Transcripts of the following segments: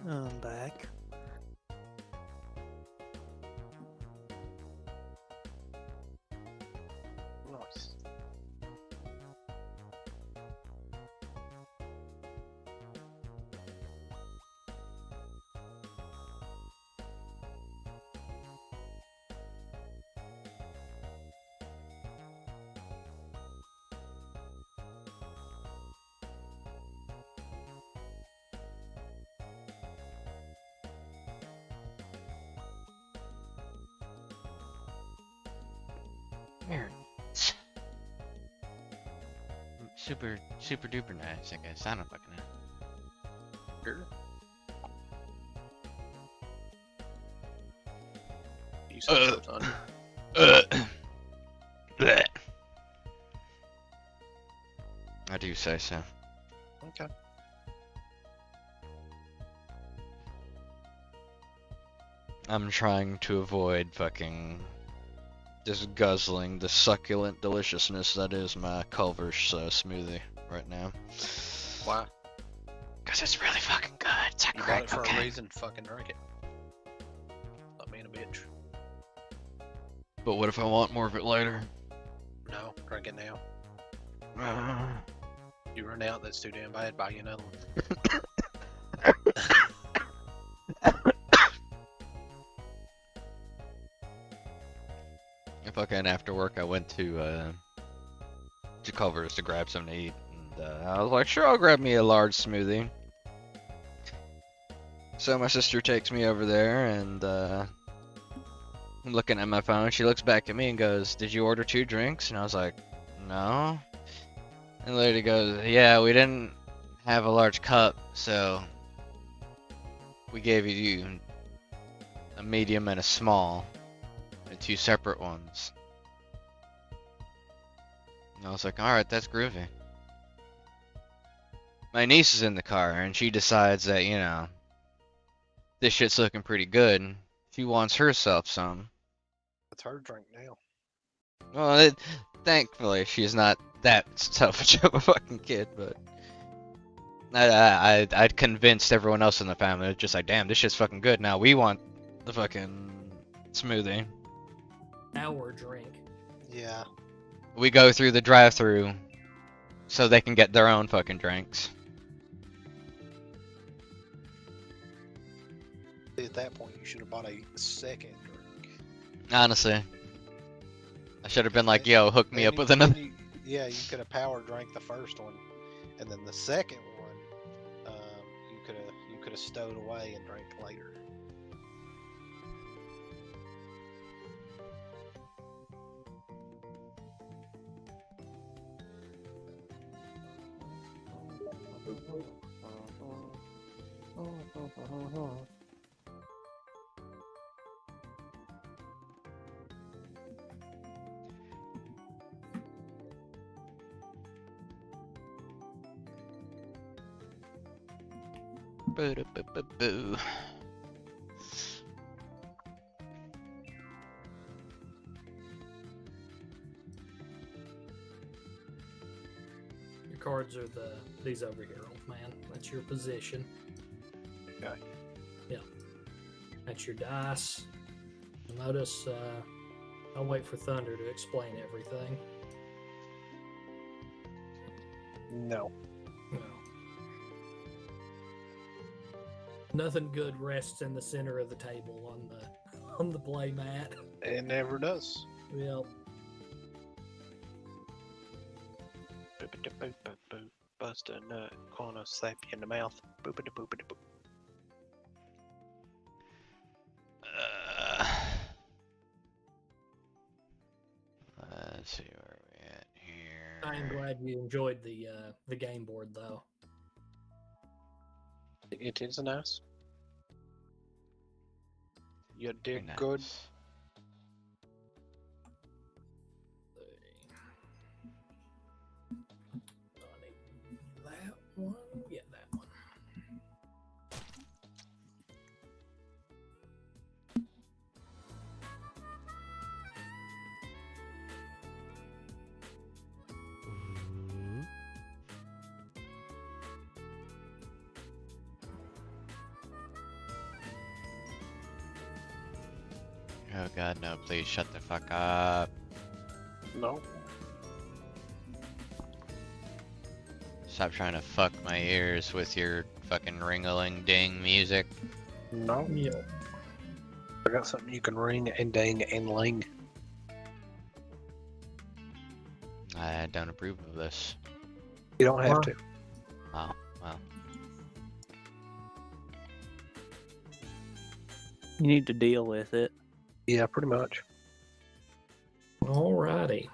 I'm back. Nice. There. Super duper nice, I guess. I don't fucking know. Sure. You said so, son. Bleh. I do say so. Okay. I'm trying to avoid fucking just guzzling the succulent deliciousness that is my Culver's smoothie right now. Why? Cause it's really fucking good. It's like You bought crack it for a cocaine. reason. Fucking drink it. Stop being a bitch. But what if I want more of it later? No, drink it now. You run out, that's too damn bad. Buy you another one. Fucking after work, I went to Culver's to grab something to eat, and I was like, sure, I'll grab me a large smoothie. So my sister takes me over there, and I'm looking at my phone. She looks back at me and goes, "Did you order 2 drinks?" And I was like, "No." And the lady goes, "Yeah, we didn't have a large cup, so we gave you a medium and a small, and 2 separate ones." And I was like, "Alright, that's groovy." My niece is in the car, and she decides that, you know, this shit's looking pretty good. She wants herself some. It's her drink now. Well, thankfully, she's not that selfish of a fucking kid, but I'd convinced everyone else in the family. It's just like, damn, this shit's fucking good. Now we want the fucking smoothie. Our drink. Yeah. We go through the drive-through so they can get their own fucking drinks. At that point, you should have bought a second drink. Honestly, I should have been like, yo, hook me up with another. Yeah, you could have power drank the first one, and then the second one, you could have stowed away and drank later. Boo. Your cards are these over here, old man. That's your position. Okay. Yeah. That's your dice. Notice, I'll wait for Thunder to explain everything. No. No. Nothing good rests in the center of the table on the play mat. It never does. Yep. Bust a nut, gonna slap you in the mouth. Boopity boopity boop. Let's see where we at here. I am glad you enjoyed the game board though. It is nice. You did Nice. good. That one? Yeah, that one. Oh god, no, please shut the fuck up. No. Stop trying to fuck my ears with your fucking ring-a-ling-ding music. No. Yeah. I got something you can ring and ding and ling. I don't approve of this. You don't have Wow. to. Oh, well. You need to deal with it. Yeah, pretty much. Alrighty.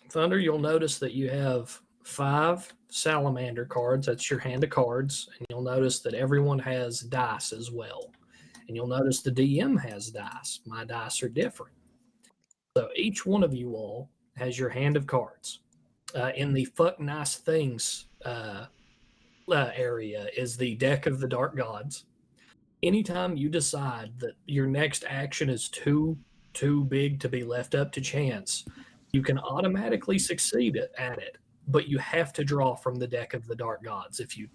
Thunder, you'll notice that you have 5 salamander cards. That's your hand of cards. And you'll notice that everyone has dice as well. And you'll notice the DM has dice. My dice are different. So each one of you all has your hand of cards. In the fuck nice things area is the deck of the dark gods. Anytime you decide that your next action is too big to be left up to chance, you can automatically succeed at it, but you have to draw from the deck of the dark gods if you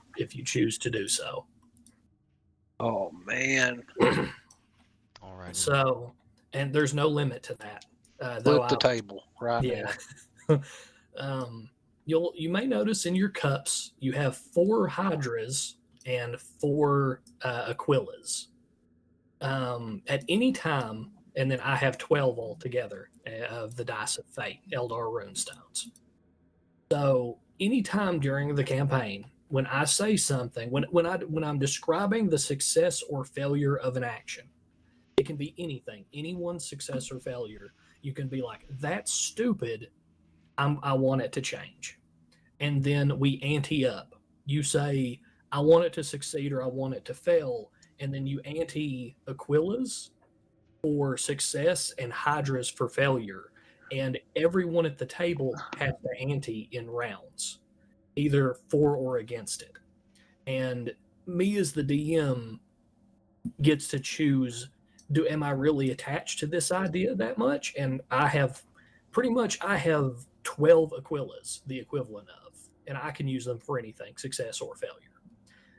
choose to do so. Oh man. Alright. So, and there's no limit to that. Flip the table right Yeah. now. You may notice in your cups you have 4 hydras and 4 aquillas. At any time, and then I have 12 altogether of the dice of fate, Eldar runestones. So anytime during the campaign, when I say something, when I'm describing the success or failure of an action, it can be anything, anyone's success or failure. You can be like, "That's stupid. I want it to change," and then we ante up. You say, "I want it to succeed" or "I want it to fail," and then you ante Aquillas for success and Hydras for failure. And everyone at the table has to ante in rounds, either for or against it. And me as the DM gets to choose, am I really attached to this idea that much? And I have 12 Aquillas, the equivalent of, and I can use them for anything, success or failure.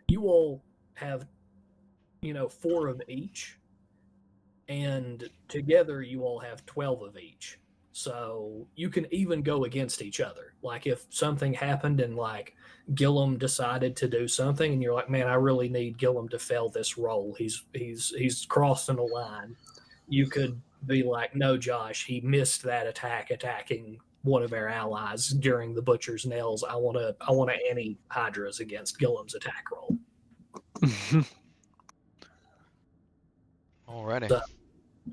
You all have 4 of each, and together you all have 12 of each. So you can even go against each other. Like if something happened and like Gillum decided to do something, and you're like, "Man, I really need Gillum to fail this roll. He's crossing a line." You could be like, "No, Josh, he missed that attack attacking one of our allies during the Butcher's Nails. I want to ante Hydras against Gillum's attack roll." Alrighty. So,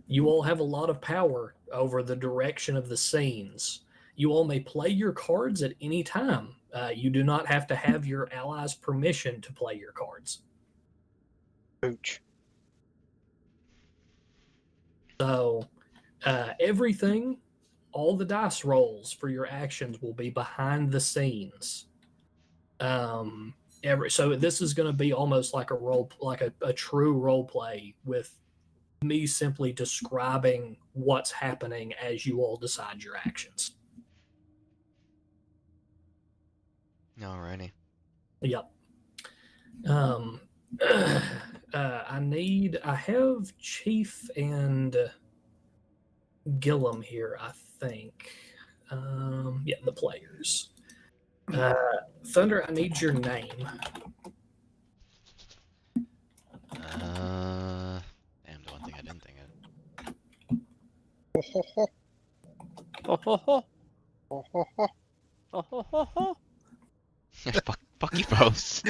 you all have a lot of power over the direction of the scenes. You all may play your cards at any time. You do not have to have your allies' permission to play your cards. Pooch. So everything, all the dice rolls for your actions will be behind the scenes. So this is going to be almost like a true role play with me simply describing what's happening as you all decide your actions. Alrighty. Yep. I have Chief and Gillum here, I think. The players. Thunder, I need your name. Damn, the one thing I didn't think Ho, ho, Oh ho ho. ho, ho, ho. Oh ho ho ho. of. Fuck you both.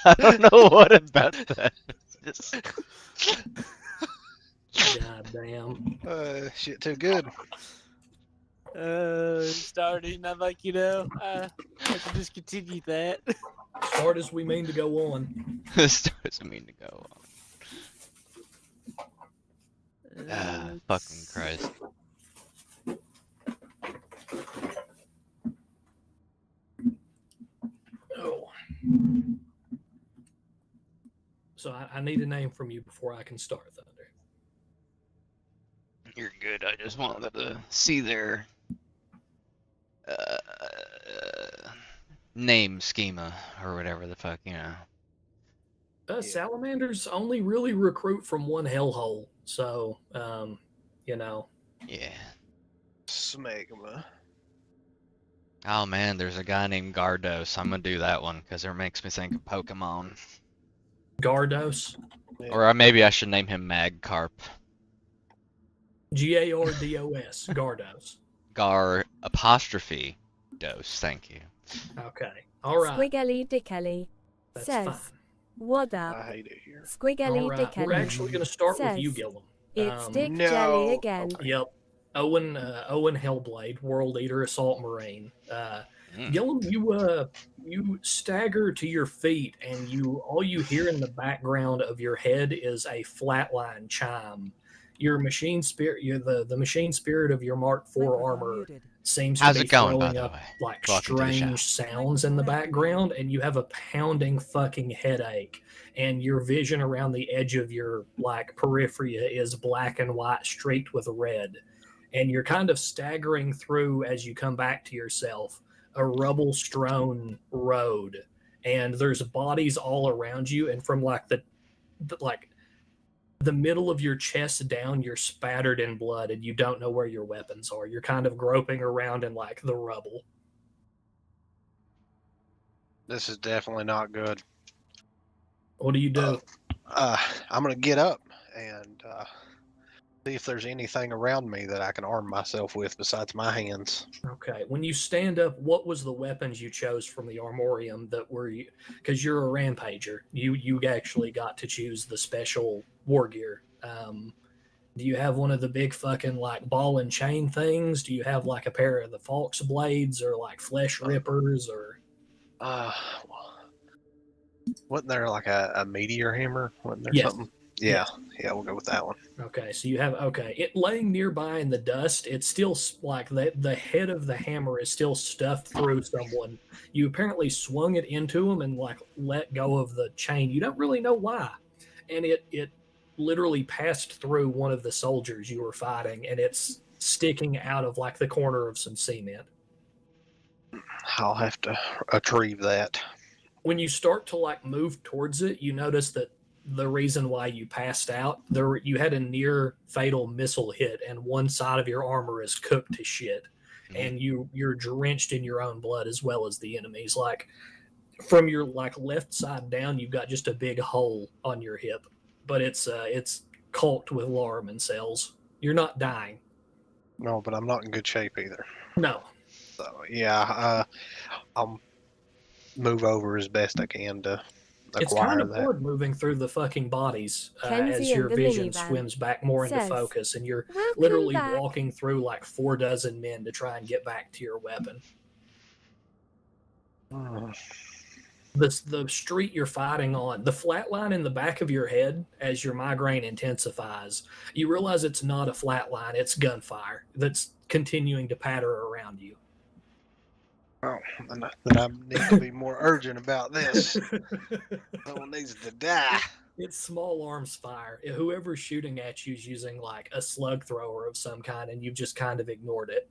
I don't know what about that. God damn. Shit, too good. Starting, I'm like, I can discontinue that. As hard as we mean to go on. This doesn't mean to go on. Fucking Christ. Oh. So I need a name from you before I can start, Thunder. You're good. I just wanted to see their name schema or whatever the fuck, Salamanders only really recruit from one hellhole, so you know. Yeah. Smegma. Oh man, there's a guy named Gardos. I'm gonna do that one because it makes me think of Pokemon. Gardos. Yeah. Or maybe I should name him Magcarp. Gardos. Gardos. Gar apostrophe Dos. Thank you. Okay. All right. Squiggly Dickelly That's says, fine. "What up?" I hate it here. Squiggly All right. We're Dickelly actually going to start with you, says, Gillum. "It's Dick No. Jelly again." Yep. Owen Hellblade, World Eater, Assault Marine. Gillum, you stagger to your feet, and all you hear in the background of your head is a flatline chime. Your machine spirit, the machine spirit of your Mark IV armor seems How's to be it going, by throwing the up way? like Welcome to the strange sounds in the background, and you have a pounding fucking headache, and your vision around the edge of your like periphery is black and white streaked with red, and you're kind of staggering through as you come back to yourself a rubble strewn road, and there's bodies all around you, and from like the middle of your chest down, you're spattered in blood, and you don't know where your weapons are. You're kind of groping around in like the rubble. This is definitely not good. What do you do? I'm gonna get up and see if there's anything around me that I can arm myself with besides my hands. Okay. When you stand up, what was the weapons you chose from the armorium that were you? Because you're a rampager. You actually got to choose the special war gear. Do you have one of the big fucking like ball and chain things? Do you have like a pair of the Falx blades or like flesh rippers or? Wasn't there like a meteor hammer? Wasn't there Yes. something? Yeah, we'll go with that one. Okay, so you have it laying nearby in the dust. It's still like the head of the hammer is still stuffed through someone. You apparently swung it into him and like let go of the chain. You don't really know why, and it literally passed through one of the soldiers you were fighting, and it's sticking out of like the corner of some cement. I'll have to retrieve that. When you start to like move towards it, you notice that the reason why you passed out, you had a near fatal missile hit, and one side of your armor is cooked to shit, and you're drenched in your own blood as well as the enemies. Like from your like left side down, you've got just a big hole on your hip, but it's caulked with Laraman cells. You're not dying. No, but I'm not in good shape either. No. So yeah, I'll move over as best I can to It's acquire kind of that. hard moving through the fucking bodies as Kenzie your the vision Minivan swims back more into says, focus, and you're "Welcome literally back." walking through like 4 men to try and get back to your weapon. The street you're fighting on, the flat line in the back of your head, as your migraine intensifies, you realize it's not a flat line, it's gunfire that's continuing to patter around you. Oh, then I need to be more urgent about this. Someone needs to die. It's small arms fire. Whoever's shooting at you is using like a slug thrower of some kind, and you've just kind of ignored it.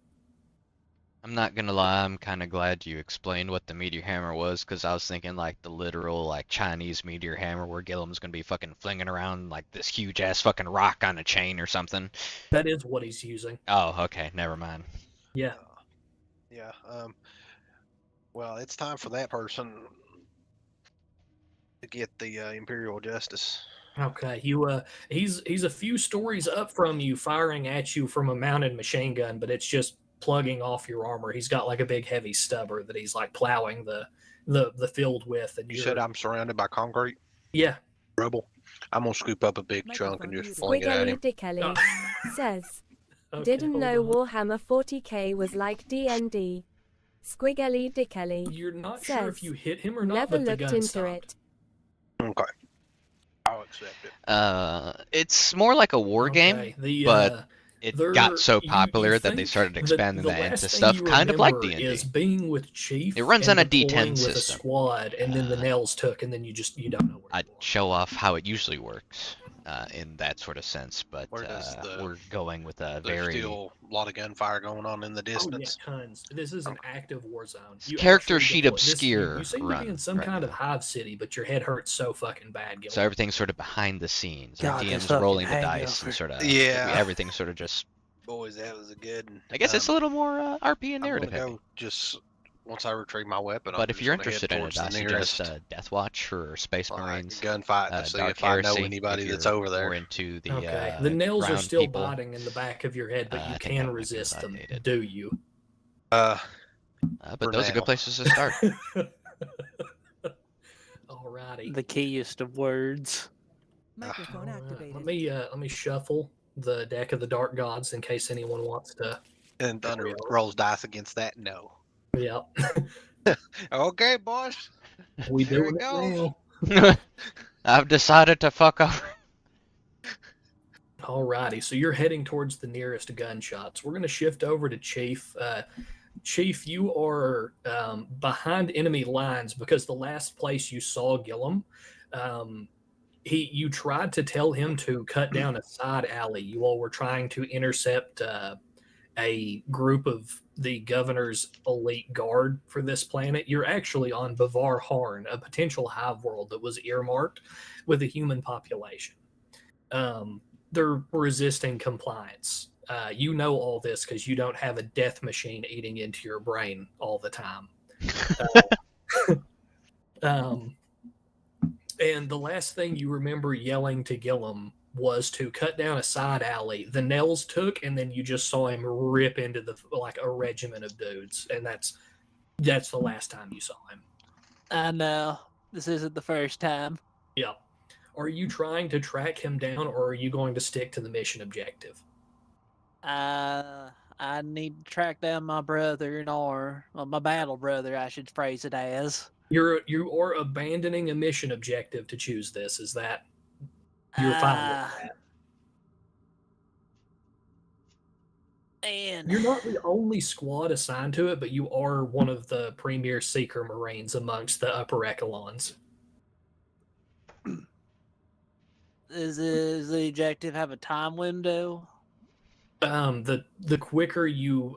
I'm not gonna lie, I'm kind of glad you explained what the meteor hammer was, because I was thinking like the literal like Chinese meteor hammer where Gillum's gonna be fucking flinging around like this huge ass fucking rock on a chain or something. That is what he's using. Oh, okay, never mind. Yeah. Yeah. Well, it's time for that person to get the Imperial Justice. Okay. He's a few stories up from you, firing at you from a mounted machine gun, but it's just plugging off your armor. He's got like a big heavy stubber that he's like plowing the field with. And You said I'm surrounded by concrete? Yeah. Rubble. I'm gonna scoop up a big chunk and just fling it at Squiggly him. Dickelly says, Okay, "Didn't hold know on. Warhammer 40k was like D&D." Squiggly Dickelly You're not sure if says, you hit him or not, "Never but the looked gun into stopped. it." Okay. I'll accept it. It's more like a war game, Okay, but it got so you popular that they think started expanding the that last into thing stuff you kind of like remember D&D. is being with Chief. It runs and on a deploying D10 with system. a squad, and then the nails took, and then you don't know where. I'd show off how it usually works. in that sort of sense, but Where does we're going with a There's very still a lot of gunfire going on in the Oh yeah, distance. tons. This is an active war zone. character actually sheet deploy- this, obscure you seem to be run in some right kind of now. hive city, but your head hurts so fucking bad, Gil. So everything's sort of behind the scenes. Our God, this DM's fucking rolling the dice and hangover. sort of Yeah. everything's sort of just. Boys, that was a good. I guess it's a little more RP and I'm narrative gonna heavy. go just once I retrieve my weapon. But I'm if you're just gonna interested head in towards it, I the suggest nearest Deathwatch or Space Marines. gunfight to see Dark if I know Heresy, anybody if that's you're over there. More into the Okay, the nails are ground still people. biting in the back of your head, but you I think that can might be resist them. outdated. Do you? But For those are now. good places to start. Alrighty. The keyest of words. Microphone Alright, activated. let me shuffle the deck of the Dark Gods in case anyone wants to. And Thunder rolls dice against that. No. Yeah, Okay, boys. we There doing it it goes. now. I've decided to fuck over. Alrighty, so you're heading towards the nearest gunshots. We're going to shift over to Chief. Chief, you are behind enemy lines because the last place you saw Gillum, you tried to tell him to cut down a side alley. You all were trying to intercept a group of the governor's elite guard for this planet. You're actually on Bavar Harn, a potential hive world that was earmarked with a human population. They're resisting compliance. You know all this because you don't have a death machine eating into your brain all the time. And the last thing you remember yelling to Gillum was to cut down a side alley. The nails took, and then you just saw him rip into like a regiment of dudes, and that's the last time you saw him. I know. This isn't the first time. Yep. Are you trying to track him down, or are you going to stick to the mission objective? I need to track down my brother or my battle brother, I should phrase it as. You are abandoning a mission objective to choose this. Is that you're fine with that? Man. You're not the only squad assigned to it, but you are one of the premier Seeker Marines amongst the upper echelons. Does the objective have a time window? The quicker you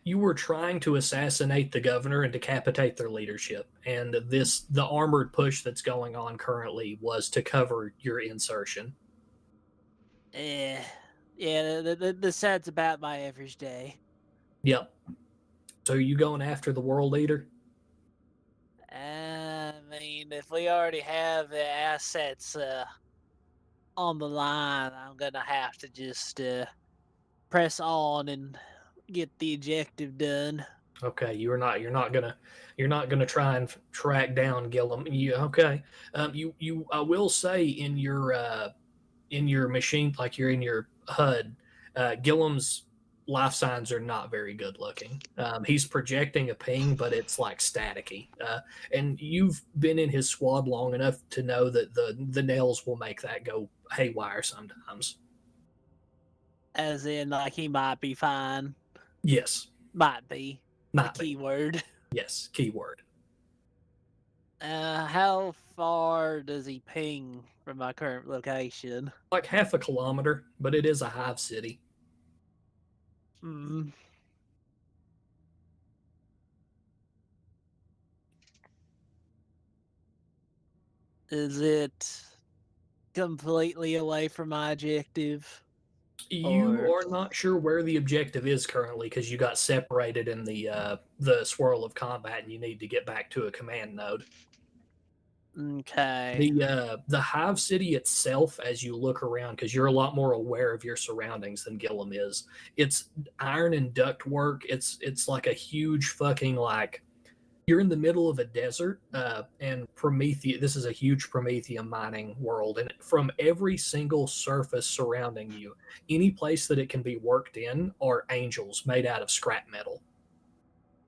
you were trying to assassinate the governor and decapitate their leadership, and the armored push that's going on currently was to cover your insertion. Yeah, the sad's about my average day. Yep. So are you going after the world leader? I mean, if we already have the assets on the line, I'm gonna have to just press on and get the objective done. Okay, you're not gonna try and track down Gillum. Okay? I will say in your machine, like you're in your HUD, Gillum's life signs are not very good looking. He's projecting a ping, but it's like staticky. And you've been in his squad long enough to know that the nails will make that go haywire sometimes. As in, like, he might be fine. Yes. Might be. Might the be. keyword. Yes, keyword. How far does he ping from my current location? Like half a kilometer, but it is a hive city. Hmm. Is it completely away from my objective? You are not sure where the objective is currently because you got separated in the swirl of combat, and you need to get back to a command node. Okay. The hive city itself, as you look around, because you're a lot more aware of your surroundings than Gillum is. It's iron and duct work. It's like a huge fucking like. You're in the middle of a desert, and Prometheus. This is a huge Prometheum mining world, and from every single surface surrounding you, any place that it can be worked in are angels made out of scrap metal.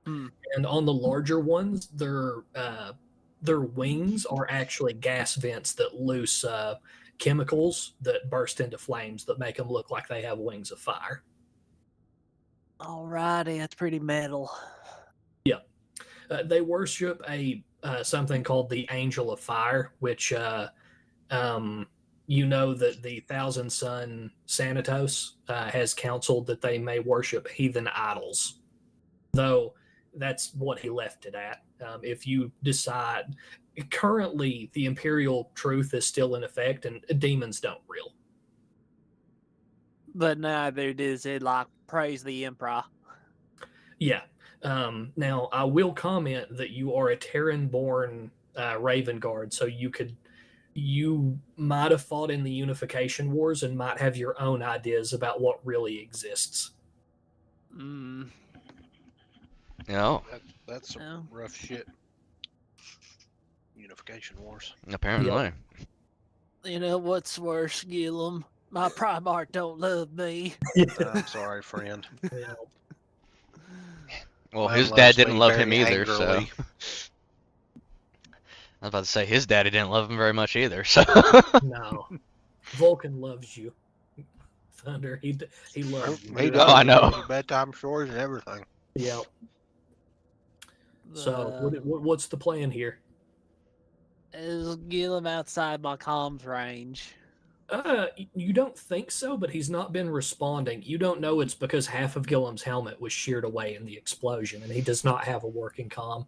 And on the larger ones, their wings are actually gas vents that loose chemicals that burst into flames that make them look like they have wings of fire. Alrighty, that's pretty metal. Yep. They worship something called the Angel of Fire, which you know that the Thousand Sun Sanatos has counseled that they may worship heathen idols, though that's what he left it at. If you decide, currently the imperial truth is still in effect, and demons don't rule. But neither does it like praise the emperor. Yeah. Now I will comment that you are a Terran-born Raven Guard, so you might have fought in the Unification Wars and might have your own ideas about what really exists. Mm. No, That's some Oh. rough shit. Unification Wars. apparently. You know what's worse, Gillum? My Primarch don't love me. I'm sorry, friend. Yeah. Well, Mine his loves dad didn't me love him very either, so. angrily. I was about to say his daddy didn't love him very much either, so. No. Vulcan loves you. Thunder, he loves you. He You're does. Oh, I know. He bedtime stories and everything. Yeah. So Um, what's the plan here? Is Gillum outside my comms range? You don't think so, but he's not been responding. You don't know it's because half of Gillum's helmet was sheared away in the explosion, and he does not have a working comm.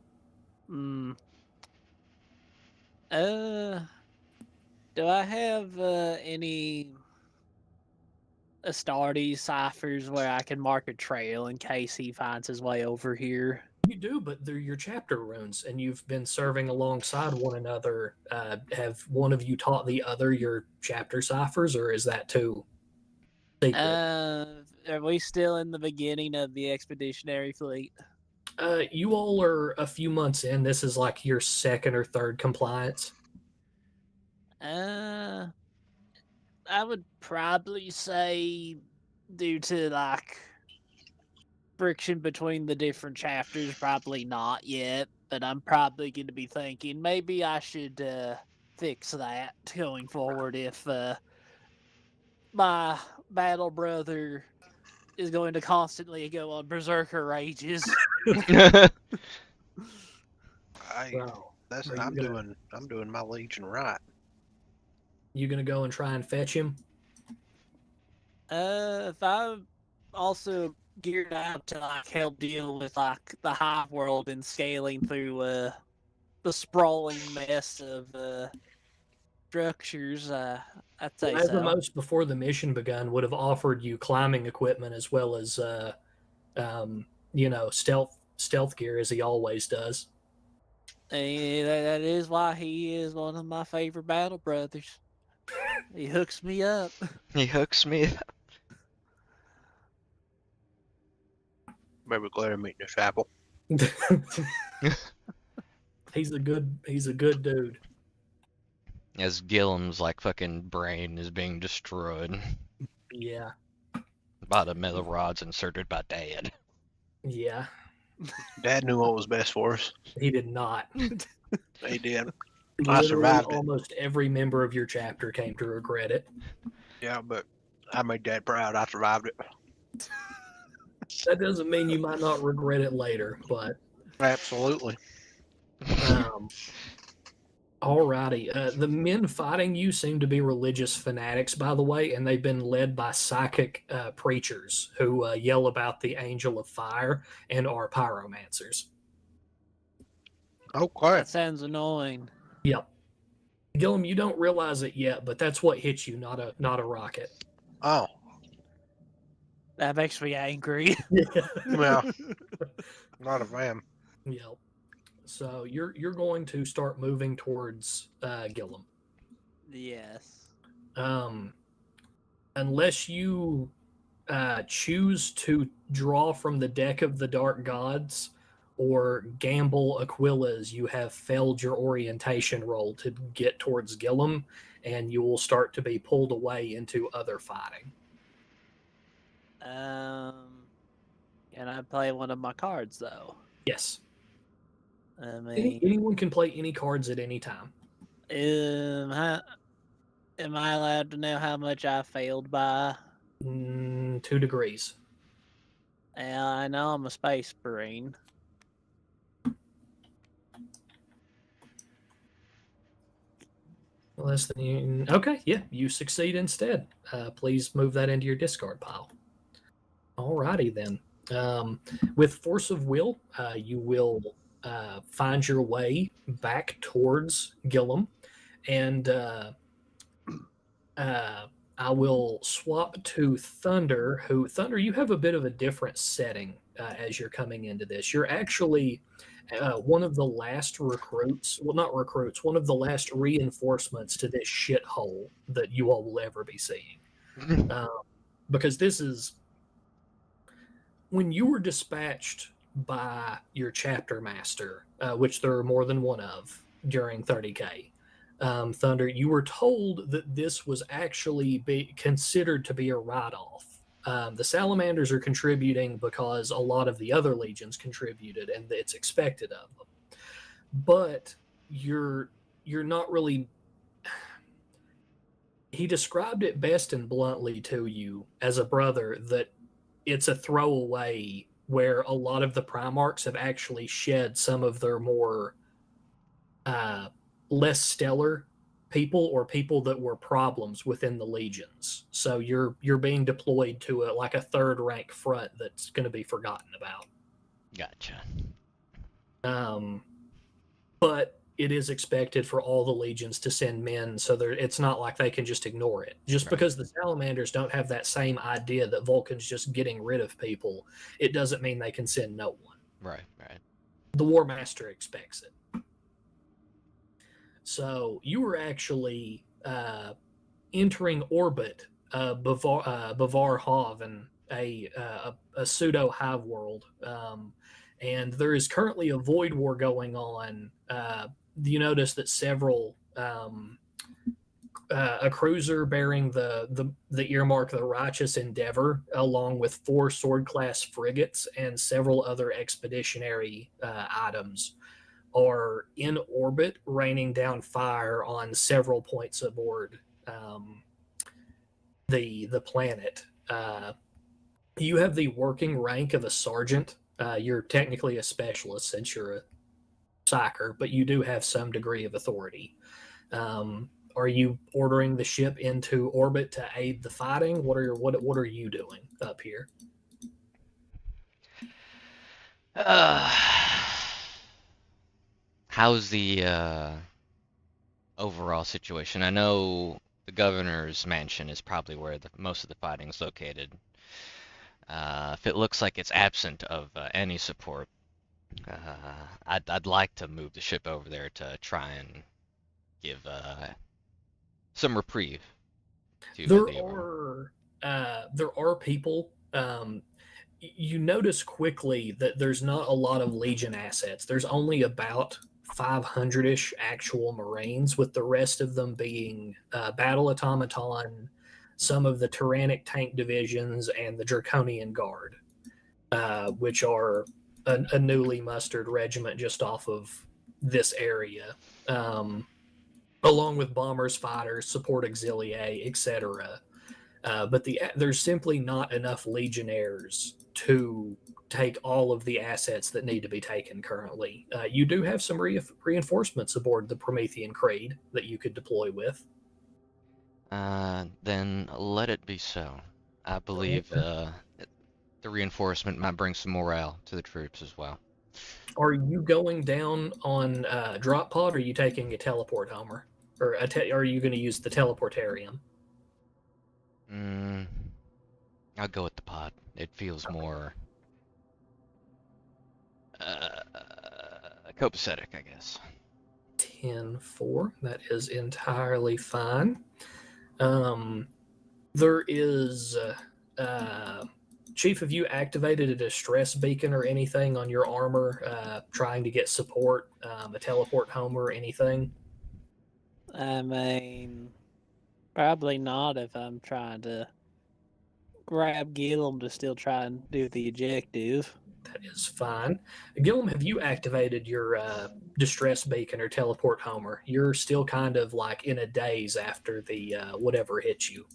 Hmm. Do I have any Astartes ciphers where I can mark a trail in case he finds his way over here? You do, but they're your chapter runes, and you've been serving alongside one another. Have one of you taught the other your chapter ciphers, or is that too secret? Are we still in the beginning of the expeditionary fleet? You all are a few months in. This is like your second or third compliance. I would probably say due to like friction between the different chapters, probably not yet, but I'm probably going to be thinking maybe I should fix that going forward if my battle brother is going to constantly go on berserker rages. So, That's are you I'm doing my legion right. you gonna go and try and fetch him? If I'm also geared out to like help deal with like the hive world and scaling through the sprawling mess of structures, I'd say As the so. most before the mission begun would have offered you climbing equipment as well as stealth gear as he always does. And that is why he is one of my favorite battle brothers. He hooks me up. He hooks me. Maybe glad I'm eating this apple. He's a good dude. As Gillum's like fucking brain is being destroyed Yeah. by the metal rods inserted by Dad. Yeah. Dad knew what was best for us. He did not. He did. Literally, survived it. almost every member of your chapter came to regret it. Yeah, but I made Dad proud. I survived it. That doesn't mean you might not regret it later, but Absolutely. alrighty. The men fighting you seem to be religious fanatics, by the way, and they've been led by psychic preachers who yell about the angel of fire and are pyromancers. Okay. That sounds annoying. Yep. Gillum, you don't realize it yet, but that's what hit you, not a rocket. Oh, That makes me angry. well, not a fan. Yep. So you're going to start moving towards Gillum. Yes. Unless you choose to draw from the deck of the Dark Gods or gamble Aquila's, you have failed your orientation roll to get towards Gillum, and you will start to be pulled away into other fighting. Can I play one of my cards though? Yes. I mean, Anyone can play any cards at any time. am I allowed to know how much I failed by? 2 degrees. Yeah, I know I'm a space marine. Less than you. Okay, yeah, you succeed instead. Please move that into your discard pile. Alrighty then. With force of will, you will find your way back towards Gillum, and I will swap to Thunder. Thunder, you have a bit of a different setting as you're coming into this. You're actually one of the last recruits. Well, not recruits. One of the last reinforcements to this shithole that you all will ever be seeing. Because this is when you were dispatched by your chapter master, which there are more than one of during 30K. Thunder, you were told that this was actually considered to be a write-off. The Salamanders are contributing because a lot of the other legions contributed, and it's expected of them. But you're not really. He described it best and bluntly to you as a brother that it's a throwaway where a lot of the Primarchs have actually shed some of their more less stellar people or people that were problems within the legions. So you're being deployed to a third rank front that's going to be forgotten about. Gotcha. But it is expected for all the legions to send men, so it's not like they can just ignore it. Just because the Salamanders don't have that same idea that Vulcan's just getting rid of people, it doesn't mean they can send no one. Right. The War Master expects it. So you were actually entering orbit Bavar Haven, a pseudo hive world, and there is currently a void war going on. You notice that several a cruiser bearing the earmark the Righteous Endeavor, along with 4 sword class frigates and several other expeditionary items, are in orbit, raining down fire on several points aboard the planet. You have the working rank of a sergeant. You're technically a specialist since you're a psyker, but you do have some degree of authority. Are you ordering the ship into orbit to aid the fighting? What are you doing up here? How's the overall situation? I know the governor's mansion is probably where most of the fighting is located. If it looks like it's absent of any support, I'd like to move the ship over there to try and give some reprieve to there are people. You notice quickly that there's not a lot of Legion assets. There's only about 500-ish actual Marines, with the rest of them being Battle Automaton, some of the Tyrannic tank divisions, and the Draconian Guard, which are a newly mustered regiment just off of this area, along with bombers, fighters, support auxiliae, etc. But there's simply not enough Legionnaires to take all of the assets that need to be taken currently. You do have some reinforcements aboard the Promethean Creed that you could deploy with. Then let it be so. I believe the reinforcement might bring some morale to the troops as well. Are you going down on drop pod, or are you taking a teleport homer? Or are you going to use the teleportarium? I'll go with the pod. It feels more copacetic, I guess. 10-4. That is entirely fine. There is Chief, have you activated a distress beacon or anything on your armor, trying to get support, a teleport homer or anything? I mean, probably not if I'm trying to grab Gillum to still try and do the objective. That is fine. Gillum, have you activated your distress beacon or teleport homer? You're still kind of like in a daze after the whatever hit you.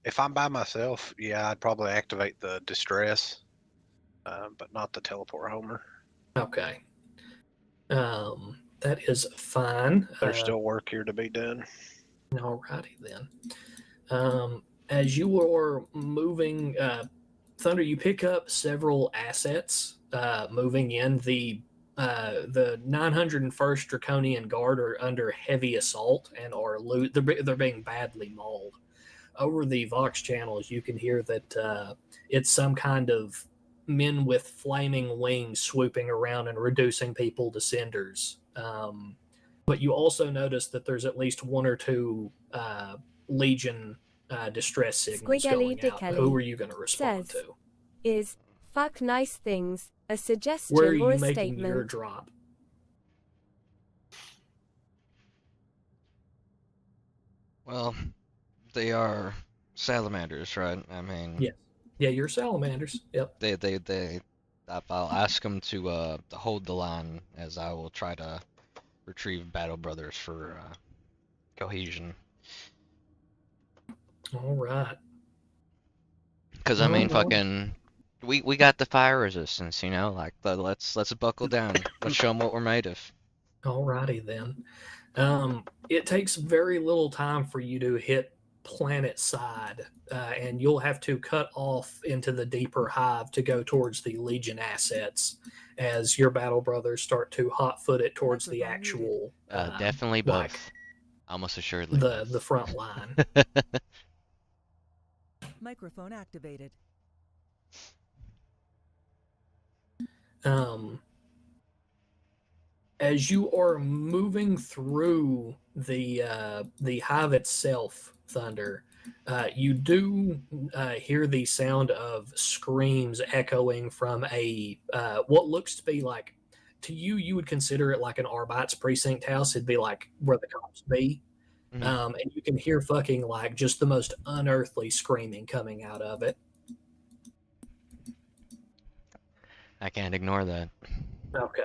If I'm by myself, yeah, I'd probably activate the distress, but not the teleport homer. Okay. That is fine. There's still work here to be done. Alrighty then. As you are moving, Thunder, you pick up several assets moving in. The 901st Draconian Guard are under heavy assault and are they're being badly mauled. Over the Vox channels, you can hear that it's some kind of men with flaming wings swooping around and reducing people to cinders. But you also notice that there's at least one or two Legion distress signals Squiggly going out. Dickly Who are you going to respond says, to? Is fuck nice things a Where are suggestion or you a making statement? your drop? Well, they are salamanders, right? I mean, Yeah. Yeah, you're salamanders. Yep. I'll ask them to hold the line as I will try to retrieve Battle Brothers for cohesion. All right. Because I mean, Well, fucking, we got the fire resistance, you know. Like, let's buckle down. Let's show them what we're made of. Alrighty then. It takes very little time for you to hit planet side, and you'll have to cut off into the deeper hive to go towards the Legion assets as your battle brothers start to hot foot it towards the actual Definitely like both. Almost assuredly both. the front line. Microphone activated. As you are moving through the hive itself, Thunder, you do hear the sound of screams echoing from a what looks to be like, to you, you would consider it like an Arbite's precinct house. It'd be like where the cops be. Mhm. And you can hear fucking like just the most unearthly screaming coming out of it. I can't ignore that. Okay.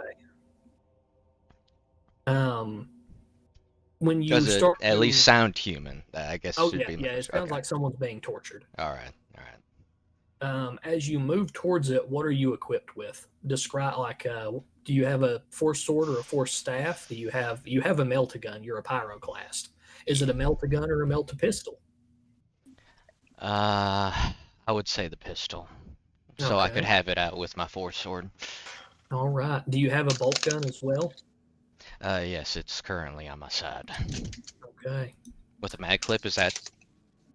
When you Does it start at to- least sound human? I guess Oh should yeah, be my yeah. It first- sounds okay. like someone's being tortured. All right, all right. As you move towards it, what are you equipped with? Describe like, do you have a force sword or a force staff? Do you have a melta-gun? You're a pyroclast. Is it a melta-gun or a melta-pistol? I would say the pistol, so I could Okay. have it out with my force sword. All right. Do you have a bolt gun as well? Yes, it's currently on my side. Okay. With a mag clip, is that?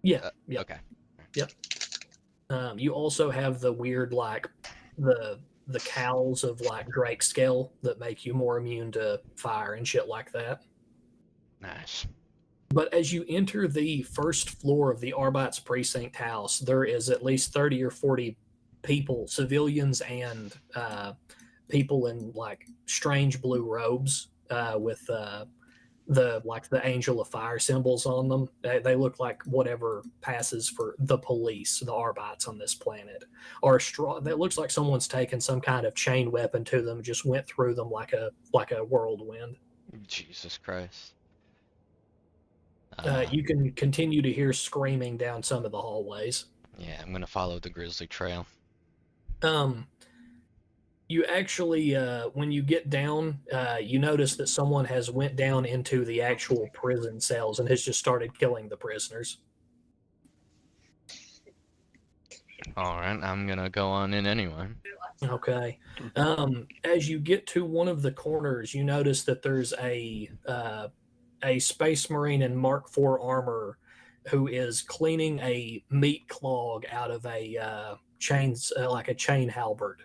Yeah. Yep. Okay. You also have the weird like the cowls of like Drake scale that make you more immune to fire and shit like that. Nice. But as you enter the first floor of the Arbite's precinct house, there is at least 30 or 40 people, civilians and people in like strange blue robes with the angel of fire symbols on them. They look like whatever passes for the police, the Arbites on this planet, or straw. That looks like someone's taken some kind of chain weapon to them, just went through them like a whirlwind. Jesus Christ. You can continue to hear screaming down some of the hallways. Yeah, I'm gonna follow the grizzly trail. You actually, when you get down, you notice that someone has went down into the actual prison cells and has just started killing the prisoners. All right, I'm gonna go on in anyway. Okay. As you get to one of the corners, you notice that there's a Space Marine in Mark IV armor who is cleaning a meat clog out of a chains like a chain halberd,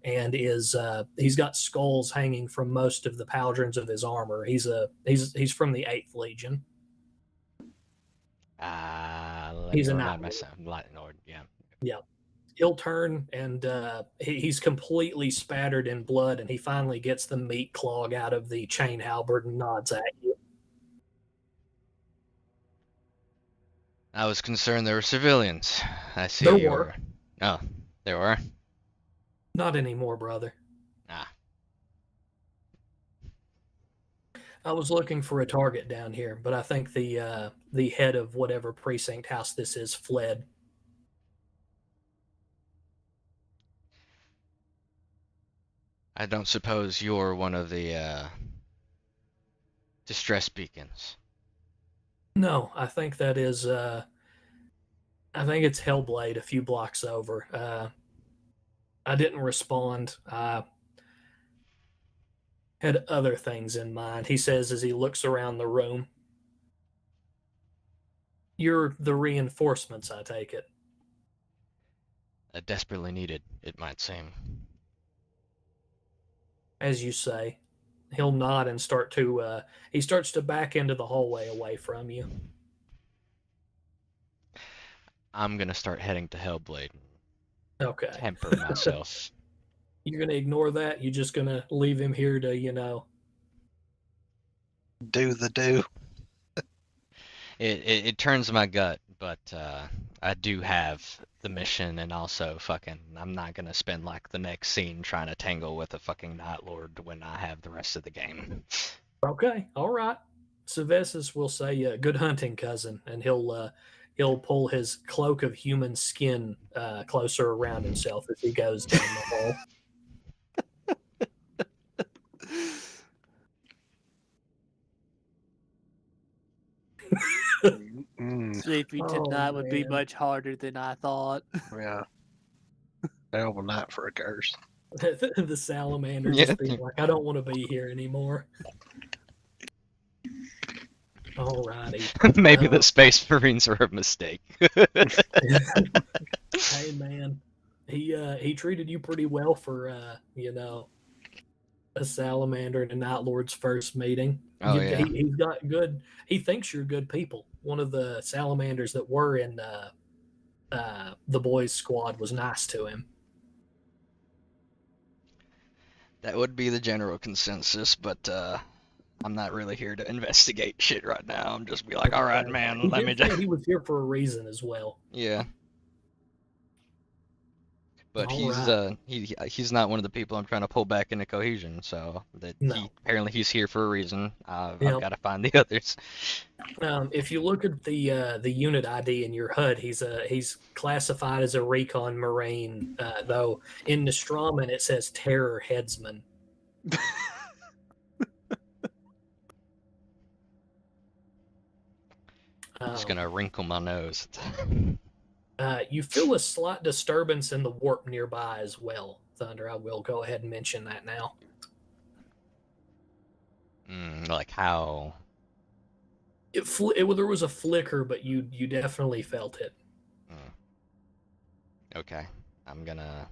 and he's got skulls hanging from most of the pauldrons of his armor. He's from the 8th Legion. Let He's me a remind Night myself. Light Lord, yeah. Yeah. He'll turn and he's completely spattered in blood, and he finally gets the meat clog out of the chain halberd and nods at you. I was concerned there were civilians. I see There you were. Oh, there were? Not anymore, brother. Ah. I was looking for a target down here, but I think the head of whatever precinct house this is fled. I don't suppose you're one of the Distress beacons. No, I think that is. I think it's Hellblade a few blocks over. I didn't respond. I had other things in mind. He says as he looks around the room. You're the reinforcements, I take it. Desperately needed, it might seem. As you say. He'll nod and he starts to back into the hallway away from you. I'm gonna start heading to Hellblade. Okay. Temper myself. You're going to ignore that? You're just going to leave him here to, Do the do. It turns my gut, but I do have the mission, and also I'm not gonna spend like the next scene trying to tangle with a fucking Night Lord when I have the rest of the game. Okay, all right. Sylvessus will say, good hunting, cousin, and he'll pull his cloak of human skin closer around himself as he goes down the hall. Sleeping tonight would be much harder than I thought. Yeah. Terrible night for a curse. The salamander just being like, I don't want to be here anymore. Alrighty. Maybe the Space Marines are a mistake. Hey man, he treated you pretty well for a salamander and a Night Lord's first meeting. Oh, yeah. He's got good. He thinks you're good people. One of the salamanders that were in the boys' squad was nice to him. That would be the general consensus, but I'm not really here to investigate shit right now. I'm just be like, all right, man, let me just. He was here for a reason as well. Yeah. But All he's not one of the people I'm trying to pull back into cohesion. So apparently he's here for a reason. I've got to find the others. If you look at the unit ID in your HUD, he's classified as a recon marine, though in Nostroman it says terror headsman. I'm just gonna wrinkle my nose. You feel a slight disturbance in the warp nearby as well, Thunder. I will go ahead and mention that now. Like how? There was a flicker, but you definitely felt it. Okay, I'm gonna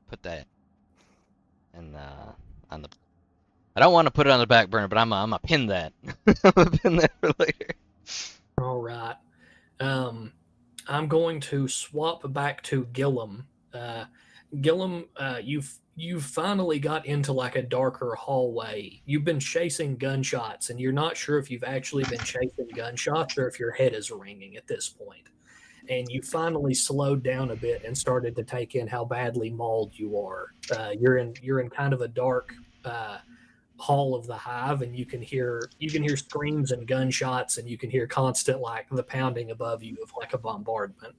put that in on the. I don't want to put it on the back burner, but I'm gonna pin that. I'm gonna pin that for later. All right. I'm going to swap back to Gillum. Gillum, you've finally got into like a darker hallway. You've been chasing gunshots, and you're not sure if you've actually been chasing gunshots or if your head is ringing at this point. And you finally slowed down a bit and started to take in how badly mauled you are. You're in kind of a dark hall of the hive, and you can hear screams and gunshots, and you can hear constant like the pounding above you of like a bombardment.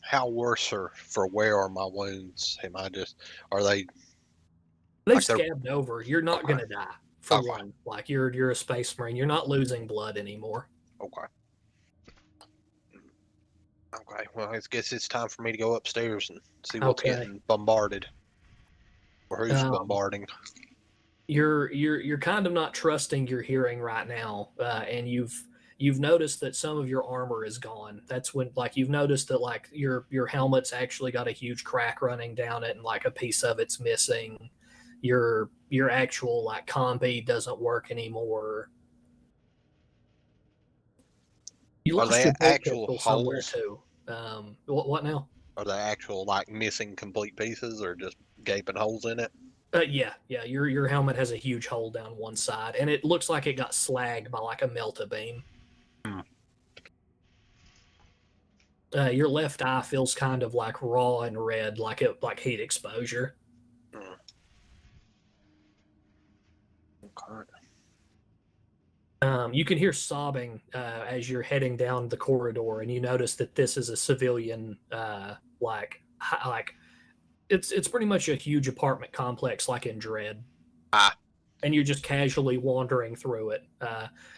How worse or for where are my wounds? Are they? They've Like scabbed over. You're not Okay. gonna die for Okay. one. Like you're a space marine. You're not losing blood anymore. Okay. Okay. Well, I guess it's time for me to go upstairs and see what's Okay. getting bombarded. Or who's Um, bombarding. You're kind of not trusting your hearing right now, and you've noticed that some of your armor is gone. That's when like you've noticed that like your helmet's actually got a huge crack running down it, and like a piece of it's missing. Your actual like combi doesn't work anymore. You Are lost they your bolt actual pistol somewhere holes? too. What now? Are they actual like missing complete pieces or just gaping holes in it? Yeah. Your helmet has a huge hole down one side, and it looks like it got slagged by like a melta beam. Your left eye feels kind of like raw and red, like heat exposure. Okay. You can hear sobbing as you're heading down the corridor, and you notice that this is a civilian like like it's pretty much a huge apartment complex like in Dread. Ah. And you're just casually wandering through it.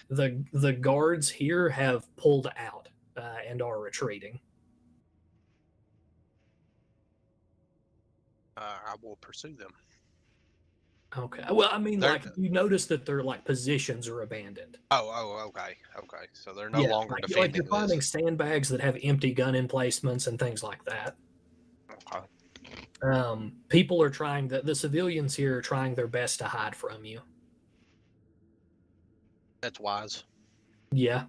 The guards here have pulled out and are retreating. I will pursue them. Okay. Well, I mean, They're- like you notice that their like positions are abandoned. Okay. So they're no Yeah, longer like defending you're finding this. sandbags that have empty gun emplacements and things like that. Okay. People are trying the civilians here are trying their best to hide from you. That's wise. Yeah.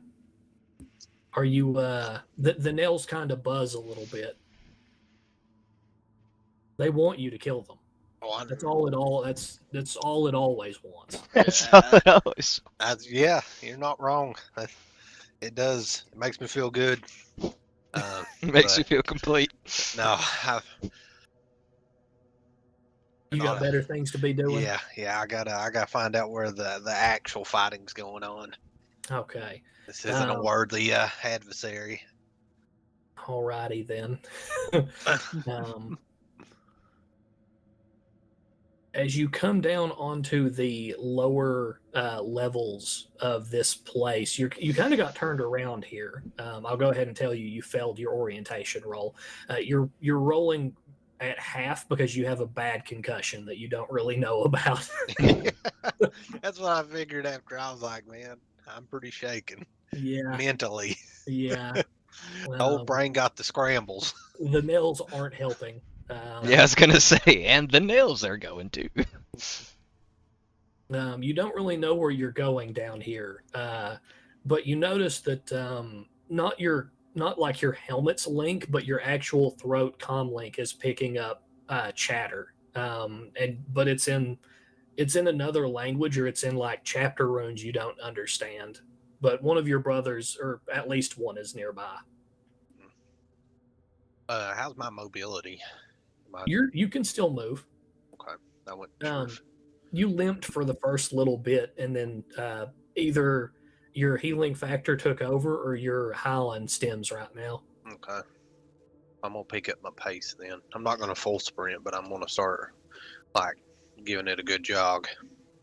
Are you the nails kind of buzz a little bit. They want you to kill them. Oh, That's all it always wants. That's all it always. Yeah, you're not wrong. It does. It makes me feel good. Makes but you feel complete. No, You got better things to be doing. yeah. I gotta find out where the actual fighting's going on. Okay. This isn't a worthy adversary. Alrighty then. As you come down onto the lower levels of this place, you kind of got turned around here. I'll go ahead and tell you, you failed your orientation roll. You're rolling at half because you have a bad concussion that you don't really know about. That's what I figured after. I was like, man, I'm pretty shaken. Yeah. Mentally. Yeah. Old brain got the scrambles. The nails aren't helping. Yeah, I was gonna say, and the nails are going too. You don't really know where you're going down here, but you notice that not like your helmet's link, but your actual throat comm link is picking up chatter, but it's in another language, or it's in like chapter runes you don't understand. But one of your brothers, or at least one, is nearby. How's my mobility? You can still move. Okay, I went. Sure. You limped for the first little bit, and then either your healing factor took over or your Highland stems right now. Okay. I'm gonna pick up my pace then. I'm not gonna full sprint, but I'm gonna start like giving it a good jog.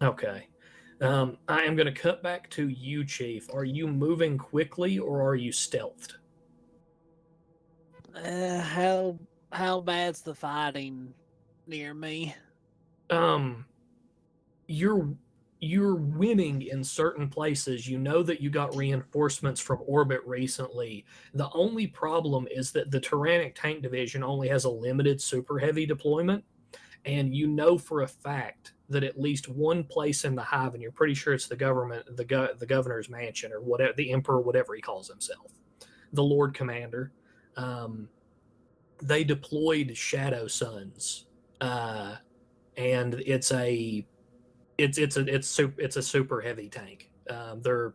Okay. I am going to cut back to you, Chief. Are you moving quickly or are you stealthed? How bad's the fighting near me? You're winning in certain places. You know that you got reinforcements from orbit recently. The only problem is that the Tyrannic Tank Division only has a limited super heavy deployment, and you know for a fact that at least one place in the hive, and you're pretty sure it's the government, the governor's mansion, or whatever, the emperor, whatever he calls himself, the Lord Commander. They deployed Shadow Suns, and it's a super heavy tank. They're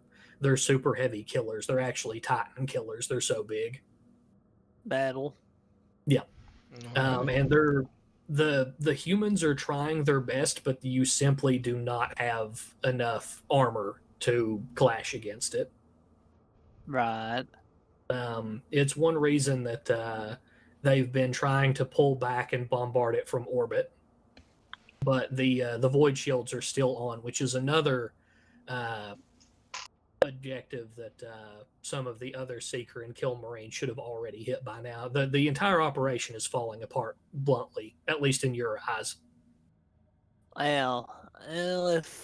super heavy killers. They're actually Titan killers. They're so big. Battle. Yeah, and the humans are trying their best, but you simply do not have enough armor to clash against it. Right. It's one reason that they've been trying to pull back and bombard it from orbit, but the void shields are still on, which is another objective that some of the other Seeker and Kill Marine should have already hit by now. The entire operation is falling apart bluntly, at least in your eyes. Well, if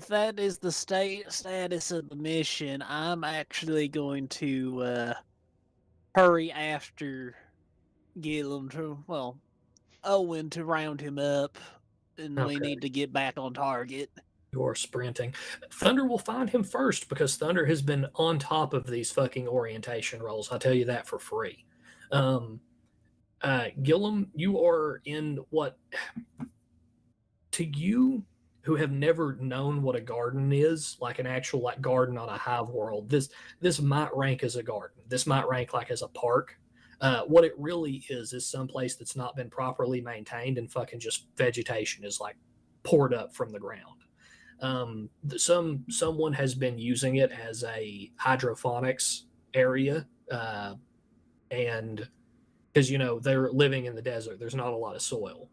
that is the status of the mission, I'm actually going to hurry after Gillum Owen to round him up, and we Okay. need to get back on target. You're sprinting. Thunder will find him first because Thunder has been on top of these fucking orientation rolls. I'll tell you that for free. Gillum, you are in what, to you who have never known what a garden is, like an actual like garden on a hive world, this might rank as a garden. This might rank like as a park. What it really is someplace that's not been properly maintained, and fucking just vegetation is like poured up from the ground. Someone has been using it as a hydroponics area, and because they're living in the desert. There's not a lot of soil,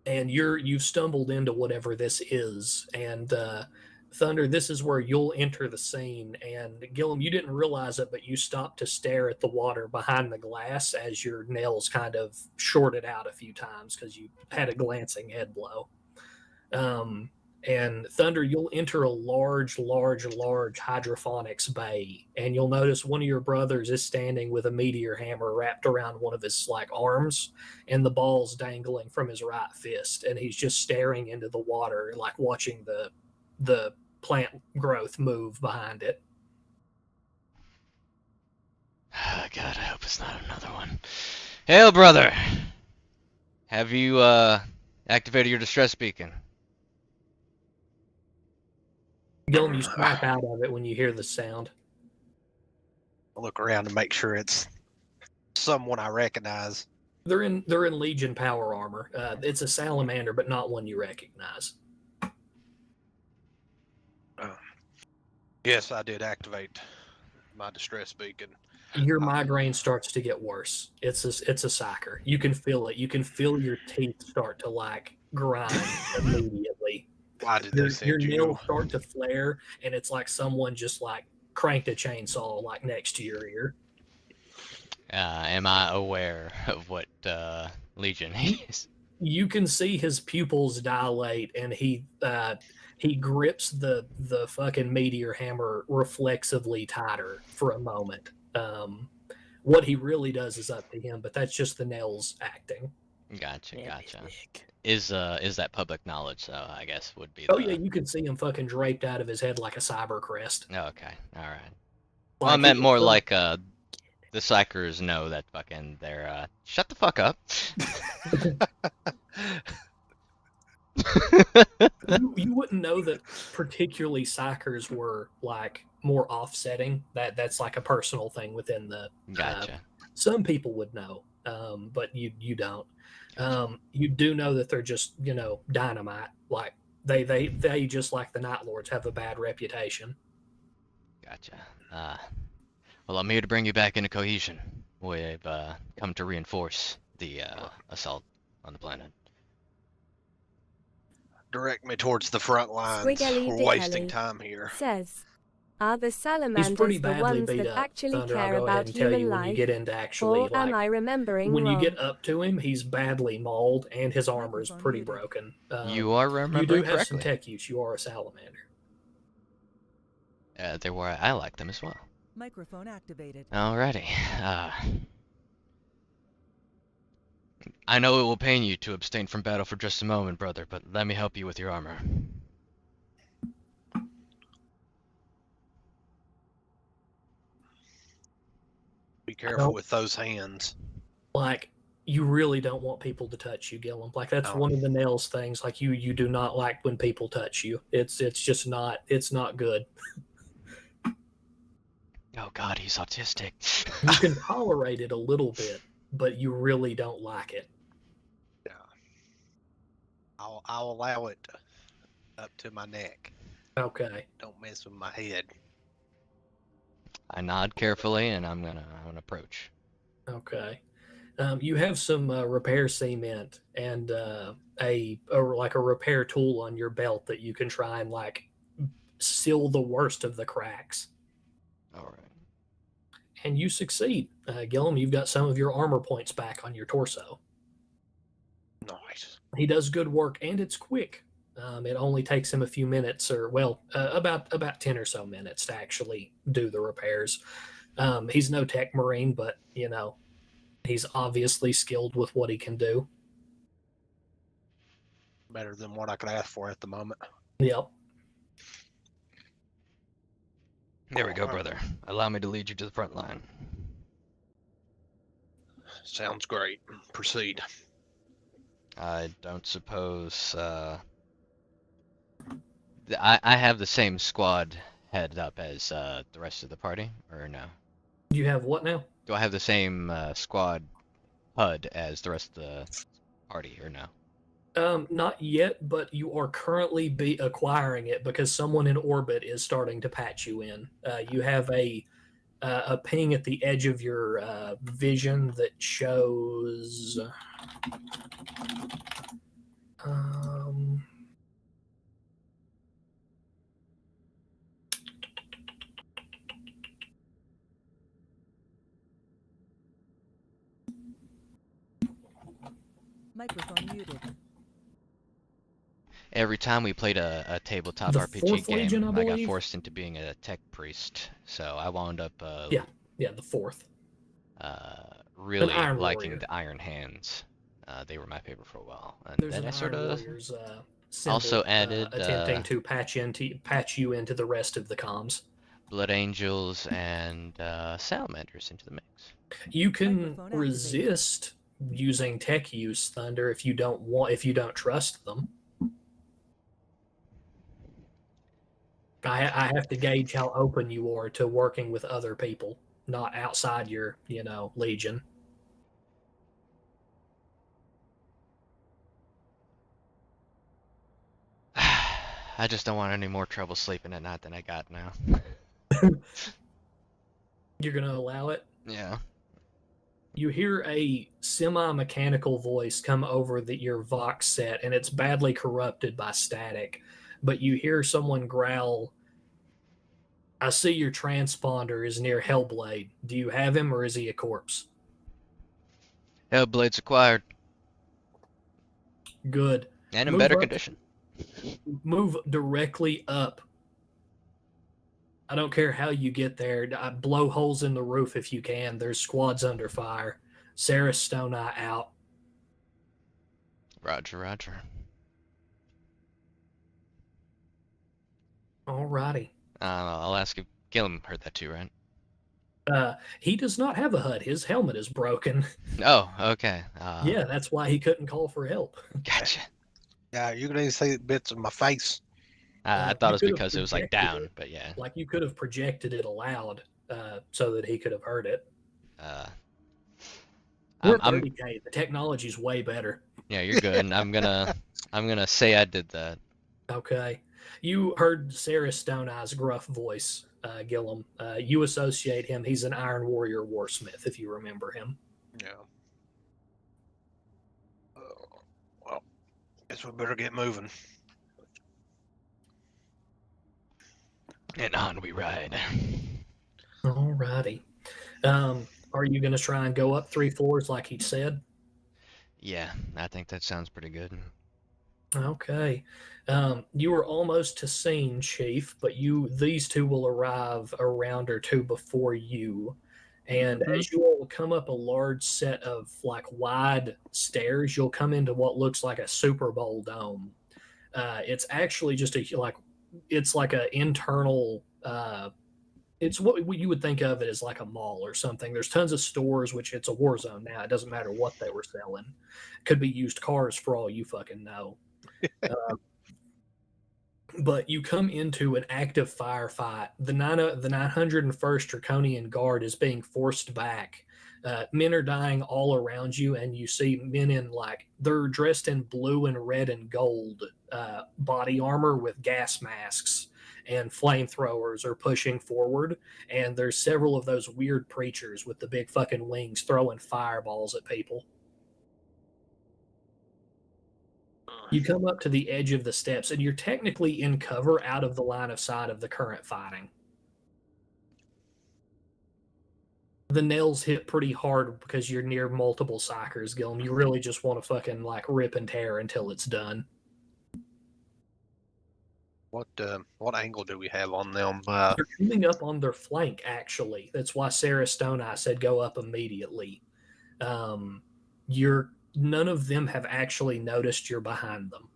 and you've stumbled into whatever this is. And Thunder, this is where you'll enter the scene. And Gillum, you didn't realize it, but you stopped to stare at the water behind the glass as your nails kind of shorted out a few times because you had a glancing head blow. And Thunder, you'll enter a large hydroponics bay, and you'll notice one of your brothers is standing with a meteor hammer wrapped around one of his arms, and the ball's dangling from his right fist, and he's just staring into the water, watching the plant growth move behind it. Oh, God, I hope it's not another one. Hail, brother! Have you activated your distress beacon? Gillum, you snap out of it when you hear the sound. I look around to make sure it's someone I recognize. They're in Legion power armor. It's a salamander, but not one you recognize. Yes, I did activate my distress beacon. Your migraine starts to get worse. It's a psyker. You can feel it. You can feel your teeth start to grind immediately. Why did they send your you? nails start to flare, and it's like someone just cranked a chainsaw next to your ear. Am I aware of what Legion is? You can see his pupils dilate, and he grips the fucking meteor hammer reflexively tighter for a moment. What he really does is up to him, but that's just the nails acting. Gotcha. Is that public knowledge? So I guess would be. Oh yeah, you can see him fucking draped out of his head like a cyber crest. Okay, all right. Well, I meant more like the psychers know that fucking they're shut the fuck up. you wouldn't know that particularly psychers were more offsetting. That's a personal thing within the. Gotcha. Some people would know, but you don't. You do know that they're just dynamite. They just like the Night Lords have a bad reputation. Gotcha. Well, I'm here to bring you back into cohesion. We've come to reinforce the assault on the planet. Direct me towards the front lines. Squiggly We're wasting Dickly time here. Says, are the He's salamanders pretty the badly ones beat that up. actually Thunder, I'll care go ahead about and tell you human when you life? get into actually Or am I remembering when wrong? you get up to him, he's badly mauled and his armor is Microphone pretty muted. broken. You are You remembering do have correctly. some tech use. You are a salamander. They're where I like them as well. Microphone activated. Alrighty. I know it will pain you to abstain from battle for just a moment, brother, but let me help you with your armor. Be careful with those hands. You really don't want people to touch you, Gillum. That's Oh. one of the nails things. You do not like when people touch you. It's just not. It's not good. Oh God, he's autistic. You can tolerate it a little bit, but you really don't like it. Yeah. I'll allow it up to my neck. Okay. Don't mess with my head. I nod carefully, and I'm gonna approach. Okay. You have some repair cement and a repair tool on your belt that you can try and seal the worst of the cracks. All right. And you succeed. Gillum, you've got some of your armor points back on your torso. Nice. He does good work, and it's quick. It only takes him a few minutes, about 10 or so minutes to actually do the repairs. He's no tech marine, but he's obviously skilled with what he can do. Better than what I could ask for at the moment. Yep. There we go, brother. Allow me to lead you to the front line. Sounds great. Proceed. I don't suppose I have the same squad head up as the rest of the party, or no? You have what now? Do I have the same squad HUD as the rest of the party, or no? Not yet, but you are currently acquiring it because someone in orbit is starting to patch you in. You have a a ping at the edge of your vision that shows. Um, Microphone muted. Every time we played a tabletop The RPG fourth game, Legion, I I got believe? forced into being a tech priest, so I wound up Yeah, the fourth. really Iron liking Warrior. the Iron Hands. They were my favorite for a while, and There's then an I sort Iron of Warriors symbol, also added attempting to patch you into the rest of the comms. Blood Angels and Salamanders into the mix. You can Microphone activated. resist using tech use, Thunder, if you don't trust them. I have to gauge how open you are to working with other people, not outside your, legion. I just don't want any more trouble sleeping at night than I got now. You're gonna allow it? Yeah. You hear a semi-mechanical voice come over your Vox set, and it's badly corrupted by static. But you hear someone growl, "I see your transponder is near Hellblade. Do you have him, or is he a corpse?" Hellblade's acquired. Good. And in Move better up. condition. Move directly up. I don't care how you get there. Blow holes in the roof if you can. There's squads under fire. Sarah Stone Eye out. Roger, roger. Alrighty. I'll ask if Gillum heard that too, right? He does not have a HUD. His helmet is broken. Oh, okay. Yeah, that's why he couldn't call for help. Gotcha. Yeah, you can even see bits of my face. I thought you it was could've because it was like projected down, it. but yeah. Like you could have projected it aloud so that he could have heard it. We're I'm 30K. The technology's way better. yeah, you're good. And I'm gonna say I did that. Okay. You heard Sarah Stone Eye's gruff voice, Gillum. You associate him. He's an Iron Warrior Warsmith, if you remember him. Yeah. Well, guess we better get moving. And on we ride. Alrighty. Are you going to try and go up 3 floors like he said? Yeah, I think that sounds pretty good. Okay. You were almost to scene, Chief, but these two will arrive a round or two before you. And as you all come up a large set of wide stairs, you'll come into what looks like a Super Bowl dome. It's actually just it's like an internal. It's what you would think of it as like a mall or something. There's tons of stores, which it's a war zone now. It doesn't matter what they were selling. Could be used cars for all you fucking know. But you come into an active firefight. The 901st Draconian Guard is being forced back. Men are dying all around you, and you see men in they're dressed in blue and red and gold body armor with gas masks, and flamethrowers are pushing forward. And there's several of those weird preachers with the big fucking wings throwing fireballs at people. You come up to the edge of the steps, and you're technically in cover out of the line of sight of the current fighting. The nails hit pretty hard because you're near multiple psychers, Gillum. You really just want to fucking rip and tear until it's done. What angle do we have on them? You're coming up on their flank, actually. That's why Sarah Stone Eye said go up immediately. None of them have actually noticed you're behind them,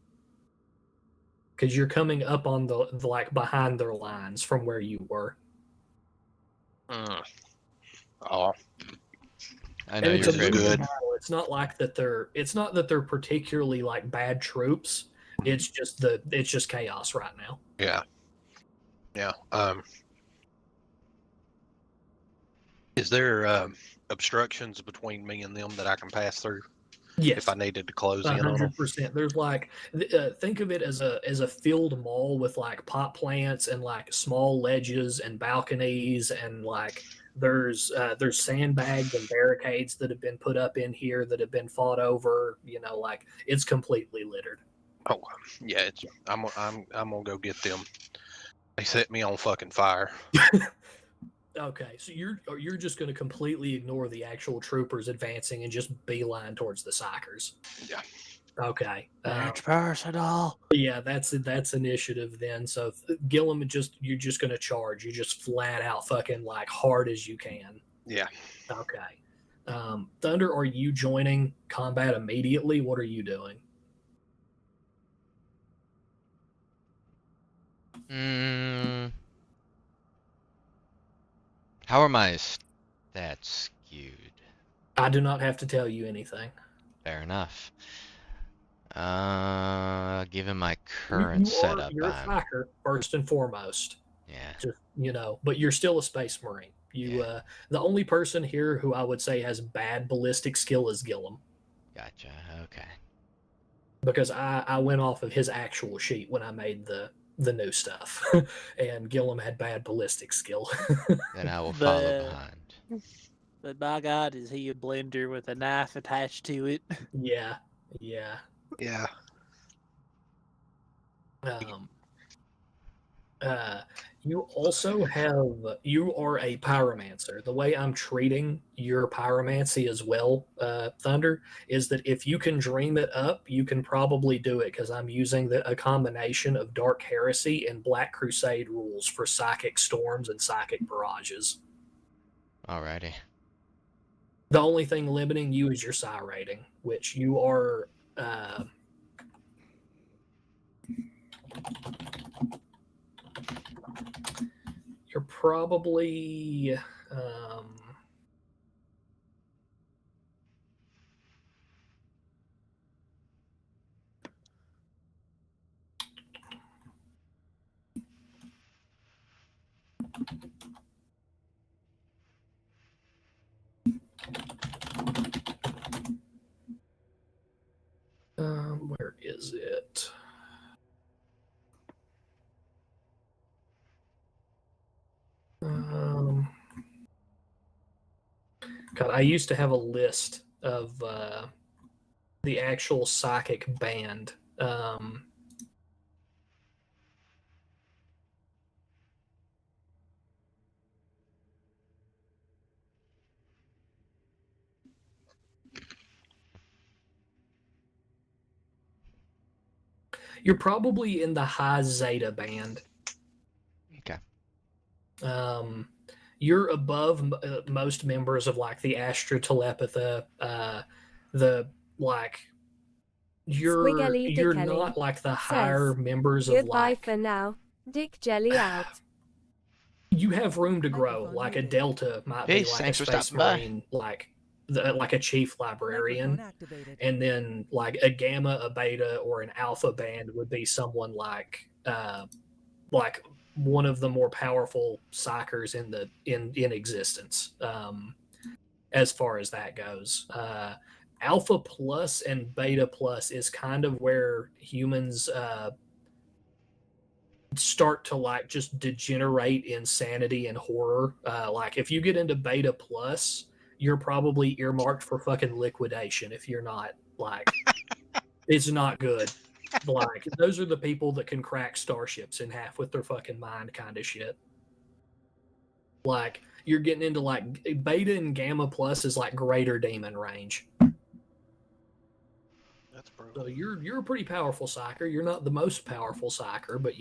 because you're coming up on the behind their lines from where you were. Oh, I know And it's you're a great. moving good. battle. It's not that they're particularly bad troops. It's just chaos right now. yeah. Is there obstructions between me and them that I can pass through Yes. if I needed to close in on them? 100%. There's think of it as a field mall with pot plants and small ledges and balconies and There's sandbags and barricades that have been put up in here that have been fought over. You know, like it's completely littered. Oh, yeah. I'm gonna go get them. They set me on fucking fire. Okay, so you're just going to completely ignore the actual troopers advancing and just beeline towards the psychers. Yeah. Okay. That's personal. Yeah, that's initiative then. So Gillum, you're just going to charge. You just flat out fucking like hard as you can. Yeah. Okay. Thunder, are you joining combat immediately? What are you doing? How are my stats skewed? I do not have to tell you anything. Fair enough. Given my current setup, you're a psyker first and foremost. Yeah. Just, but you're still a space marine. The only person here who I would say has bad ballistic skill is Gillum. Gotcha. Okay. Because I went off of his actual sheet when I made the new stuff, and Gillum had bad ballistic skill. Then I will follow behind. But by God, is he a blender with a knife attached to it? Yeah. Yeah. You are a pyromancer. The way I'm treating your pyromancy as well, Thunder, is that if you can dream it up, you can probably do it, because I'm using a combination of Dark Heresy and Black Crusade rules for psychic storms and psychic barrages. Alrighty. The only thing limiting you is your psi rating, which you are you're probably where is it? God, I used to have a list of the actual psychic band. You're probably in the high Zeta band. Okay. You're above most members of like the Astra Telepatha. You're not like the higher members of Goodbye like. for now. Dick Jelly out. You have room to grow. Like a Delta might be like a Space Marine, like a chief librarian, and then like a Gamma, a Beta, or an Alpha band would be someone like one of the more powerful psychers in existence, as far as that goes. Alpha plus and Beta plus is kind of where humans start to like just degenerate insanity and horror. Like if you get into Beta plus, you're probably earmarked for fucking liquidation. If you're not, like, it's not good. Like, those are the people that can crack starships in half with their fucking mind kind of shit. Like, you're getting into like Beta and Gamma plus is like greater demon range. That's brutal. So you're a pretty powerful psyker. You're not the most powerful psyker, but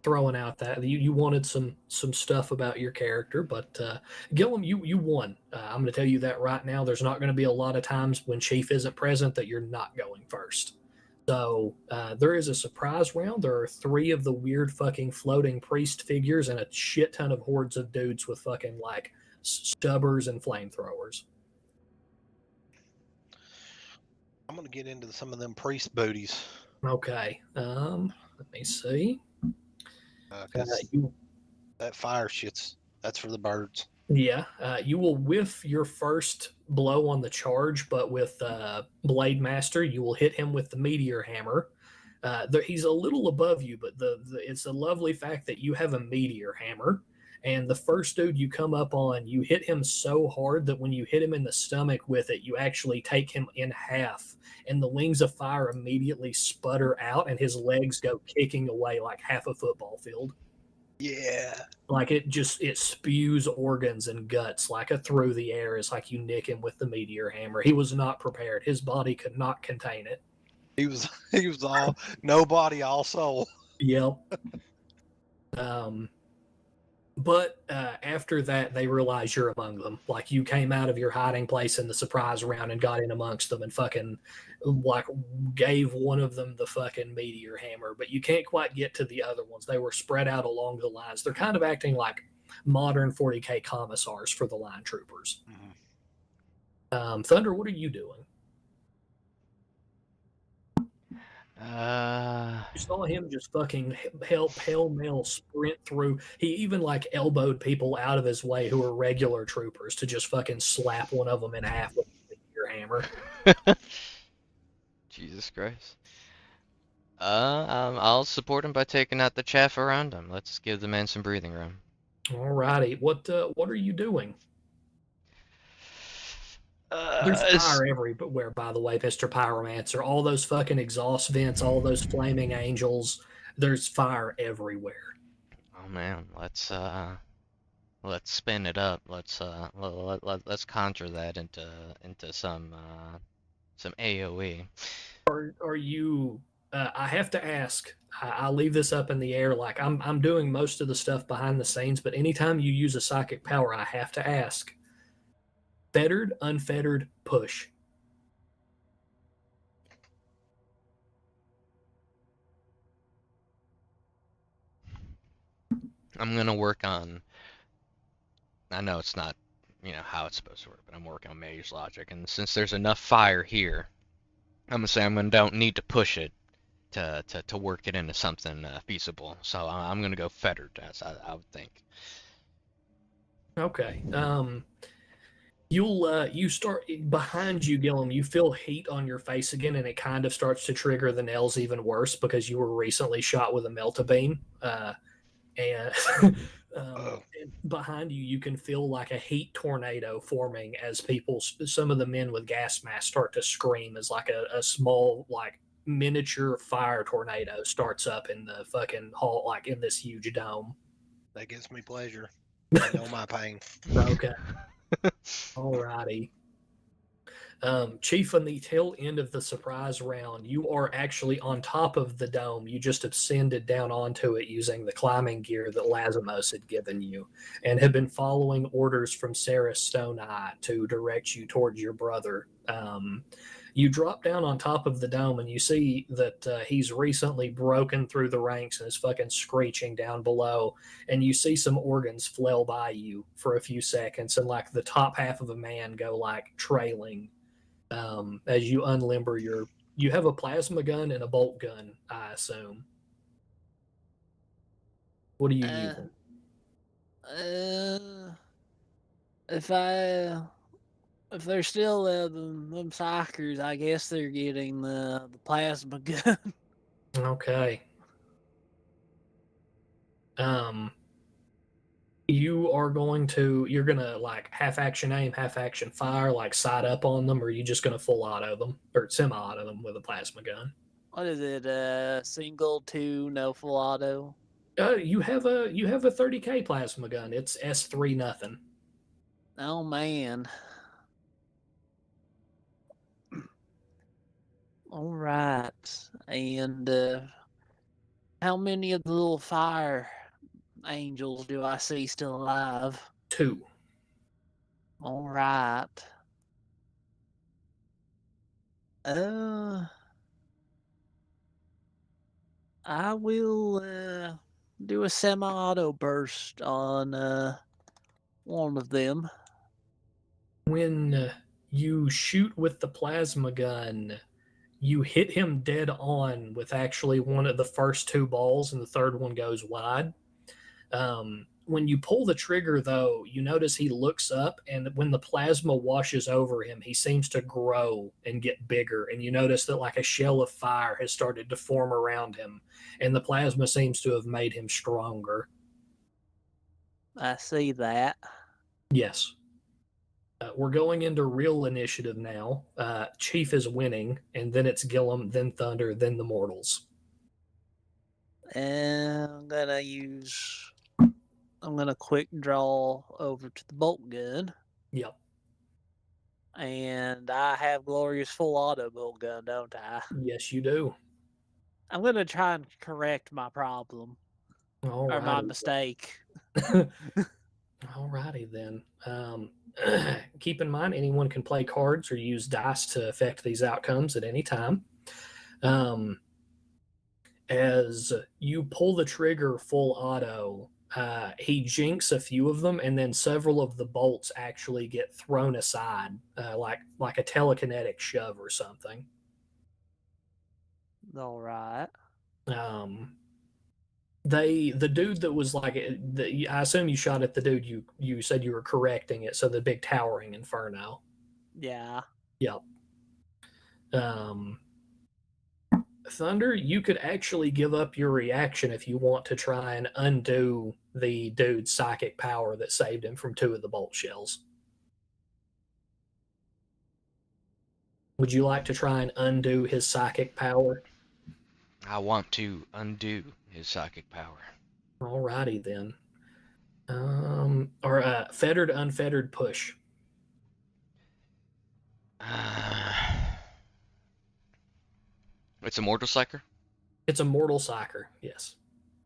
throwing out that you wanted some stuff about your character, but Gillum, you won. I'm going to tell you that right now. There's not going to be a lot of times when Chief isn't present that you're not going first. So there is a surprise round. There are 3 of the weird fucking floating priest figures and a shit ton of hordes of dudes with fucking like stubbers and flamethrowers. I'm gonna get into some of them priest booties. Okay. Let me see. That fire that's for the birds. Yeah, you will whiff your first blow on the charge, but with Blade Master, you will hit him with the Meteor Hammer. He's a little above you, but it's a lovely fact that you have a meteor hammer. And the first dude you come up on, you hit him so hard that when you hit him in the stomach with it, you actually take him in half. And the wings of fire immediately sputter out, and his legs go kicking away like half a football field. Yeah. Like it spews organs and guts like a through the air. It's like you nick him with the meteor hammer. He was not prepared. His body could not contain it. He was all nobody, all soul. Yep. But after that, they realize you're among them. Like you came out of your hiding place in the surprise round and got in amongst them and fucking like gave one of them the fucking meteor hammer. But you can't quite get to the other ones. They were spread out along the lines. They're kind of acting like modern 40K commissars for the line troopers. Mm-hmm. Thunder, what are you doing? You saw him just fucking pell-mell sprint through. He even like elbowed people out of his way who were regular troopers to just fucking slap one of them in half with your hammer. Jesus Christ. I'll support him by taking out the chaff around him. Let's give the man some breathing room. Alrighty, what are you doing? There's fire everywhere, by the way, Mr. Pyromancer. All those fucking exhaust vents, all those flaming angels. There's fire everywhere. Oh man, let's spin it up. Let's conjure that into some AOE. Are you? I have to ask. I'll leave this up in the air. Like I'm doing most of the stuff behind the scenes, but anytime you use a psychic power, I have to ask. Fettered, unfettered, push. I'm gonna work on. I know it's not, how it's supposed to work, but I'm working on mage logic, and since there's enough fire here, I'm gonna say don't need to push it to work it into something feasible. So I'm gonna go fettered, as I would think. Okay. You start behind you, Gillum. You feel heat on your face again, and it kind of starts to trigger the nails even worse because you were recently shot with a melta-beam. And behind you, you can feel like a heat tornado forming as some of the men with gas masks start to scream as like a small like miniature fire tornado starts up in the fucking hall, like in this huge dome. That gives me pleasure. I know my pain. Okay. Alrighty. Chief, on the tail end of the surprise round, you are actually on top of the dome. You just ascended down onto it using the climbing gear that Lazimos had given you and have been following orders from Sarah Stone Eye to direct you towards your brother. You drop down on top of the dome and you see that he's recently broken through the ranks and is fucking screeching down below. And you see some organs flail by you for a few seconds and like the top half of a man go like trailing as you unlimber you have a plasma gun and a bolt gun, I assume. What are you using? If they're still them psychers, I guess they're getting the plasma gun. Okay. You're gonna like half action aim, half action fire, like side up on them, or are you just gonna full auto them or semi auto them with a plasma gun? What is it? Single, two, no full auto? You have a 30K plasma gun. It's S3 nothing. Oh man. All right. And how many of the little fire angels do I see still alive? 2. All right. I will do a semi-auto burst on one of them. When you shoot with the plasma gun, you hit him dead on with actually one of the first 2 balls, and the third one goes wide. When you pull the trigger, though, you notice he looks up, and when the plasma washes over him, he seems to grow and get bigger. And you notice that like a shell of fire has started to form around him, and the plasma seems to have made him stronger. I see that. Yes. We're going into real initiative now. Chief is winning, and then it's Gillum, then Thunder, then the Mortals. And I'm gonna quick draw over to the bolt gun. Yep. And I have Glorious full auto bolt gun, don't I? Yes, you do. I'm gonna try and correct my problem. All Or my righty. mistake. Alrighty then. Keep in mind, anyone can play cards or use dice to affect these outcomes at any time. As you pull the trigger full auto, he jinks a few of them, and then several of the bolts actually get thrown aside, like a telekinetic shove or something. All right. The dude that was like, I assume you shot at the dude you said you were correcting it, so the big towering inferno. Yeah. Yep. Thunder, you could actually give up your reaction if you want to try and undo the dude's psychic power that saved him from 2 of the bolt shells. Would you like to try and undo his psychic power? I want to undo his psychic power. Alrighty then. Or fettered, unfettered push. It's a mortal psyker? It's a mortal psyker, yes.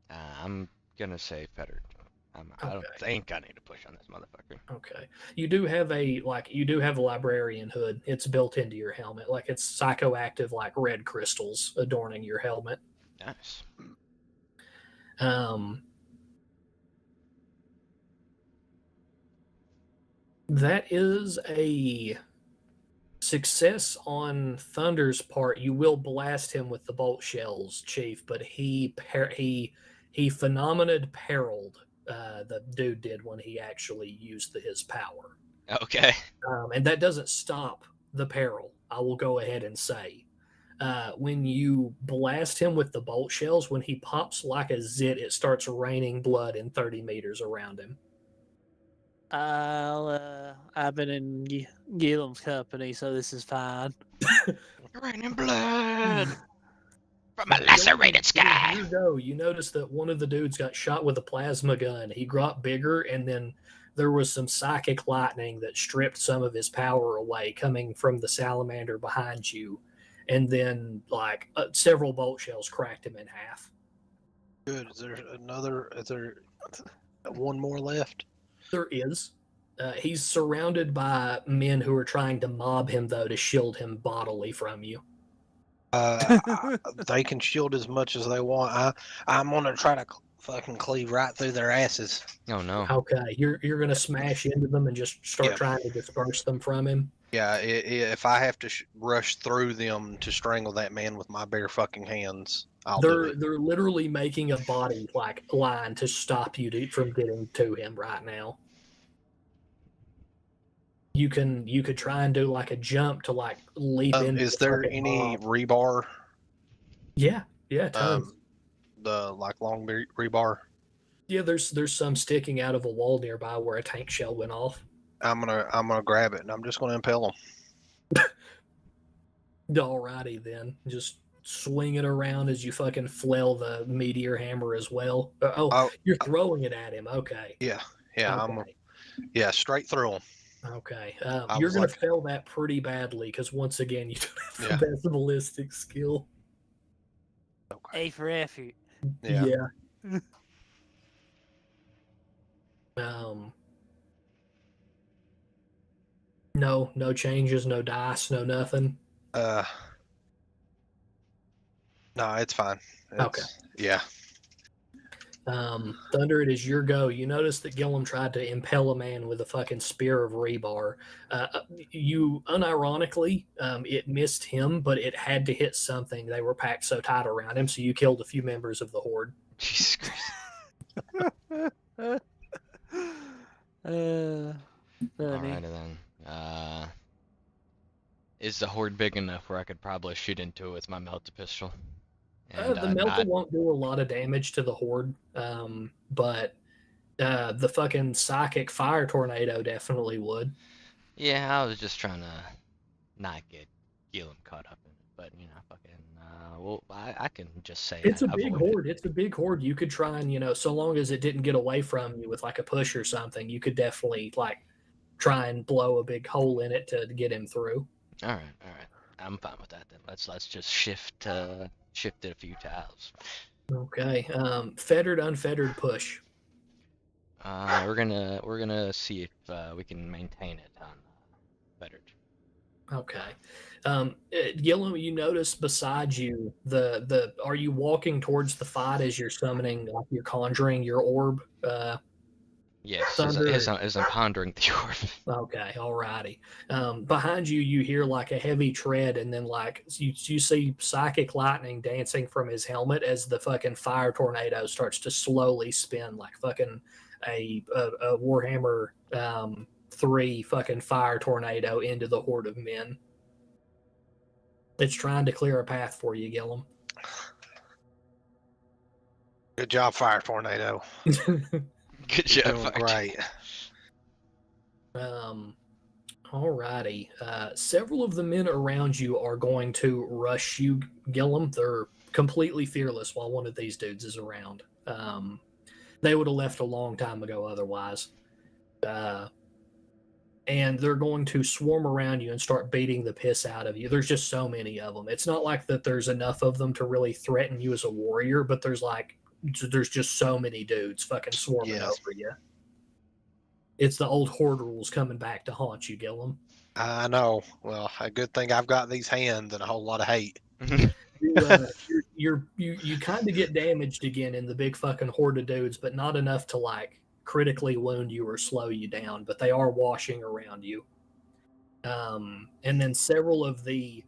I'm gonna say fettered. I don't think I need to push on this motherfucker. Okay. You do have a librarian hood. It's built into your helmet. Like it's psychoactive, like red crystals adorning your helmet. Nice. That is a success on Thunder's part. You will blast him with the bolt shells, Chief, but he phenomenal perilled the dude did when he actually used his power. Okay. And that doesn't stop the peril, I will go ahead and say. When you blast him with the bolt shells, when he pops like a zit, it starts raining blood in 30 meters around him. I've been in Gillum's company, so this is fine. Raining blood from a lacerated sky. You notice that one of the dudes got shot with a plasma gun. He got bigger, and then there was some psychic lightning that stripped some of his power away coming from the salamander behind you. And then, several bolt shells cracked him in half. Good. Is there one more left? There is. He's surrounded by men who are trying to mob him, though, to shield him bodily from you. They can shield as much as they want. I'm gonna try to fucking cleave right through their asses. Oh no. Okay, you're gonna smash into them and just start trying to disperse them from him. Yeah, if I have to rush through them to strangle that man with my bare fucking hands, I'll do it. They're literally making a body line to stop you from getting to him right now. You could try and do a jump to leap in. Is there any rebar? Yeah, tons. The long rebar. Yeah, there's some sticking out of a wall nearby where a tank shell went off. I'm gonna grab it and I'm just gonna impale them. Alrighty then, just swing it around as you fucking flail the meteor hammer as well. You're throwing it at him. Okay. Yeah. Okay. Straight through him. Okay. You're gonna fail that pretty badly because once again you don't have the best ballistic skill. Okay. A for effort. Yeah. No changes, no dice, no nothing. No, it's fine. Okay. Yeah. Thunder, it is your go. You notice that Gillum tried to impale a man with a fucking spear of rebar. You unironically, it missed him, but it had to hit something. They were packed so tight around him, so you killed a few members of the horde. Jesus Christ. Funny. Alrighty then. Is the horde big enough where I could probably shoot into it with my melta pistol? And The melta not. won't do a lot of damage to the horde, but the fucking psychic fire tornado definitely would. Yeah, I was just trying to not get Gilliam caught up in it, but fucking. Well, I can just say It's a I big avoided. horde. It's a big horde. You could try and so long as it didn't get away from you with like a push or something, you could definitely like try and blow a big hole in it to get him through. All right. I'm fine with that then. Let's just shift it a few tiles. Okay. Fettered, unfettered push. We're gonna see if we can maintain it on better. Okay. Gilliam, you notice beside you are you walking towards the fight as you're summoning, like you're conjuring your orb? Yes, Thunder. as I'm pondering the orb. Okay, alrighty. Behind you, you hear like a heavy tread, and then like you see psychic lightning dancing from his helmet as the fucking fire tornado starts to slowly spin like fucking a Warhammer 3 fucking fire tornado into the horde of men. It's trying to clear a path for you, Gillum. Good job, Fire Tornado. Good job, Doing Fire. great. Alrighty. Several of the men around you are going to rush you, Gillum. They're completely fearless while one of these dudes is around. They would have left a long time ago otherwise. And they're going to swarm around you and start beating the piss out of you. There's just so many of them. It's not like that there's enough of them to really threaten you as a warrior, but there's just so many dudes fucking swarming over you. It's the old horde rules coming back to haunt you, Gillum. I know. Well, a good thing I've got these hands and a whole lot of hate. You kind of get damaged again in the big fucking horde of dudes, but not enough to like critically wound you or slow you down, but they are washing around you. And then several of the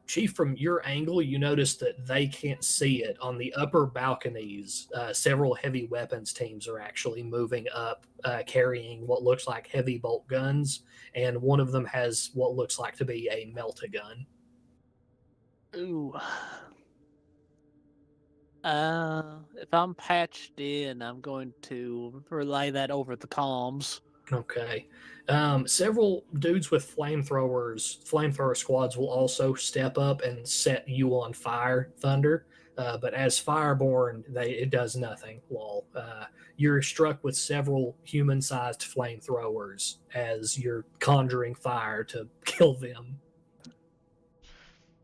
Chief, from your angle, you notice that they can't see it. On the upper balconies, several heavy weapons teams are actually moving up, carrying what looks like heavy bolt guns, and one of them has what looks like to be a melta gun. Ooh. If I'm patched in, I'm going to relay that over the comms. Okay. Several dudes with flamethrower squads will also step up and set you on fire, Thunder. But as Fireborn, it does nothing. Lol. You're struck with several human-sized flamethrowers as you're conjuring fire to kill them.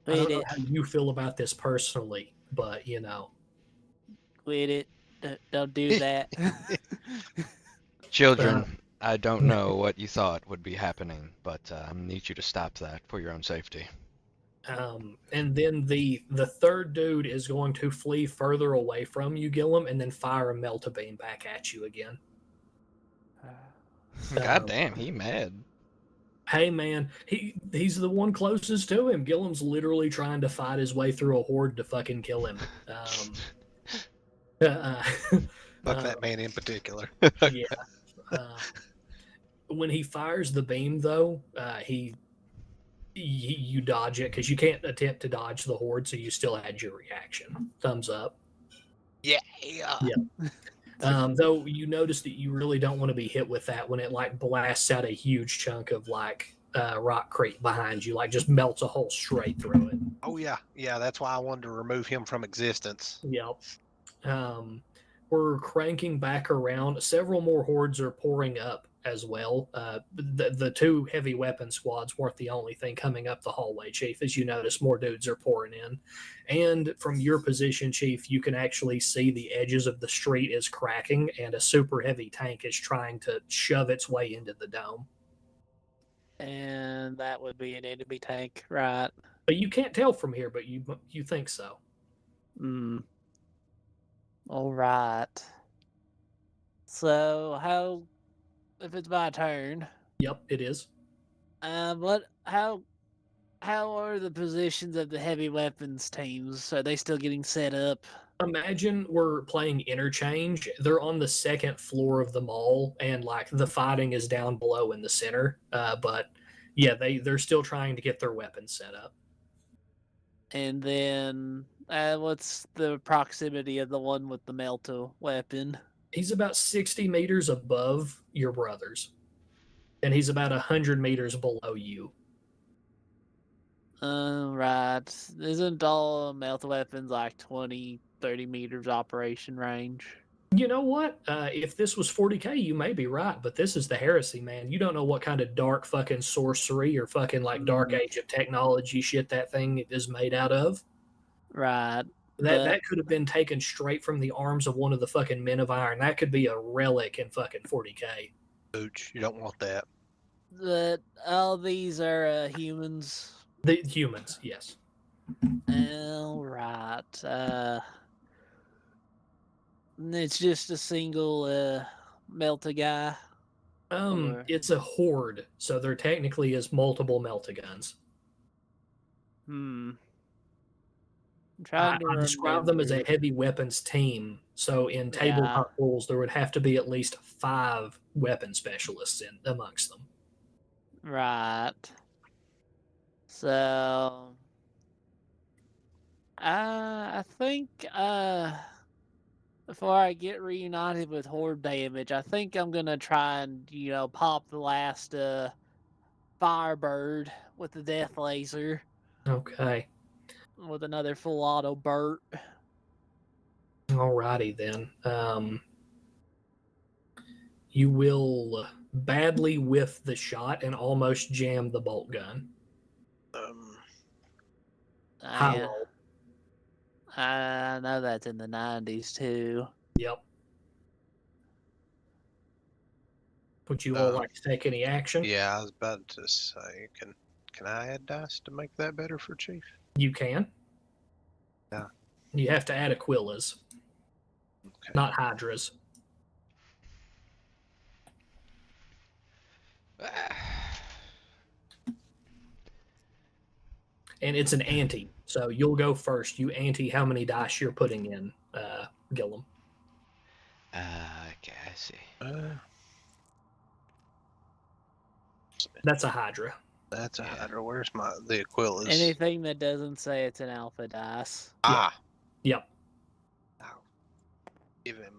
I don't know how you feel about this personally, but Quit it. Don't do that. Children, I don't know what you thought would be happening, but I need you to stop that for your own safety. And then the third dude is going to flee further away from you, Gillum, and then fire a melta beam back at you again. God damn, he mad. Hey man, he's the one closest to him. Gillum's literally trying to fight his way through a horde to fucking kill him. Fuck that man in particular. Yeah. When he fires the beam, though, you dodge it because you can't attempt to dodge the horde, so you still had your reaction. Thumbs up. Yeah. Though you notice that you really don't want to be hit with that when it like blasts out a huge chunk of like rockcrete behind you, like just melts a hole straight through it. Oh yeah. That's why I wanted to remove him from existence. Yep. We're cranking back around. Several more hordes are pouring up as well. The two heavy weapon squads weren't the only thing coming up the hallway, Chief. As you notice, more dudes are pouring in. And from your position, Chief, you can actually see the edges of the street is cracking, and a super heavy tank is trying to shove its way into the dome. And that would be an enemy tank, right? But you can't tell from here, but you think so. All right. So if it's my turn? Yep, it is. How How are the positions of the heavy weapons teams? Are they still getting set up? Imagine we're playing interchange. They're on the second floor of the mall, and like the fighting is down below in the center. But yeah, they're still trying to get their weapons set up. And then, what's the proximity of the one with the melta weapon? He's about 60 meters above your brothers, and he's about 100 meters below you. Right. Isn't all melta weapons like 20, 30 meters operation range? You know what? If this was 40K, you may be right, but this is the heresy, man. You don't know what kind of dark fucking sorcery or fucking like dark age of technology shit that thing is made out of. Right. That could have been taken straight from the arms of one of the fucking men of iron. That could be a relic in fucking 40K. Booch, you don't want that. But all these are humans. The humans, yes. All right. It's just a single melta guy. Or- It's a horde, so there technically is multiple melta guns. I'm I trying to describe them as a remember. heavy weapons team. So in tabletop rules, there would have to be at least 5 weapon specialists amongst them. Right. So I think before I get reunited with horde damage, I think I'm gonna try and pop the last Firebird with the death laser Okay. with another full auto Burt. Alrighty then. You will badly whiff the shot and almost jam the bolt gun. High roll. I know that's in the 90s too. Yep. Would you all like to take any action? Yeah, I was about to say, can I add dice to make that better for Chief? You can. Yeah. You have to add Aquilas, Okay. not Hydras. And it's an ante, so you'll go first. You ante how many dice you're putting in, Gillum. Okay, I see. That's a Hydra. That's a Hydra. Where's the Aquilas? Anything that doesn't say it's an alpha dice. Ah. Yep. Ow. Give him.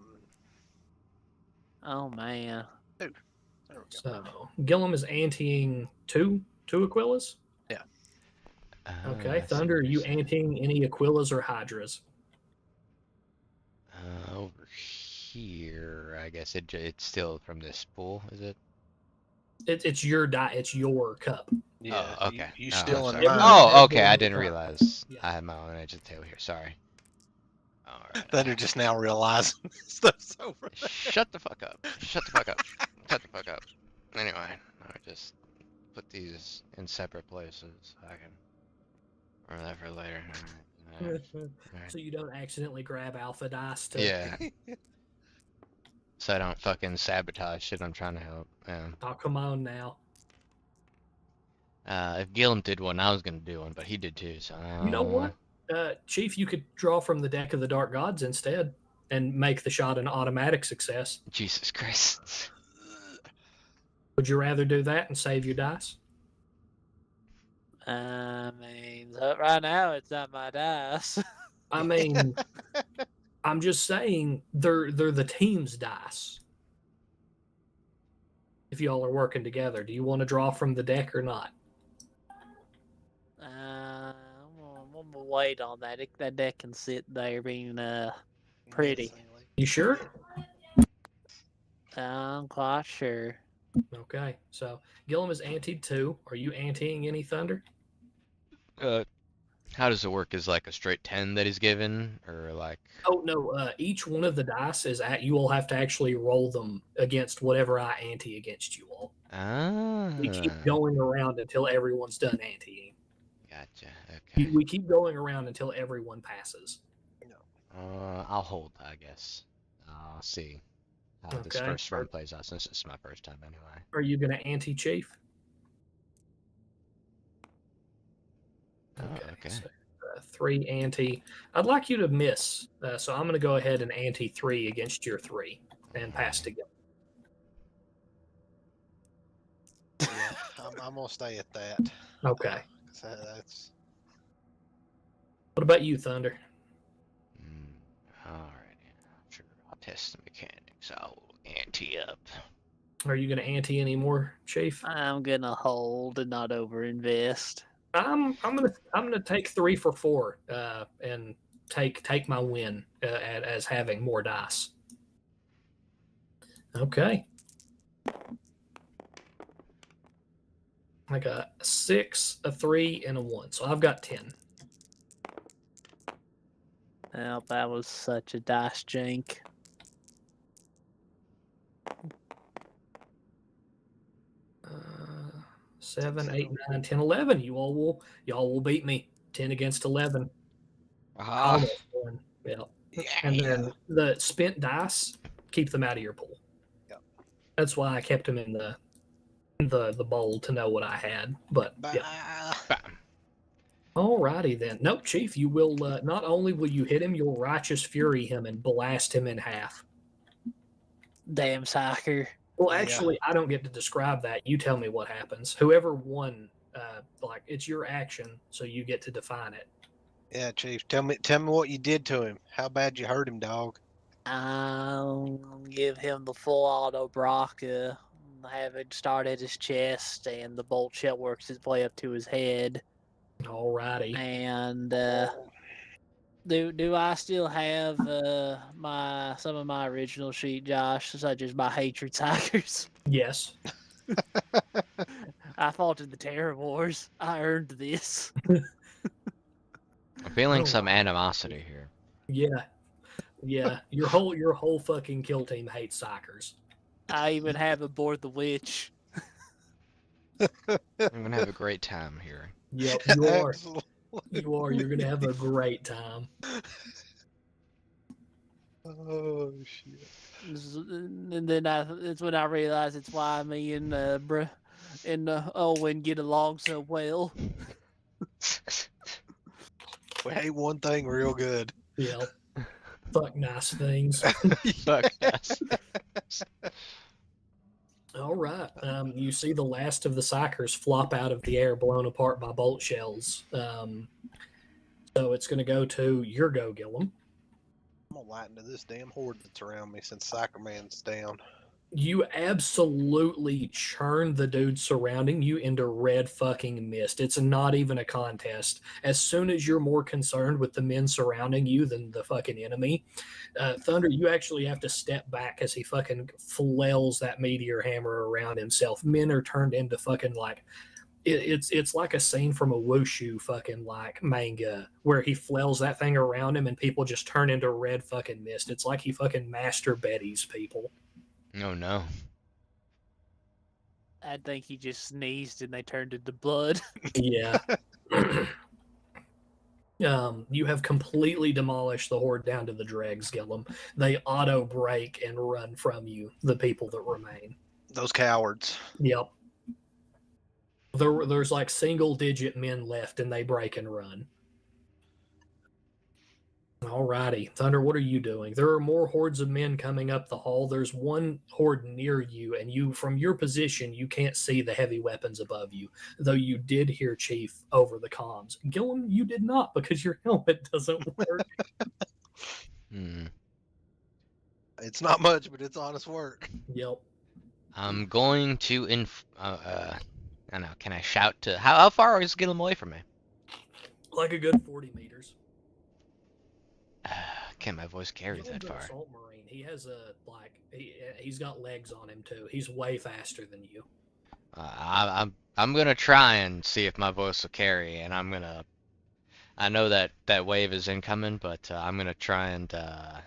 Oh man. There we go. So Gillum is anteing two Aquilas. Yeah. Okay, I see Thunder, are what you you're saying. anteing any Aquilas or Hydras? Over here, I guess it's still from this pool, is it? It's your die. It's your cup. Yeah. Oh, okay. You Oh, still in sorry. mine. Oh, okay. I Everyone didn't cup. realize Yeah. I had my own agent tail here. Sorry. All right. Thunder just now realizing stuff's over there. Shut the fuck up. Shut the fuck up. Shut the fuck up. Anyway, I just put these in separate places. I can remember that for later. All right. So you don't accidentally grab alpha dice to. Yeah. So I don't fucking sabotage shit I'm trying to help. Yeah. Oh, come on now. If Gillum did one, I was gonna do one, but he did too. So You know what, Chief? You could draw from the deck of the Dark Gods instead, and make the shot an automatic success. Jesus Christ. Would you rather do that and save your dice? I mean, right now it's not my dice. I mean, I'm just saying they're the team's dice. If y'all are working together, do you want to draw from the deck or not? I'm gonna wait on that. That deck can sit there being pretty. You sure? I'm quite sure. Okay, so Gillum is anteed 2. Are you anteing any Thunder? How does it work? Is like a straight 10 that he's given, or like? Oh no, each one of the dice is you will have to actually roll them against whatever I ante against you all. We keep going around until everyone's done anteing. Gotcha. Okay. We keep going around until everyone passes. I'll hold, I guess. I'll see how this Okay. first run plays out, since it's my first time anyway. Are you going to ante Chief? okay. So, 3 ante. I'd like you to miss. So I'm going to go ahead and ante 3 against your 3 and pass to Gil. Yeah, I'm gonna stay at that. Okay. 'Cause that's What about you, Thunder? Alrighty. Sure, I'll test the mechanics. I'll ante up. Are you going to ante anymore, Chief? I'm gonna hold and not overinvest. I'm gonna take 3 for 4 and take my win as having more dice. Okay. I got a 6, a 3, and a 1. So I've got 10. Well, that was such a dice jank. Uh, 7, 8, 9, 10, 11. Y'all will beat me. 10 against 11. Aha. Almost won. Yeah. And then the spent dice, keep them out of your pool. Yep. That's why I kept them in the bowl to know what I had. But yeah. Bam. Alrighty then. Nope, Chief. You will not only will you hit him, you'll righteous fury him and blast him in half. Damn soccer. Well, Yeah. actually, I don't get to describe that. You tell me what happens. Whoever won, it's your action, so you get to define it. Yeah, Chief. Tell me what you did to him. How bad you hurt him, dog? I'll give him the full auto Brock. Have it start at his chest, and the bolt shell works its way up to his head. Alrighty. And do I still have some of my original sheet, Josh, such as my hatred psychers? Yes. I fought in the Terror Wars. I earned this. I'm feeling Oh, some wow. animosity here. Yeah. Your whole fucking kill team hates psychers. I even have aboard the witch. I'm gonna have a great time here. Yep, you are. Absolutely. You are. You're gonna have a great time. Oh shit. And then it's when I realized it's why me and Owen get along so well. We hate one thing real good. Yep. Fuck nice things. Fuck yes. All right. You see the last of the psychers flop out of the air, blown apart by bolt shells. So it's going to go to your go, Gillum. I'm gonna light into this damn horde that's around me since Psycho Man's down. You absolutely churn the dude surrounding you into red fucking mist. It's not even a contest. As soon as you're more concerned with the men surrounding you than the fucking enemy, Thunder, you actually have to step back as he fucking flails that meteor hammer around himself. Men are turned into fucking like it's like a scene from a wushu fucking like manga where he flails that thing around him and people just turn into red fucking mist. It's like he fucking Master Betty's people. Oh no. I think he just sneezed and they turned into blood. Yeah. You have completely demolished the horde down to the dregs, Gillum. They auto break and run from you, the people that remain. Those cowards. Yep. There's like single digit men left and they break and run. Alrighty. Thunder, what are you doing? There are more hordes of men coming up the hall. There's one horde near you, and you, from your position, you can't see the heavy weapons above you, though you did hear Chief over the comms. Gillum, you did not because your helmet doesn't work. It's not much, but it's honest work. Yep. I'm going to I don't know, can I shout to how far is Gillum away from me? Like a good 40 meters. Can my voice carry Gillum's that an far? assault marine. He has he's got legs on him too. He's way faster than you. I'm gonna try and see if my voice will carry, and I know that wave is incoming, but I'm gonna try and I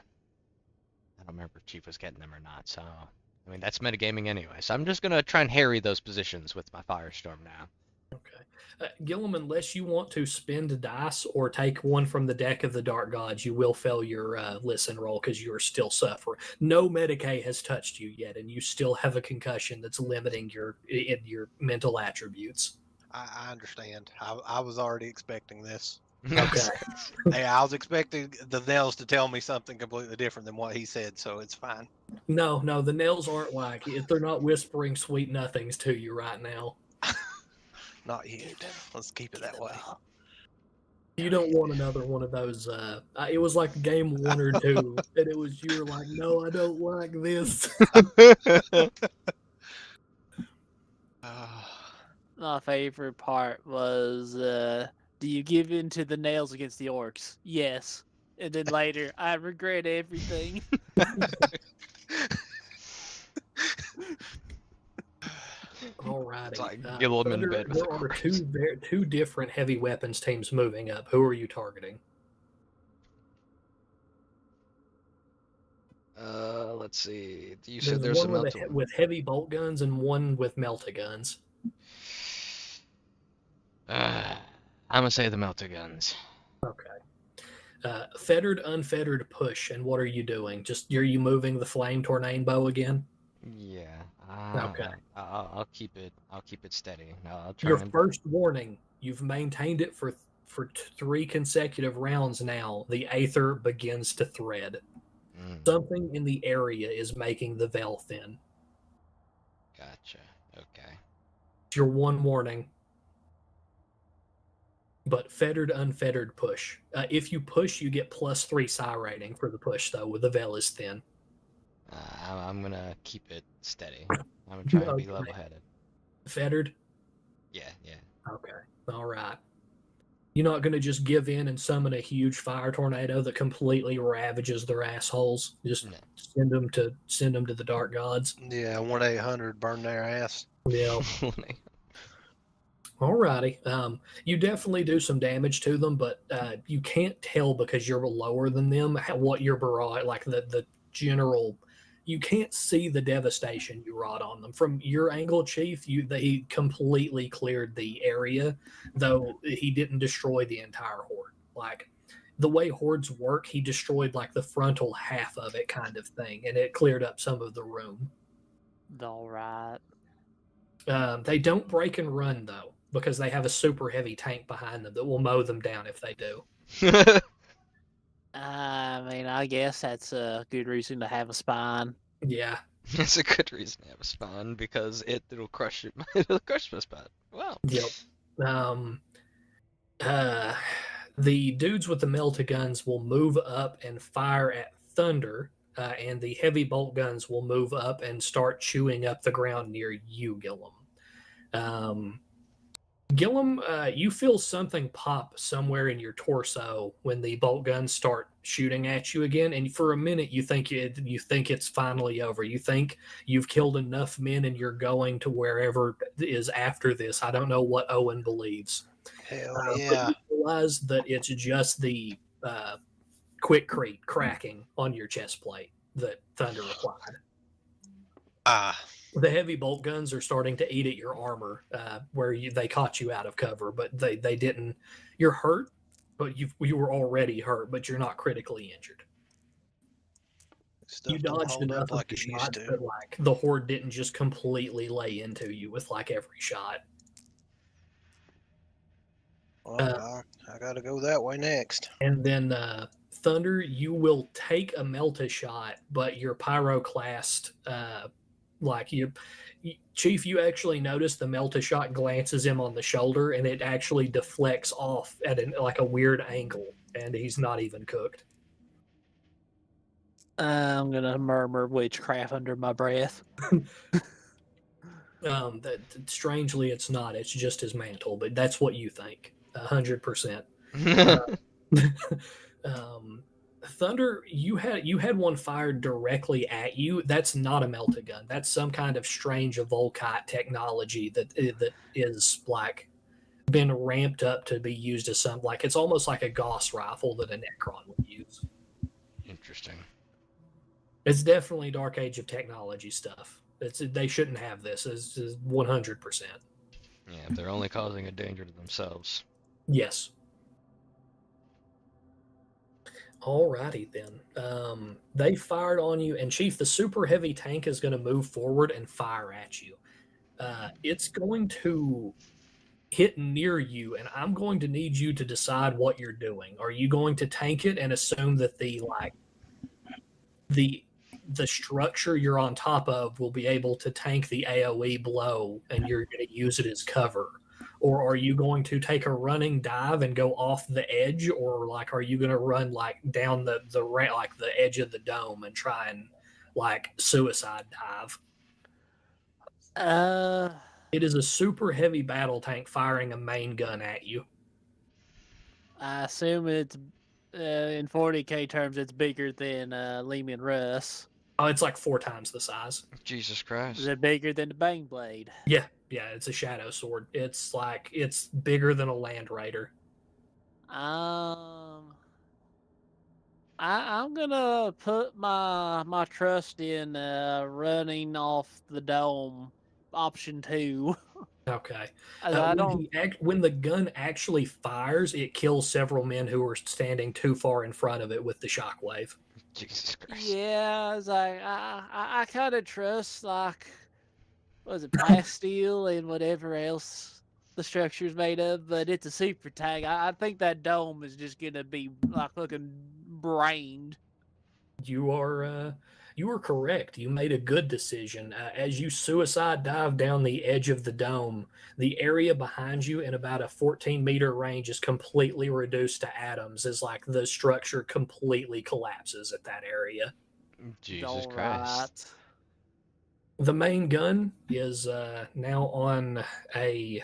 don't remember if Chief was getting them or not. So I mean that's metagaming anyway. So I'm just gonna try and harry those positions with my firestorm now. Okay. Gillum, unless you want to spend dice or take one from the deck of the Dark Gods, you will fail your listen roll because you're still suffering. No Medicaid has touched you yet, and you still have a concussion that's limiting your mental attributes. I understand. I was already expecting this. Okay. Hey, I was expecting the nails to tell me something completely different than what he said, so it's fine. No, the nails aren't like they're not whispering sweet nothings to you right now. Not yet. Let's keep it that way. You don't want another one of those. It was like game 1 or 2, and it was you were like, no, I don't like this. My favorite part was, do you give in to the nails against the orcs? Yes. And then later, I regret everything. Alrighty. It's like Gillum in Thunder, bed with there a are corpse. two different heavy weapons teams moving up. Who are you targeting? Let's see. You said There's there's a one melted one. with heavy bolt guns and one with melta guns. I'm gonna say the melter guns. Okay. Fettered, unfettered push. And what are you doing? Are you moving the flame tornado again? Yeah. Okay. I'll keep it. I'll keep it steady. I'll try Your and. first warning. You've maintained it for 3 consecutive rounds now. The aether begins to thread. Something in the area is making the veil thin. Gotcha. Okay. It's your one warning. But fettered, unfettered push. If you push, you get +3 psi rating for the push, though, with the veil is thin. I'm gonna keep it steady. I'm gonna try and be Okay. level-headed. Fettered? Yeah. Okay. All right. You're not going to just give in and summon a huge fire tornado that completely ravages their assholes. Just No. send them to the dark gods. Yeah, 1-800 burn their ass. Yeah. Alrighty. You definitely do some damage to them, but you can't tell because you're lower than them what your barrage, like the general. You can't see the devastation you wrought on them from your angle, Chief. He completely cleared the area, though he didn't destroy the entire horde. Like the way hordes work, he destroyed like the frontal half of it, kind of thing, and it cleared up some of the room. All right. They don't break and run though, because they have a super heavy tank behind them that will mow them down if they do. I mean, I guess that's a good reason to have a spine. Yeah. That's a good reason to have a spawn because it'll crush it. It'll crush my spot. Wow. Yep. The dudes with the melta guns will move up and fire at Thunder, and the heavy bolt guns will move up and start chewing up the ground near you, Gillum. Gillum, you feel something pop somewhere in your torso when the bolt guns start shooting at you again, and for a minute you think it's finally over. You think you've killed enough men, and you're going to wherever is after this. I don't know what Owen believes. Hell yeah! But you realize that it's just the quickcrete cracking on your chest plate that Thunder applied. The heavy bolt guns are starting to eat at your armor, where they caught you out of cover, but they didn't. You're hurt, but you were already hurt, but you're not critically injured. Stuff You don't dodged hold enough up of like the it used shots, to. but like the horde didn't just completely lay into you with like every shot. Well, I gotta go that way next. And then Thunder, you will take a melta shot, but your pyroclast, Chief, you actually notice the melta shot glances him on the shoulder, and it actually deflects off at a weird angle, and he's not even cooked. I'm gonna murmur witchcraft under my breath. Strangely, it's not. It's just his mantle, but that's what you think. 100%. Thunder, you had one fired directly at you. That's not a melta gun. That's some kind of strange Volkite technology that is like been ramped up to be used as some, like it's almost like a Gauss rifle that a Necron would use. Interesting. It's definitely Dark Age of technology stuff. They shouldn't have this. It's 100%. Yeah, they're only causing a danger to themselves. Yes. Alrighty then. They fired on you, and Chief, the super heavy tank is going to move forward and fire at you. It's going to hit near you, and I'm going to need you to decide what you're doing. Are you going to tank it and assume that the structure you're on top of will be able to tank the AoE blow and you're going to use it as cover? Or are you going to take a running dive and go off the edge, or like are you going to run like down the like the edge of the dome and try and like suicide dive? It is a super heavy battle tank firing a main gun at you. I assume it's in 40k terms, it's bigger than Lehman Russ. Oh, it's like 4 times the size. Jesus Christ. Is it bigger than the Bang Blade? Yeah, it's a shadow sword. It's bigger than a Land Raider. I'm gonna put my trust in running off the dome, option 2. Okay. I don't. When the gun actually fires, it kills several men who are standing too far in front of it with the shockwave. Jesus Christ. Yeah, it's like I kind of trust like was it plasteel and whatever else the structure's made of, but it's a super tank. I think that dome is just gonna be like looking brained. You are correct. You made a good decision. As you suicide dive down the edge of the dome, the area behind you in about a 14-meter range is completely reduced to atoms as like the structure completely collapses at that area. Jesus Christ. The main gun is now on a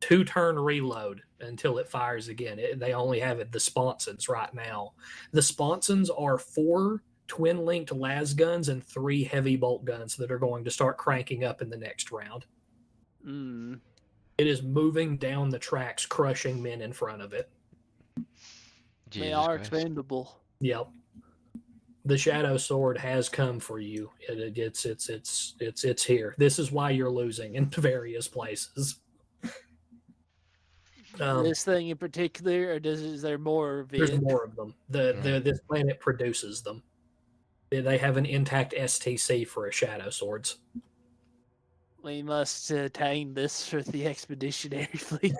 2-turn reload until it fires again. They only have the sponsons right now. The sponsons are 4 twin-linked las guns and 3 heavy bolt guns that are going to start cranking up in the next round. It is moving down the tracks, crushing men in front of it. They are expendable. Yep. The shadow sword has come for you. It's here. This is why you're losing in various places. This thing in particular, or is there more of it? There's more of them. This planet produces them. They have an intact STC for a shadow swords. We must attain this for the expeditionary fleet.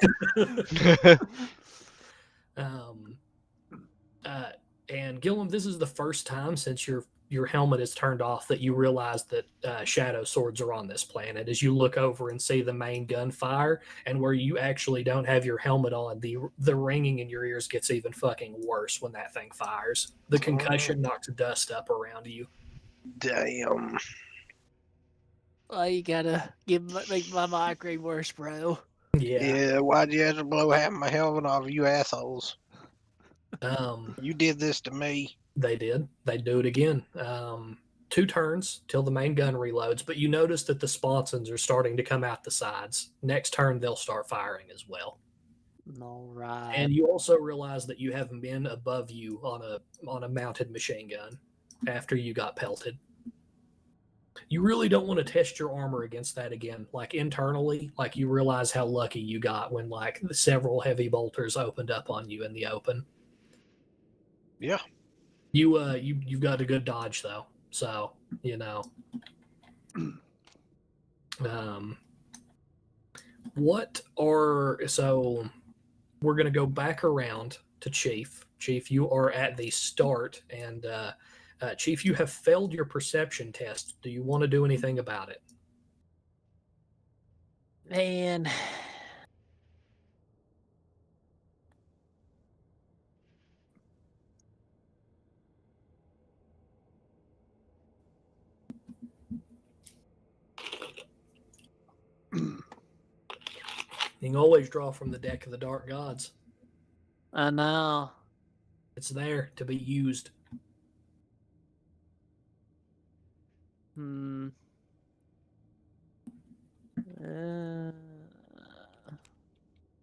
And Gillum, this is the first time since your helmet is turned off that you realize that shadow swords are on this planet. As you look over and see the main gun fire, and where you actually don't have your helmet on, the ringing in your ears gets even fucking worse when that thing fires. The concussion knocks dust up around you. Damn. Oh, you gotta make my migraine worse, bro. Yeah, why'd you have to blow half my helmet off, you assholes? You did this to me. They did. They do it again. 2 turns till the main gun reloads, but you notice that the sponsons are starting to come out the sides. Next turn, they'll start firing as well. All right. And you also realize that you have men above you on a mounted machine gun after you got pelted. You really don't want to test your armor against that again. Like internally, like you realize how lucky you got when like several heavy bolters opened up on you in the open. Yeah. You've got a good dodge though, so you know. So we're gonna go back around to Chief. Chief, you are at the start, and Chief, you have failed your perception test. Do you want to do anything about it? Man. You can always draw from the deck of the Dark Gods. I know. It's there to be used.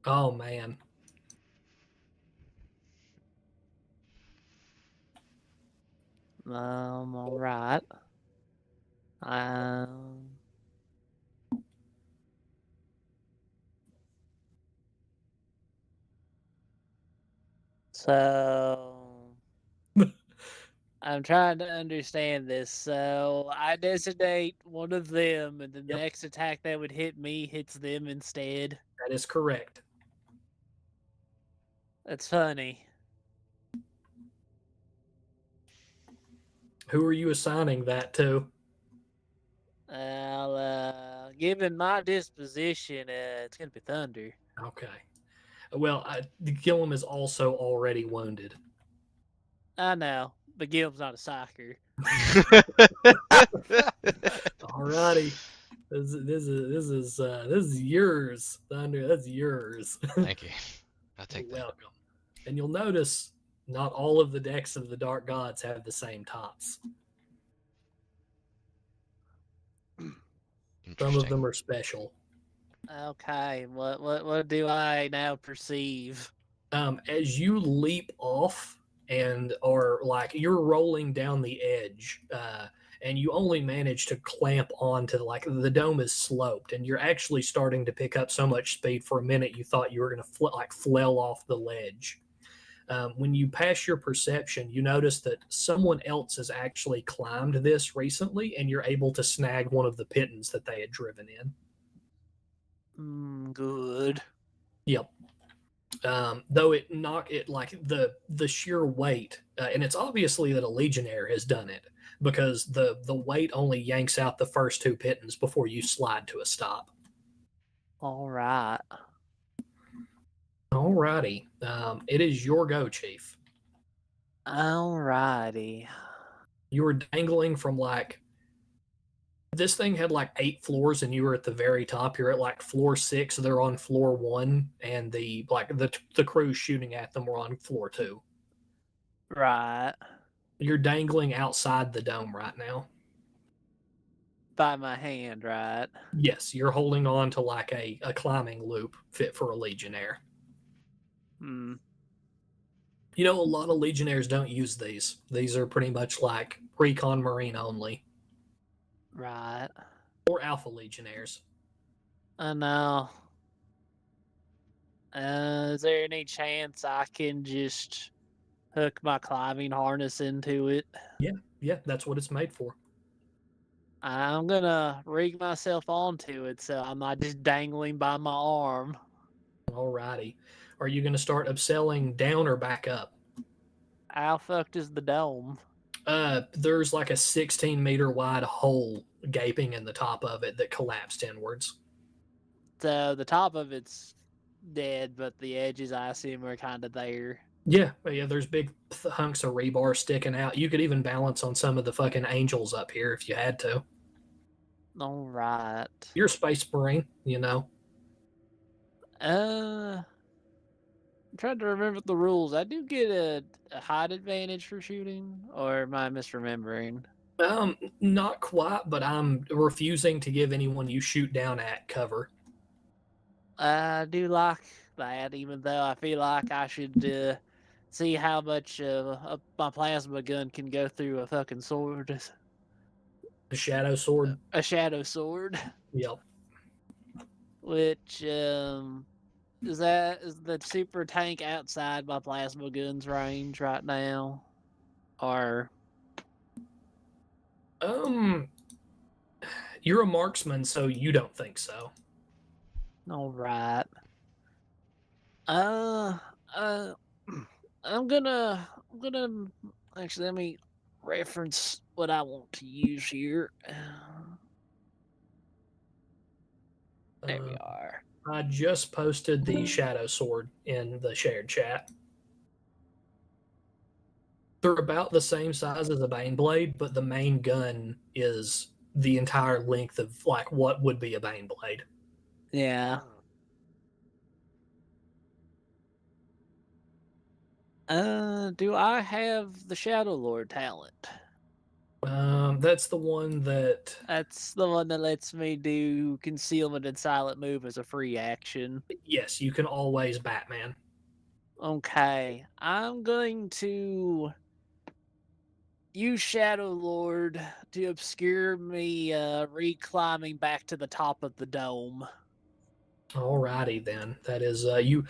Oh man. All right. So I'm trying to understand this. So I designate one of them, and then the Yep. next attack that would hit me hits them instead. That is correct. That's funny. Who are you assigning that to? Well, given my disposition, it's gonna be Thunder. Okay. Well, Gillum is also already wounded. I know, but Gilm's not a soccer. Alrighty. This is yours, Thunder. That's yours. Thank you. I'll You're take that. welcome. And you'll notice not all of the decks of the Dark Gods have the same tops. Some of Interesting. them are special. Okay, what do I now perceive? As you leap off and are like you're rolling down the edge, and you only manage to clamp onto like the dome is sloped, and you're actually starting to pick up so much speed. For a minute, you thought you were going to flail off the ledge. When you pass your perception, you notice that someone else has actually climbed this recently, and you're able to snag one of the pittons that they had driven in. Good. Yep. Though it like the sheer weight, and it's obviously that a legionnaire has done it because the weight only yanks out the first two pittons before you slide to a stop. All right. Alrighty. It is your go, Chief. All righty. You were dangling from like this thing had like 8 floors, and you were at the very top. You're at like floor 6. They're on floor 1, and the crew shooting at them were on floor 2. Right. You're dangling outside the dome right now. By my hand, right? Yes, you're holding on to like a climbing loop fit for a legionnaire. You know, a lot of legionnaires don't use these. These are pretty much like recon marine only. Right. Or alpha legionnaires. I know. Is there any chance I can just hook my climbing harness into it? Yeah, that's what it's made for. I'm gonna rig myself onto it so I'm not just dangling by my arm. Alrighty. Are you going to start upselling down or back up? How fucked is the dome? There's like a 16-meter wide hole gaping in the top of it that collapsed inwards. So the top of it's dead, but the edges, I assume, are kind of there. Yeah, there's big hunks of rebar sticking out. You could even balance on some of the fucking angels up here if you had to. All right. You're a space marine, you know. I'm trying to remember the rules. I do get a height advantage for shooting, or am I misremembering? Not quite, but I'm refusing to give anyone you shoot down at cover. I do like that, even though I feel like I should see how much my plasma gun can go through a fucking sword. The shadow sword. A shadow sword. Yep. Which is the super tank outside my plasma gun's range right now? Or you're a marksman, so you don't think so. all right. I'm gonna actually let me reference what I want to use here. There we are. I just posted the shadow sword in the shared chat. They're about the same size as a Baneblade, but the main gun is the entire length of like what would be a Baneblade. Yeah. Do I have the Shadow Lord talent? That's the one that. That's the one that lets me do concealment and silent move as a free action. Yes, you can always Batman. Okay, I'm going to use Shadow Lord to obscure me re-climbing back to the top of the dome. Alrighty then. That is you.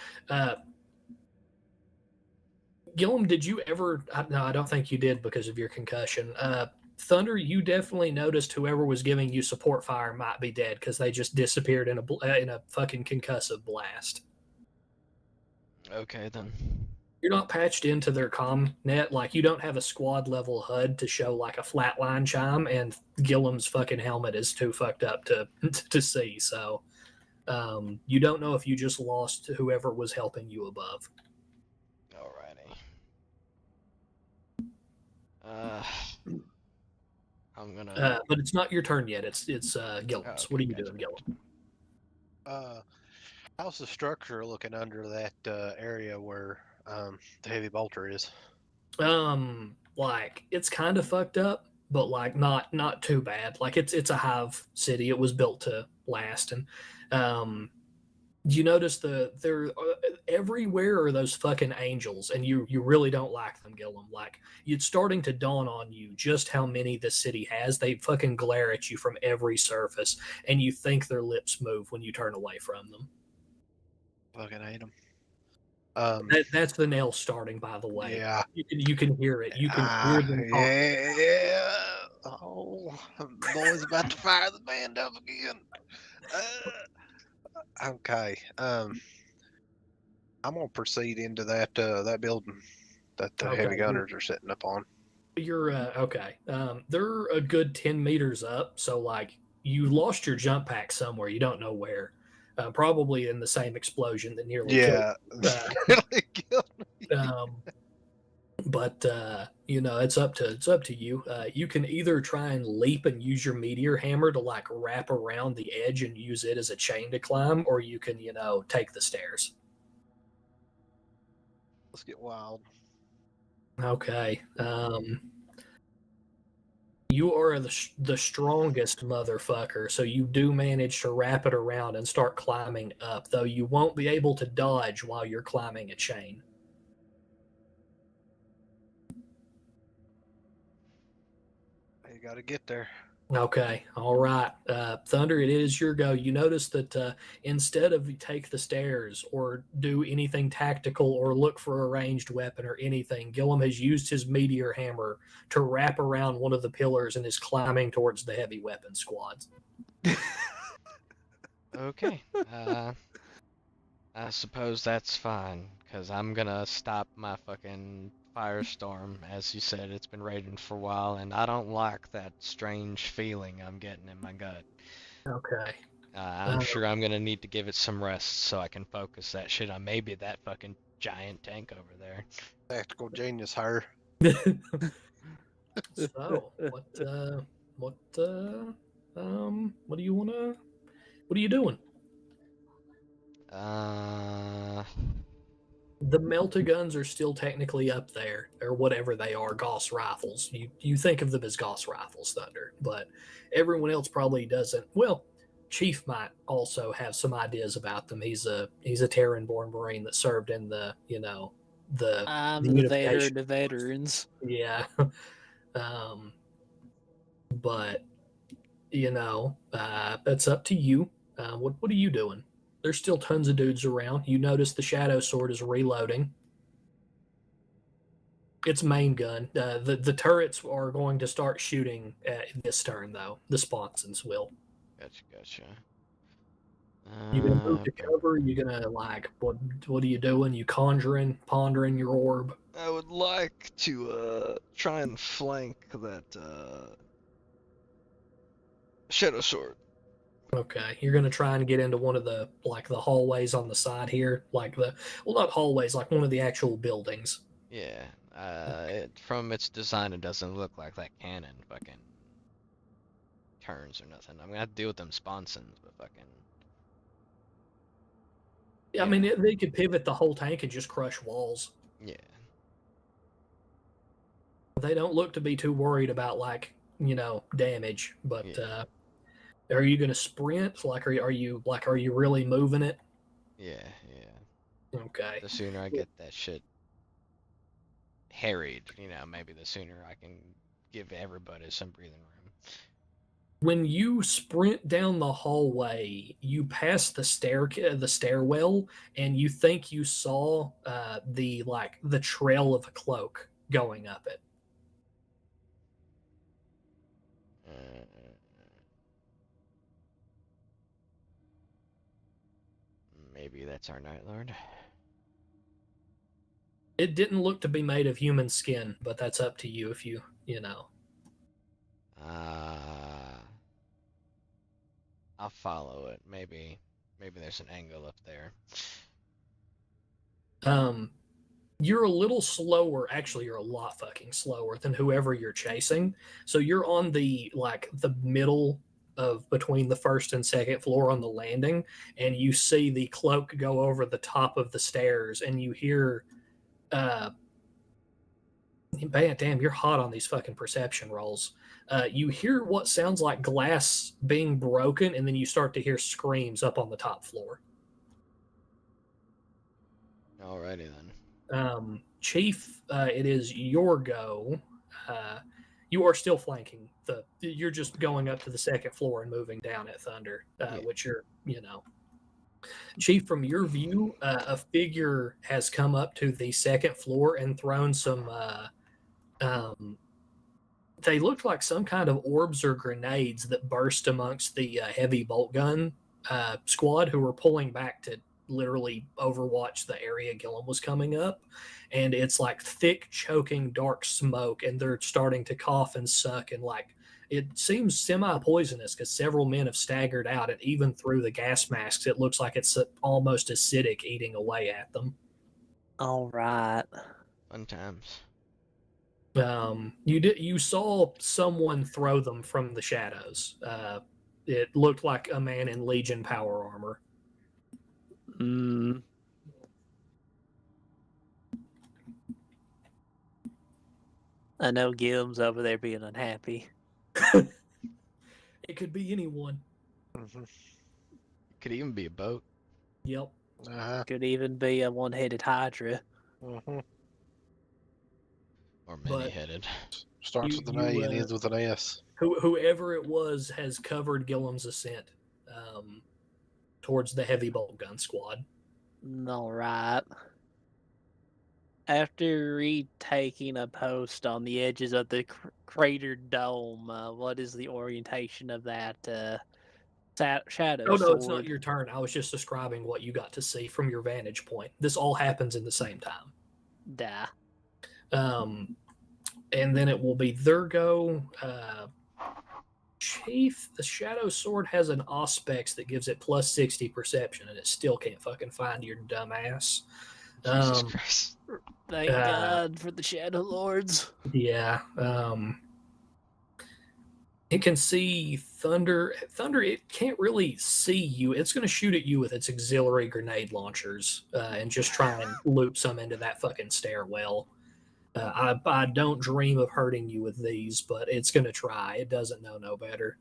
Gillum, did you ever? No, I don't think you did because of your concussion. Thunder, you definitely noticed whoever was giving you support fire might be dead because they just disappeared in a fucking concussive blast. Okay then. You're not patched into their comm net. Like, you don't have a squad level HUD to show like a flatline chime, and Gillum's fucking helmet is too fucked up to see. So you don't know if you just lost whoever was helping you above. Alrighty. I'm gonna. But it's not your turn yet. It's Gillum's. Okay, What are you gotcha, doing, gotcha. Gillum? How's the structure looking under that area where the heavy bolter is? Like, it's kind of fucked up, but like not too bad. Like, it's a hive city. It was built to last, and you notice they're everywhere are those fucking angels, and you really don't like them, Gillum. Like, it's starting to dawn on you just how many the city has. They fucking glare at you from every surface, and you think their lips move when you turn away from them. Fucking hate them. That's the nail starting, by the way. Yeah. You can hear it. You can hear them talk. Yeah. Oh, boy's about to fire the band up again. Okay. I'm gonna proceed into that building that the Okay, heavy gunners are sitting up on. You're okay. They're a good 10 meters up, so like you lost your jump pack somewhere. You don't know where. Probably in the same explosion that nearly Yeah. Really killed me. But it's up to you. You can either try and leap and use your meteor hammer to like wrap around the edge and use it as a chain to climb, or you can take the stairs. Let's get wild. Okay. You are the strongest motherfucker, so you do manage to wrap it around and start climbing up, though you won't be able to dodge while you're climbing a chain. You got to get there. Okay, all right. Thunder, it is your go. You notice that instead of you take the stairs or do anything tactical or look for a ranged weapon or anything, Gillum has used his meteor hammer to wrap around one of the pillars and is climbing towards the heavy weapon squads. Okay. I suppose that's fine, because I'm gonna stop my fucking firestorm. As you said, it's been raging for a while, and I don't like that strange feeling I'm getting in my gut. Okay. I'm sure I'm gonna need to give it some rest so I can focus that shit on maybe that fucking giant tank over there. Tactical genius, her. So, what do you wanna? What are you doing? The melta-guns are still technically up there, or whatever they are, Gauss rifles. You think of them as Gauss rifles, Thunder, but everyone else probably doesn't. Well, Chief might also have some ideas about them. He's a Terran-born Marine that served in the I'm the the Vader unification. to veterans. Yeah. But that's up to you. What are you doing? There's still tons of dudes around. You notice the Shadow Sword is reloading. Its main gun. The turrets are going to start shooting this turn, though. The Sponsons will. Gotcha. You gonna move to Okay. cover? You gonna what are you doing? You conjuring, pondering your orb? I would like to try and flank that Shadow Sword. Okay, you're gonna try and get into one of the hallways on the side here, not hallways, like one of the actual buildings. Yeah. From its design, it doesn't look like that cannon fucking turns or nothing. I'm gonna have to deal with them sponsons, but fucking. Yeah, I mean, they could pivot the whole tank and just crush walls. Yeah. They don't look to be too worried about damage, but are you going to sprint? Like, are you really moving it? Yeah. Okay. The sooner I get that shit harried, maybe the sooner I can give everybody some breathing room. When you sprint down the hallway, you pass the stairwell, and you think you saw the trail of a cloak going up it. Maybe that's our Night Lord. It didn't look to be made of human skin, but that's up to you if you know. I'll follow it. Maybe there's an angle up there. You're a little slower. Actually, you're a lot fucking slower than whoever you're chasing. So you're on the middle of between the first and second floor on the landing, and you see the cloak go over the top of the stairs, and you hear damn, you're hot on these fucking perception rolls. You hear what sounds like glass being broken, and then you start to hear screams up on the top floor. Alrighty then. Chief, it is your go. You are still flanking you're just going up to the second floor and moving down at Thunder, which you're, Chief, from your view, a figure has come up to the second floor and thrown some, they looked like some kind of orbs or grenades that burst amongst the heavy bolt gun squad who were pulling back to literally overwatch the area Gillum was coming up. And it's like thick, choking, dark smoke, and they're starting to cough and suck, and it seems semi-poisonous because several men have staggered out, and even through the gas masks, it looks like it's almost acidic eating away at them. All right. Fun times. You saw someone throw them from the shadows. It looked like a man in Legion power armor. I know Gilm's over there being unhappy. It could be anyone. Mm-hmm. It could even be a boat. Yep. Could even be a one-headed Hydra. Mm-hmm. Or many-headed. Starts with an A and ends with an S. Whoever it was has covered Gillum's ascent towards the heavy bolt gun squad. All right. After retaking a post on the edges of the cratered dome, what is the orientation of that shadow Oh, no, sword? it's not your turn. I was just describing what you got to see from your vantage point. This all happens in the same time. Duh. And then it will be their go. Chief, the shadow sword has an auspex that gives it plus 60 perception, and it still can't fucking find your dumb ass. Jesus Christ. Thank God for the Shadow Lords. Yeah. It can see Thunder. Thunder, it can't really see you. It's going to shoot at you with its auxiliary grenade launchers and just try and loop some into that fucking stairwell. I don't dream of hurting you with these, but it's going to try. It doesn't know no better.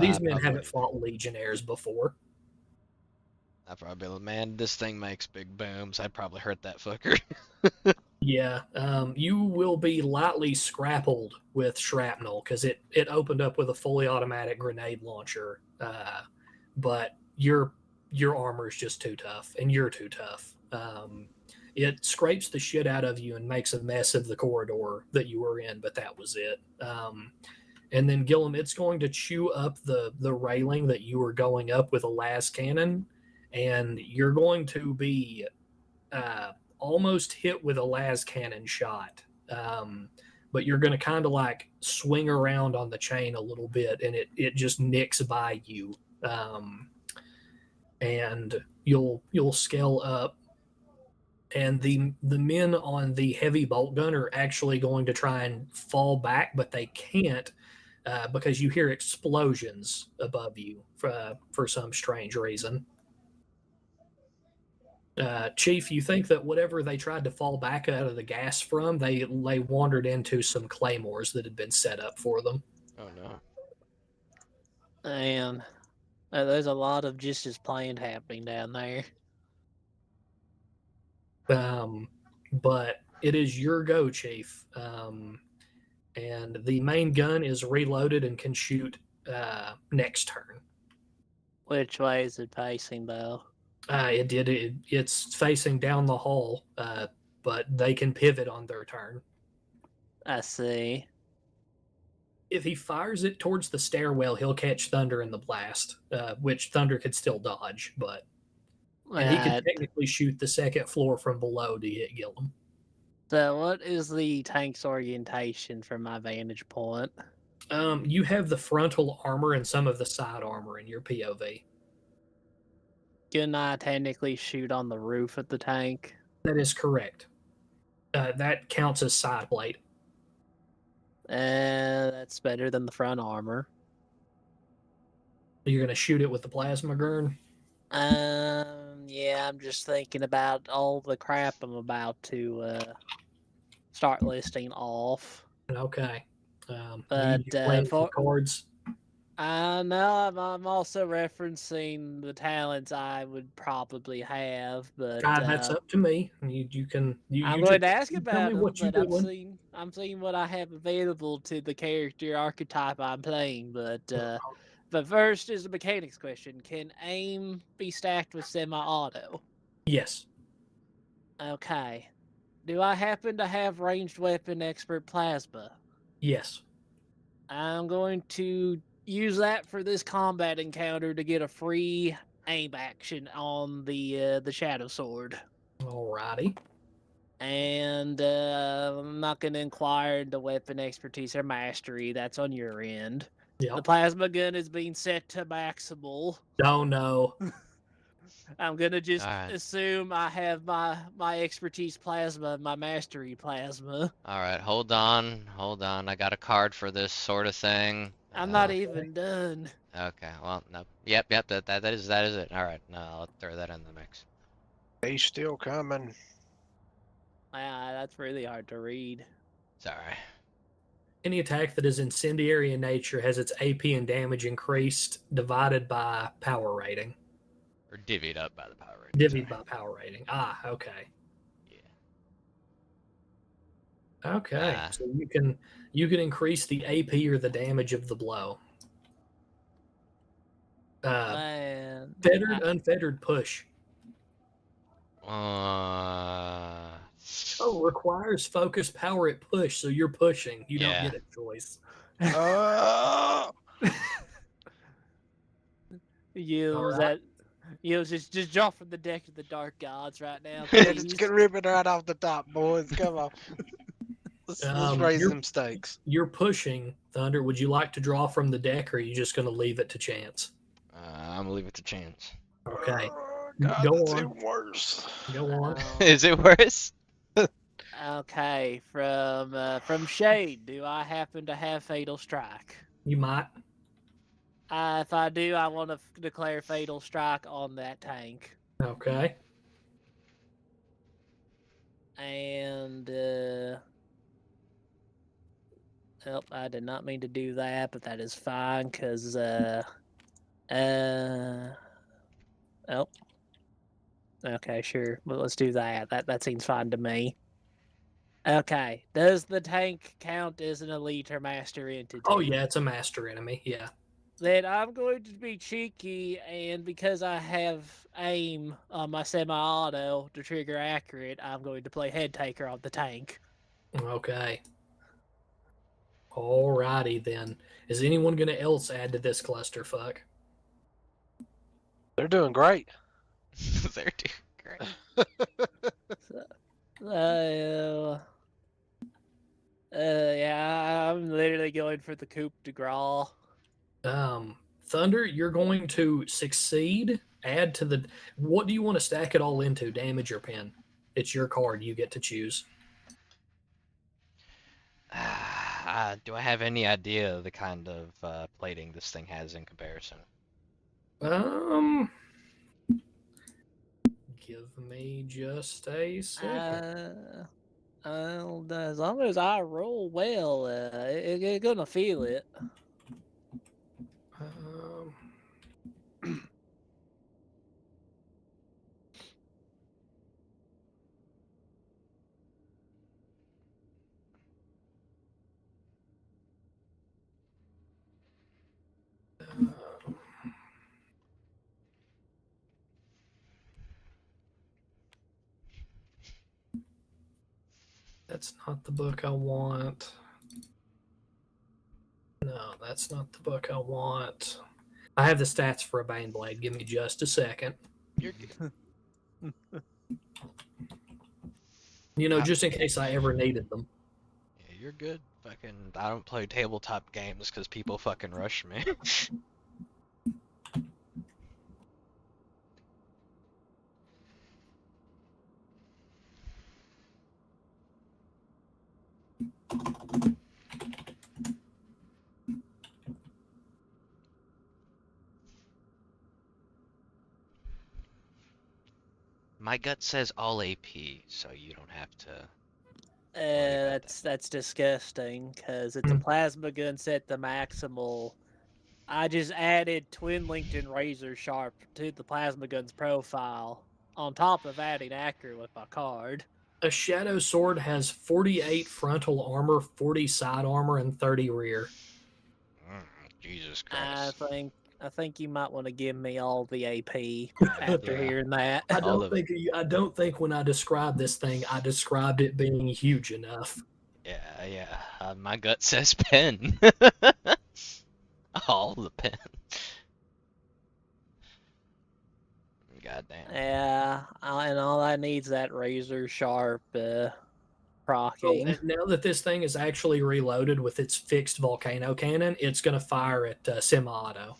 These men haven't fought legionnaires before. I'd probably be like, man, this thing makes big booms. I'd probably hurt that fucker. Yeah, you will be lightly scrappled with shrapnel because it opened up with a fully automatic grenade launcher, but your armor is just too tough, and you're too tough. It scrapes the shit out of you and makes a mess of the corridor that you were in, but that was it. And then Gillum, it's going to chew up the railing that you were going up with a las cannon, and you're going to be almost hit with a las cannon shot. But you're going to kind of like swing around on the chain a little bit, and it just nicks by you. And you'll scale up, and the men on the heavy bolt gun are actually going to try and fall back, but they can't because you hear explosions above you for some strange reason. Chief, you think that whatever they tried to fall back out of the gas from, they wandered into some claymores that had been set up for them. Oh no. And there's a lot of just as planned happening down there. But it is your go, Chief. and the main gun is reloaded and can shoot next turn. Which way is it facing, though? It's facing down the hall, but they can pivot on their turn. I see. If he fires it towards the stairwell, he'll catch Thunder in the blast, which Thunder could still dodge, but and he can technically shoot the second floor from below to hit Gillum. So what is the tank's orientation from my vantage point? You have the frontal armor and some of the side armor in your POV. Can I technically shoot on the roof of the tank? That is correct. That counts as side plate. That's better than the front armor. You're going to shoot it with the plasma gurn? Yeah, I'm just thinking about all the crap I'm about to start listing off. Okay. But you playing for cards? No, I'm also referencing the talents I would probably have, but that's up to me. You can. I'm going to ask about them, what but I'm seeing what I have available to the character archetype I'm playing. But first is a mechanics question: can aim be stacked with semi-auto? Yes. Okay. Do I happen to have ranged weapon expert plasma? Yes. I'm going to use that for this combat encounter to get a free aim action on the shadow sword. Alrighty. And I'm not going to inquire into weapon expertise or mastery. That's on your end. Yep. The plasma gun is being set to maximal. Oh no. I'm gonna just assume I have my expertise plasma and my mastery plasma. All right, hold on. I got a card for this sort of thing. I'm not even done. Okay, well, no. Yep, that is it. All right, no, I'll throw that in the mix. He's still coming. That's really hard to read. Sorry. Any attack that is incendiary in nature has its AP and damage increased divided by power rating. Or divvied up by the power rating. Divvied by power rating. Okay. Yeah. Okay. So you can increase the AP or the damage of the blow. Fettered, unfettered push. Requires focus power at push, so you're pushing. You don't get a choice. Just drop from the deck of the dark gods right now. Let's get ripping right off the top, boys. Come on. Let's raise them stakes. You're pushing, Thunder. Would you like to draw from the deck, or are you just going to leave it to chance? I'm going to leave it to chance. Okay. God, Go that's on. even worse. Go on. Is it worse? Okay, from Shade, do I happen to have Fatal Strike? You might. If I do, I want to declare Fatal Strike on that tank. Okay. And, I did not mean to do that, but that is fine, because, okay, sure. Well, let's do that. That seems fine to me. Okay. Does the tank count as an elite or master entity? Oh, yeah, it's a master enemy. Yeah. Then I'm going to be cheeky, and because I have aim on my semi-auto to trigger accurate, I'm going to play Head Taker on the tank. Okay. Alrighty, then. Is anyone going to else add to this clusterfuck? They're doing great. They're doing great. Yeah, I'm literally going for the coup de grace. Thunder, you're going to succeed. Add to the... What do you want to stack it all into? Damage or pen? It's your card. You get to choose. Do I have any idea of the kind of plating this thing has in comparison? Give me just a second. As long as I roll well, it's gonna feel it. that's not the book I want. No, that's not the book I want. I have the stats for a Baneblade. Give me just a second. You're good. You know, just in case I ever needed them. Yeah, you're good. Fucking, I don't play tabletop games because people fucking rush me. My gut says all AP, so you don't have to. about That's disgusting because it's a plasma gun set to maximal. I just added twin linked and razor sharp to the plasma gun's profile on top of adding accurate with my card. A Shadow Sword has 48 frontal armor, 40 side armor, and 30 rear. Jesus Christ. I think you might want to give me all the AP after Yeah. hearing that. I All don't of think when I described this thing, I described it being huge enough. Yeah. My gut says pen. All the pen. Goddamn. Yeah, and all I need is that razor sharp Oh, procking. and now that this thing is actually reloaded with its fixed volcano cannon, it's going to fire at semi-auto.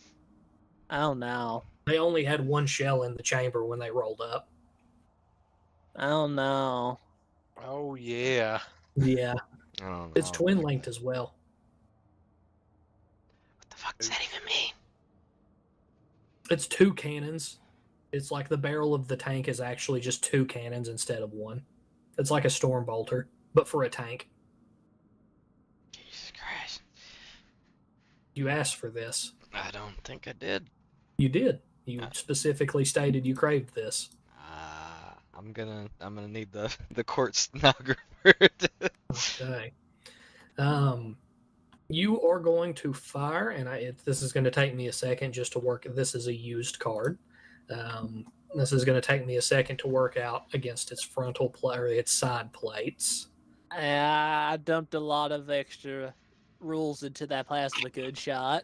Oh no. They only had one shell in the chamber when they rolled up. Oh no. Oh yeah. Yeah, Oh, it's no. twin linked as well. What the fuck does that even mean? It's two cannons. It's like the barrel of the tank is actually just two cannons instead of one. It's like a storm bolter, but for a tank. Jesus Christ. You asked for this. I don't think I did. You did. You specifically stated you craved this. I'm gonna need the court stenographer. Okay. You are going to fire, and this is going to take me a second just to work. This is a used card. This is going to take me a second to work out against its frontal plate or its side plates. I dumped a lot of extra rules into that plasma gun shot.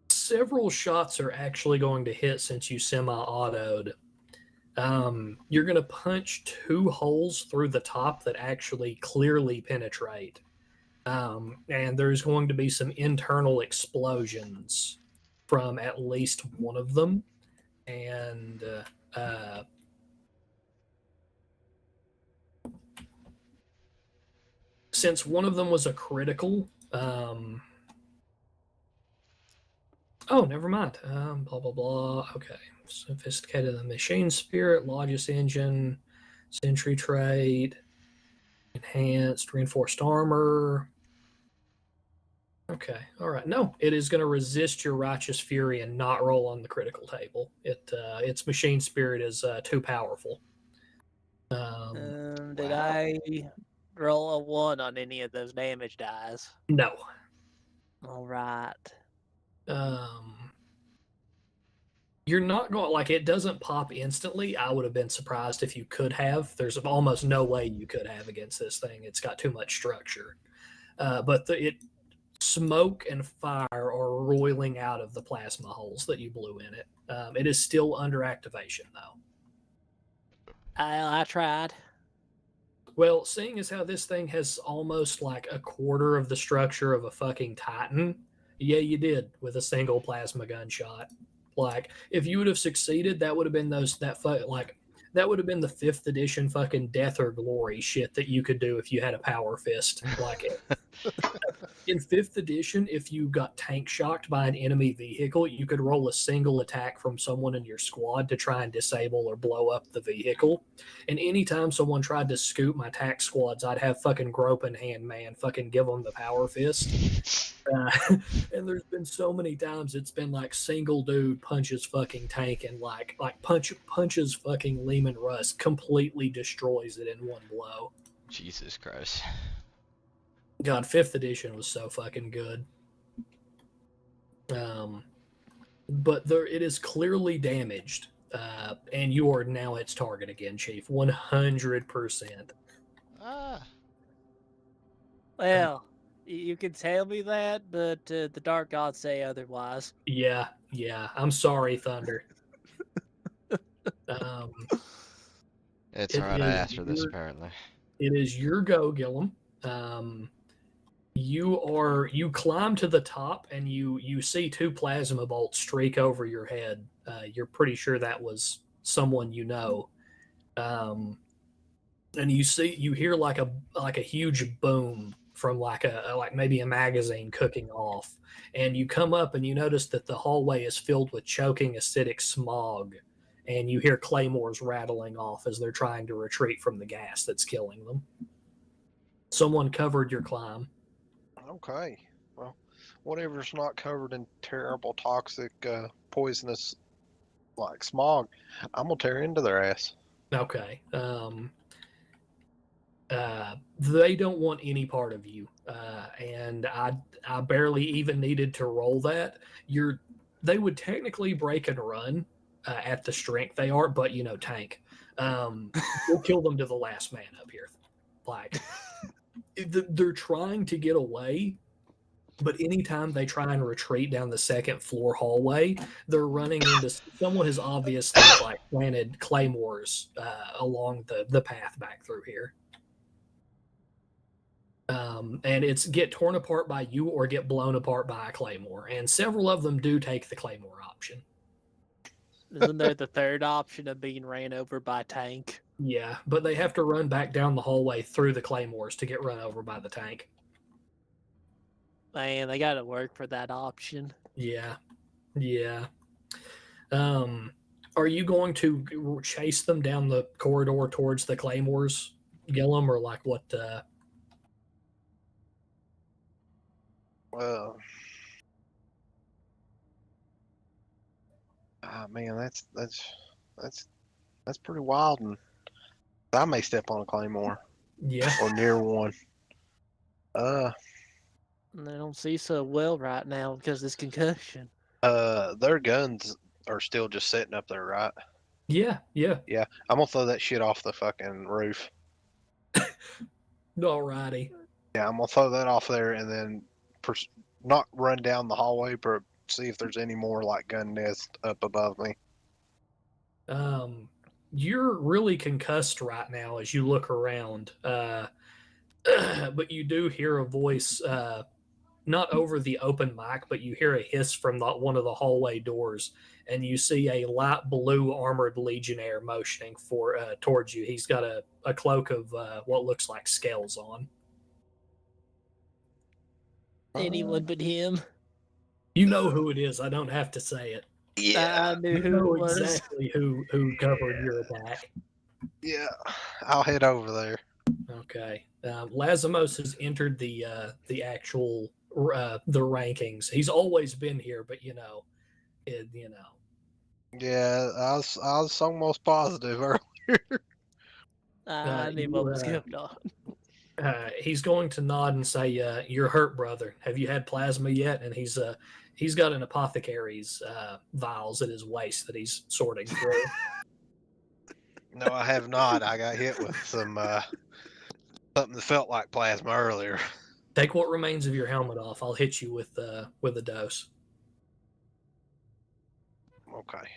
Several shots are actually going to hit since you semi-autoed. You're going to punch two holes through the top that actually clearly penetrate. And there's going to be some internal explosions from at least one of them. And since one of them was a critical, oh, never mind. Blah, blah, blah. Okay. Sophisticated the machine spirit, Logis engine, sentry trait, enhanced, reinforced armor. Okay. All right. No, it is going to resist your righteous fury and not roll on the critical table. Its machine spirit is too powerful. Did I roll a 1 on any of those damage dice? No. All right. You're not going, like, it doesn't pop instantly. I would have been surprised if you could have. There's almost no way you could have against this thing. It's got too much structure. But smoke and fire are roiling out of the plasma holes that you blew in it. It is still under activation, though. I tried. Well, seeing as how this thing has almost like a quarter of the structure of a fucking Titan, yeah, you did with a single plasma gun shot. Like, if you would have succeeded, that would have been that would have been the 5th edition fucking death or glory shit that you could do if you had a power fist. Like, in 5th edition, if you got tank shocked by an enemy vehicle, you could roll a single attack from someone in your squad to try and disable or blow up the vehicle. And anytime someone tried to scoop my tac squads, I'd have fucking groping hand man fucking give them the power fist. And there's been so many times it's been like single dude punches fucking tank and like punches fucking Lehman Russ, completely destroys it in one blow. Jesus Christ. God, 5th edition was so fucking good. but it is clearly damaged, and you are now its target again, Chief. 100%. Ah, Well, you can tell me that, but the dark gods say otherwise. Yeah. I'm sorry, Thunder. Um, It's it alright, I is asked for this your, apparently. it is your go, Gillum. You climb to the top and you see two plasma bolts streak over your head. You're pretty sure that was someone you know. And you hear like a huge boom from like maybe a magazine cooking off. And you come up and you notice that the hallway is filled with choking acidic smog. And you hear claymores rattling off as they're trying to retreat from the gas that's killing them. Someone covered your climb. Okay. Well, whatever's not covered in terrible, toxic, poisonous, like smog, I'm gonna tear into their ass. Okay. They don't want any part of you, and I barely even needed to roll that. They would technically break and run at the strength they are, but tank. We'll kill them to the last man up here. Like they're trying to get away, but anytime they try and retreat down the second floor hallway, they're running into someone has obviously planted claymores along the path back through here. And it's get torn apart by you or get blown apart by a claymore. And several of them do take the claymore option. Isn't there the third option of being ran over by a tank? Yeah, but they have to run back down the hallway through the claymores to get run over by the tank. Man, they got to work for that option. Yeah. Are you going to chase them down the corridor towards the claymores, Gillum, or like what? Well, man, that's pretty wild, and I may step on a claymore Yeah. or near one. And they don't see so well right now because of this concussion. Their guns are still just sitting up there, right? Yeah. Yeah, I'm gonna throw that shit off the fucking roof. Alrighty. Yeah, I'm gonna throw that off there, and then not run down the hallway, but see if there's any more like gun nests up above me. You're really concussed right now as you look around, but you do hear a voice, not over the open mic, but you hear a hiss from one of the hallway doors, and you see a light blue armored legionnaire motioning towards you. He's got a cloak of what looks like scales on. Anyone but him. You know who it is. I don't have to say it. I knew You who know it was. exactly who covered your attack. Yeah, I'll head over there. Okay. Lazimos has entered the actual the rankings. He's always been here, but Yeah, I was almost positive earlier. I knew what was going on. He's going to nod and say, "You're hurt, brother. Have you had plasma yet?" And he's got an apothecary's vials at his waist that he's sorting through. No, I have not. I got hit with some something that felt like plasma earlier. Take what remains of your helmet off. I'll hit you with a dose. Okay.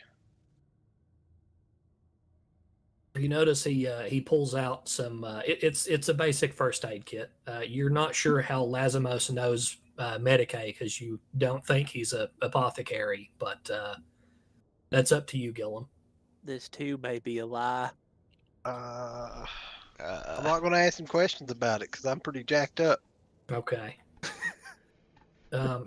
You notice he pulls out some. It's a basic first aid kit. You're not sure how Lazimos knows Medicaid because you don't think he's a apothecary, but that's up to you, Gillum. This too may be a lie. I'm not going to ask him questions about it because I'm pretty jacked up. Okay.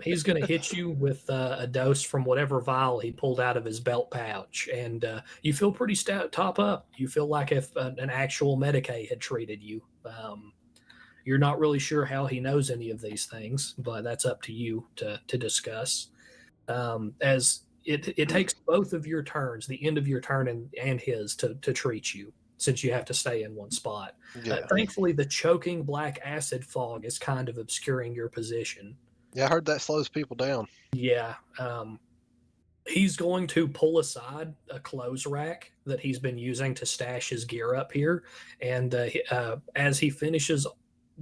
He's going to hit you with a dose from whatever vial he pulled out of his belt pouch, and you feel pretty top up. You feel like if an actual Medicaid had treated you. You're not really sure how he knows any of these things, but that's up to you to discuss. As it takes both of your turns, the end of your turn and his, to treat you, since you have to stay in one spot. Yeah. Thankfully, the choking black acid fog is kind of obscuring your position. Yeah, I heard that slows people down. Yeah. He's going to pull aside a clothes rack that he's been using to stash his gear up here, and as he finishes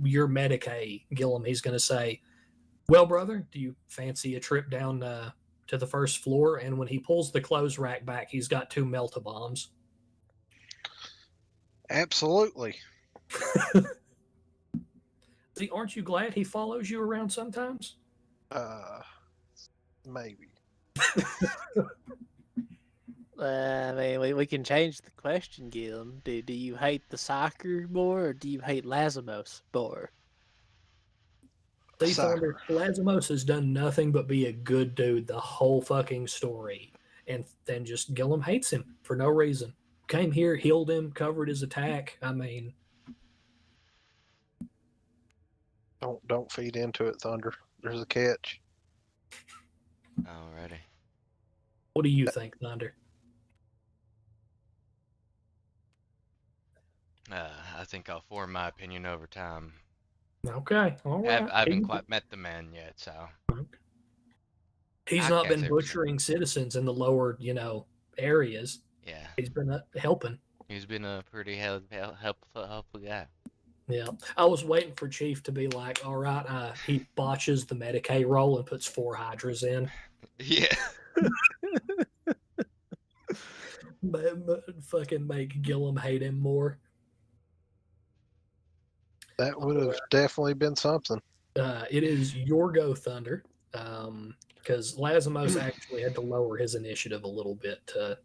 your Medicaid, Gillum, he's going to say, "Well, brother, do you fancy a trip down to the first floor?" And when he pulls the clothes rack back, he's got 2 melt-a-bombs. Absolutely. See, aren't you glad he follows you around sometimes? Maybe. I mean, we can change the question, Gil. Do you hate the soccer more, or do you hate Lazimos more? See, Soccer. Thunder, Lazimos has done nothing but be a good dude the whole fucking story. And then just Gillum hates him for no reason. Came here, healed him, covered his attack. I mean, Don't feed into it, Thunder. There's a catch. Alrighty. what do you think, Thunder? I think I'll form my opinion over time. Okay, all right. I haven't quite met the man yet, so. He's I not can't been say for butchering citizens in the lower, areas. Yeah, He's been helping. he's been a pretty helpful guy. Yeah, I was waiting for Chief to be like, "All right," he botches the Medicaid roll and puts 4 hydras in, Yeah. but fucking make Gillum hate him more. That would have definitely been something. It is your go, Thunder, because Lazimos actually had to lower his initiative a little bit to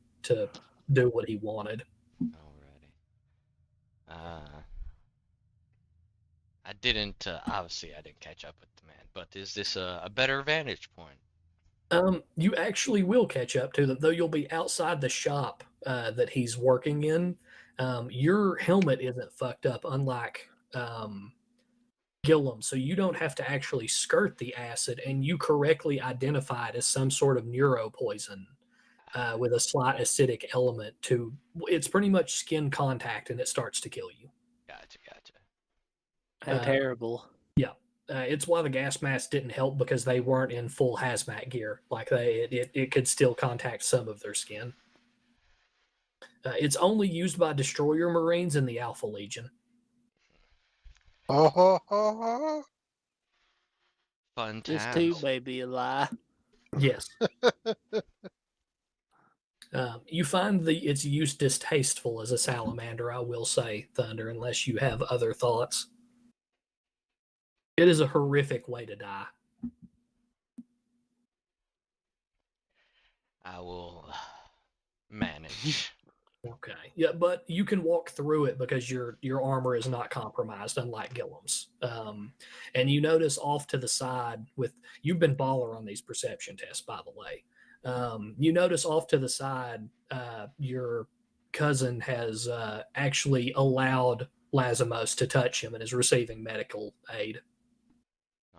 do what he wanted. Alrighty. I didn't obviously I didn't catch up with the man, but is this a better vantage point? You actually will catch up to them, though you'll be outside the shop that he's working in. Your helmet isn't fucked up, unlike Gillum, so you don't have to actually skirt the acid, and you correctly identify it as some sort of neuropoison with a slight acidic element. It's pretty much skin contact, and it starts to kill you. Gotcha. How terrible. It's why the gas masks didn't help, because they weren't in full hazmat gear. Like it could still contact some of their skin. It's only used by destroyer marines in the Alpha Legion. Oh. Fun This times. too may be a lie. Yes. You find its use distasteful as a salamander, I will say, Thunder, unless you have other thoughts. It is a horrific way to die. I will manage. Okay. Yeah, but you can walk through it because your armor is not compromised, unlike Gillum's. And you notice off to the side you've been baller on these perception tests, by the way. You notice off to the side, your cousin has actually allowed Lazimos to touch him and is receiving medical aid.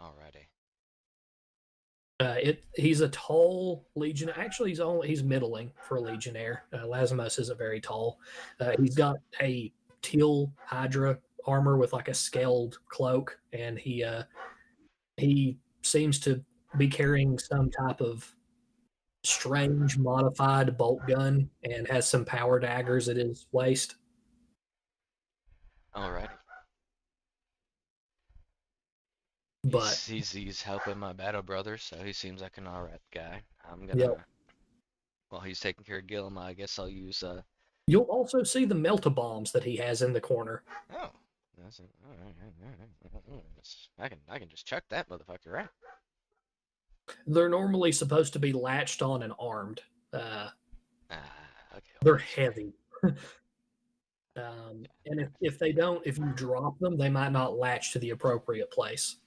Alrighty. He's a tall legionnaire. Actually, he's middling for a legionnaire. Lazimos isn't very tall. He's got a teal Hydra armor with like a scaled cloak, and he seems to be carrying some type of strange modified bolt gun and has some power daggers at his waist. Alrighty. But he's helping my battle brother, so he seems like an alright guy. I'm gonna. While he's taking care of Gillum, I guess I'll use. You'll also see the melt-a-bombs that he has in the corner. Oh, that's it. Alright. I can just chuck that motherfucker, right? They're normally supposed to be latched on and armed. Okay. They're heavy. And if you drop them, they might not latch to the appropriate place.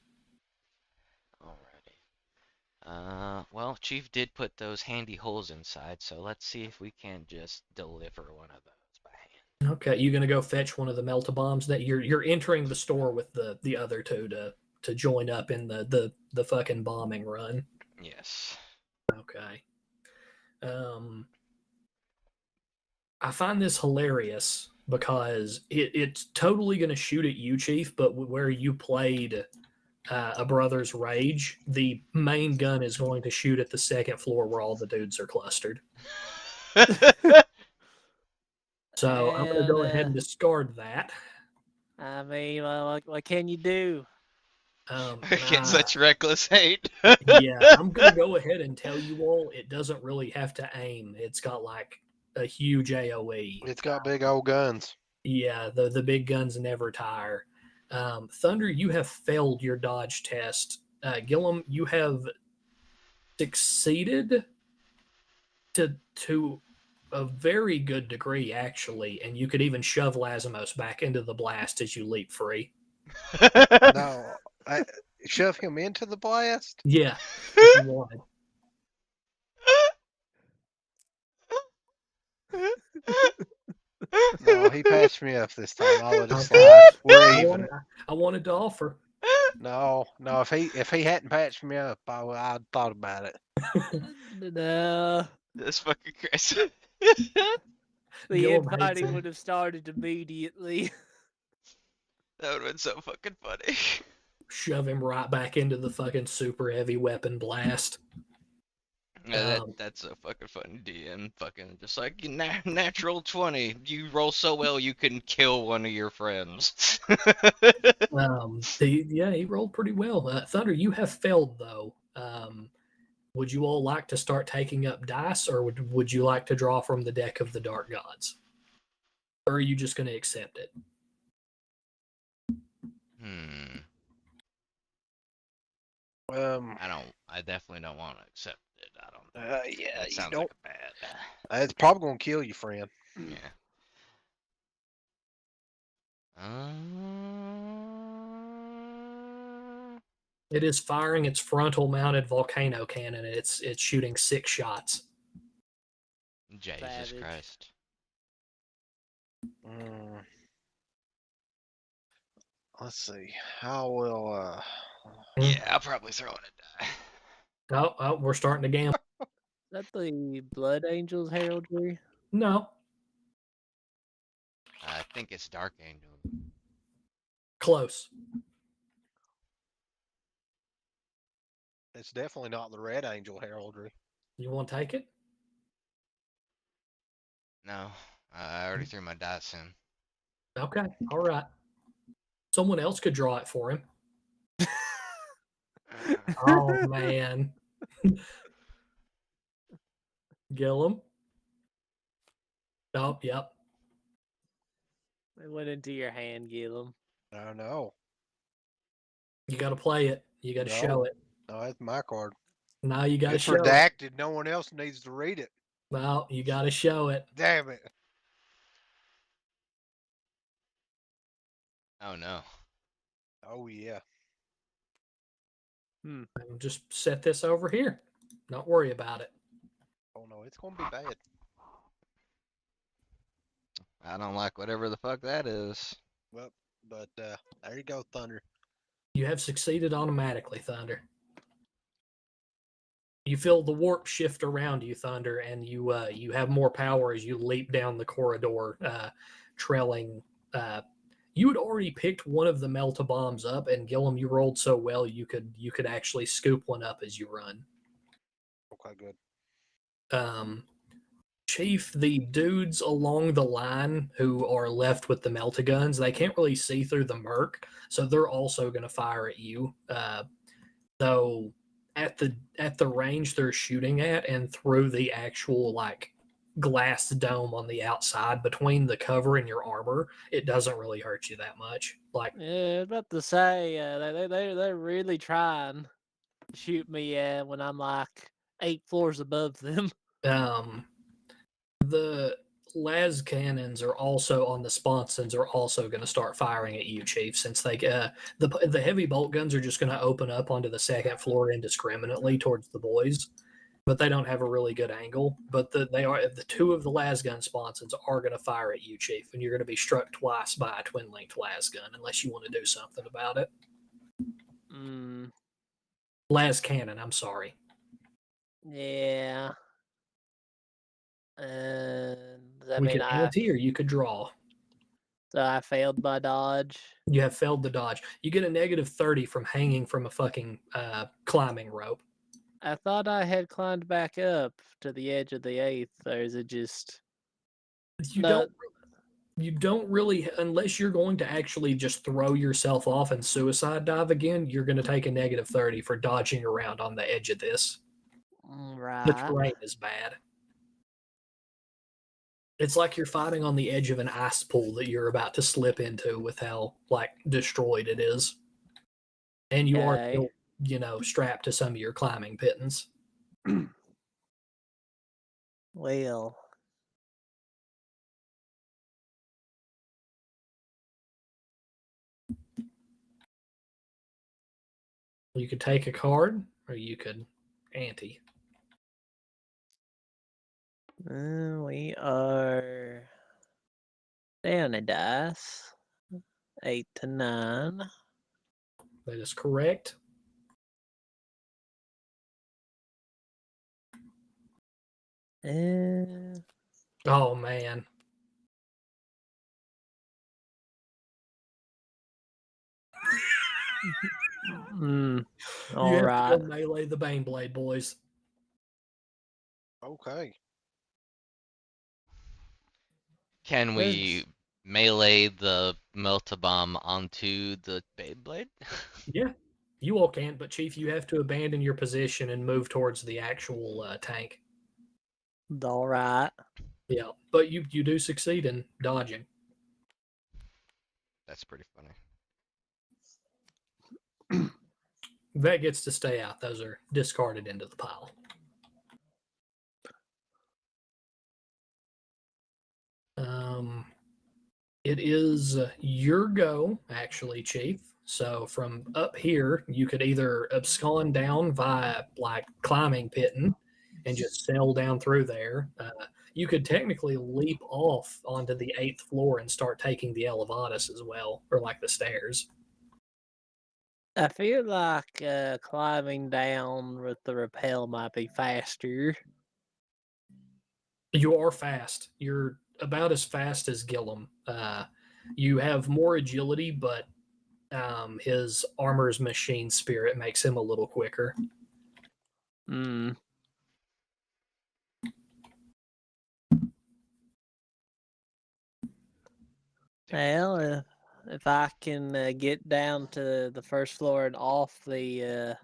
Alrighty. Well, Chief did put those handy holes inside, so let's see if we can just deliver one of those by hand. Okay, you gonna go fetch one of the melt-a-bombs? That you're entering the store with the other two to join up in the fucking bombing run. Yes. Okay. I find this hilarious because it's totally going to shoot at you, Chief, but where you played a brother's rage, the main gun is going to shoot at the second floor where all the dudes are clustered. So I'm going to go ahead and discard that. I mean, what can you do? Against such reckless hate. Yeah, I'm going to go ahead and tell you all it doesn't really have to aim. It's got like a huge AoE. It's got big old guns. Yeah, the big guns never tire. Thunder, you have failed your dodge test. Gillum, you have succeeded to a very good degree, actually, and you could even shove Lazimos back into the blast as you leap free. No, shove him into the blast? Yeah, if you wanted. No, he patched me up this time. I'll let it slide. We're even. I wanted to offer. No, if he hadn't patched me up, I'd thought about it. No. That's fucking crazy. The Gillum hates infighting him. would have started immediately. That would have been so fucking funny. Shove him right back into the fucking super heavy weapon blast. Yeah, that's so fucking funny. DM fucking just like natural 20. You roll so well you can kill one of your friends. He rolled pretty well. Thunder, you have failed though. Would you all like to start taking up dice, or would you like to draw from the deck of the Dark Gods? Or are you just going to accept it? I definitely don't want to accept it. I don't. Yeah, That you sounds don't. like a bad. It's probably gonna kill you, friend. Yeah. It is firing its frontal-mounted volcano cannon, and it's shooting 6 shots. Jesus Savage. Christ. Let's see. How will Yeah, I'll probably throw in a die. Oh, we're starting to gamble. Is that the Blood Angels heraldry? No, I think it's Dark Angel. close. It's definitely not the Red Angel heraldry. You want to take it? No, I already threw my dice in. Okay, all right. Someone else could draw it for him. Oh, man. Gillum? Oh, yep. It went into your hand, Gillum. I don't know. You got to play it. You got to show it. No, that's my card. Now you got to It's show it. redacted. No one else needs to read it. Well, you got to show it. Damn it. Oh no. Oh yeah. Just set this over here. Don't worry about it. Oh no, it's gonna be bad. I don't like whatever the fuck that is. Well, but there you go, Thunder. You have succeeded automatically, Thunder. You feel the warp shift around you, Thunder, and you have more power as you leap down the corridor, trailing. You had already picked one of the melta bombs up, and Gillum, you rolled so well you could actually scoop one up as you run. Okay, good. Chief, the dudes along the line who are left with the melta guns, they can't really see through the murk, so they're also going to fire at you. Though at the range they're shooting at and through the actual like glass dome on the outside between the cover and your armor, it doesn't really hurt you that much. Like, Yeah, about to say they're really trying to shoot me when I'm like 8 floors above them. The las cannons are also on the sponsons are also going to start firing at you, Chief, since they the heavy bolt guns are just going to open up onto the second floor indiscriminately towards the boys, but they don't have a really good angle. But the two of the las gun sponsons are going to fire at you, Chief, and you're going to be struck twice by a twin linked las gun unless you want to do something about it. Las cannon, I'm sorry. Yeah. Does that We mean could ante or you could draw. So I failed my dodge. You have failed the dodge. You get a negative 30 from hanging from a fucking climbing rope. I thought I had climbed back up to the edge of the 8th, or is it just You don't really, unless you're going to actually just throw yourself off and suicide dive again, you're going to take a negative 30 for dodging around on the edge of this. The right? terrain is bad. It's like you're fighting on the edge of an ice pool that you're about to slip into with how like destroyed it is. And you are Okay. still, strapped to some of your climbing pittons. Well, You could take a card or you could ante. we are down a dice. 8 to 9. That is correct. Oh man. Mm, You all have to right. go melee the Baneblade, boys. Okay. Can There's- we melee the Melta-Bomb onto the Beyblade? Yeah, you all can, but Chief, you have to abandon your position and move towards the actual tank. All right. Yeah, but you do succeed in dodging. That's pretty funny. That gets to stay out. Those are discarded into the pile. It is your go, actually, Chief. So from up here, you could either abscond down via like climbing pitton and just sail down through there. You could technically leap off onto the 8th floor and start taking the elevatus as well, or like the stairs. I feel like climbing down with the rappel might be faster. You are fast. You're about as fast as Gillum. You have more agility, but his armor's machine spirit makes him a little quicker. Hmm. Well, if I can get down to the first floor and off the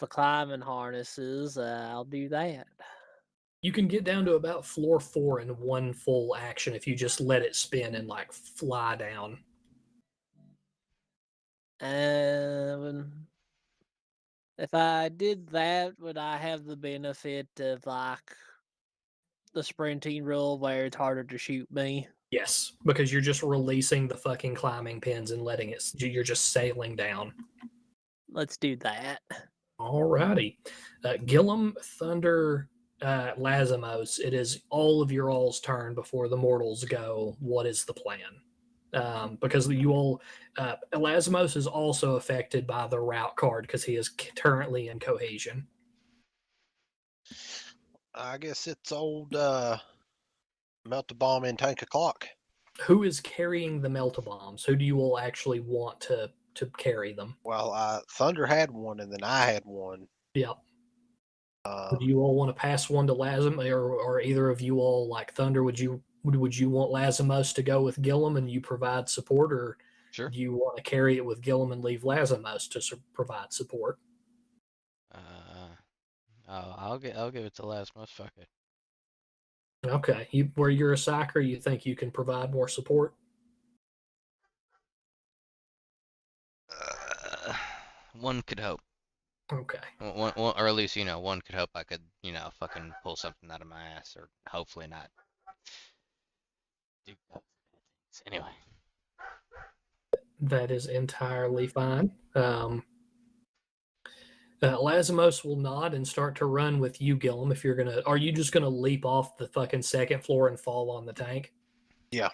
climbing harnesses, I'll do that. You can get down to about floor 4 in one full action if you just let it spin and like fly down. If I did that, would I have the benefit of like the sprinting rule where it's harder to shoot me? Yes, because you're just releasing the fucking climbing pins and letting it. You're just sailing down. Let's do that. Alrighty, Gillum, Thunder, Lazimos. It is all of your all's turn before the mortals go. What is the plan? Because you all, Lazimos is also affected by the route card because he is currently in cohesion. I guess it's old melt the bomb in tank o'clock. Who is carrying the melta-bombs? Who do you all actually want to carry them? Well, Thunder had one, and then I had one. Yep. Do you all want to pass one to Lazim, or either of you all like Thunder? Would you want Lazimos to go with Gillum and you provide support, or Sure. do you want to carry it with Gillum and leave Lazimos to provide support? I'll give it to Lasmos. Fuck it. Okay, where you're a psyker, you think you can provide more support? One could hope. Okay. One, or at least one could hope I could fucking pull something out of my ass, or hopefully not. Anyway. That is entirely fine. Lazimos will nod and start to run with you, Gillum. Are you just gonna leap off the fucking 2nd floor and fall on the tank? Yeah.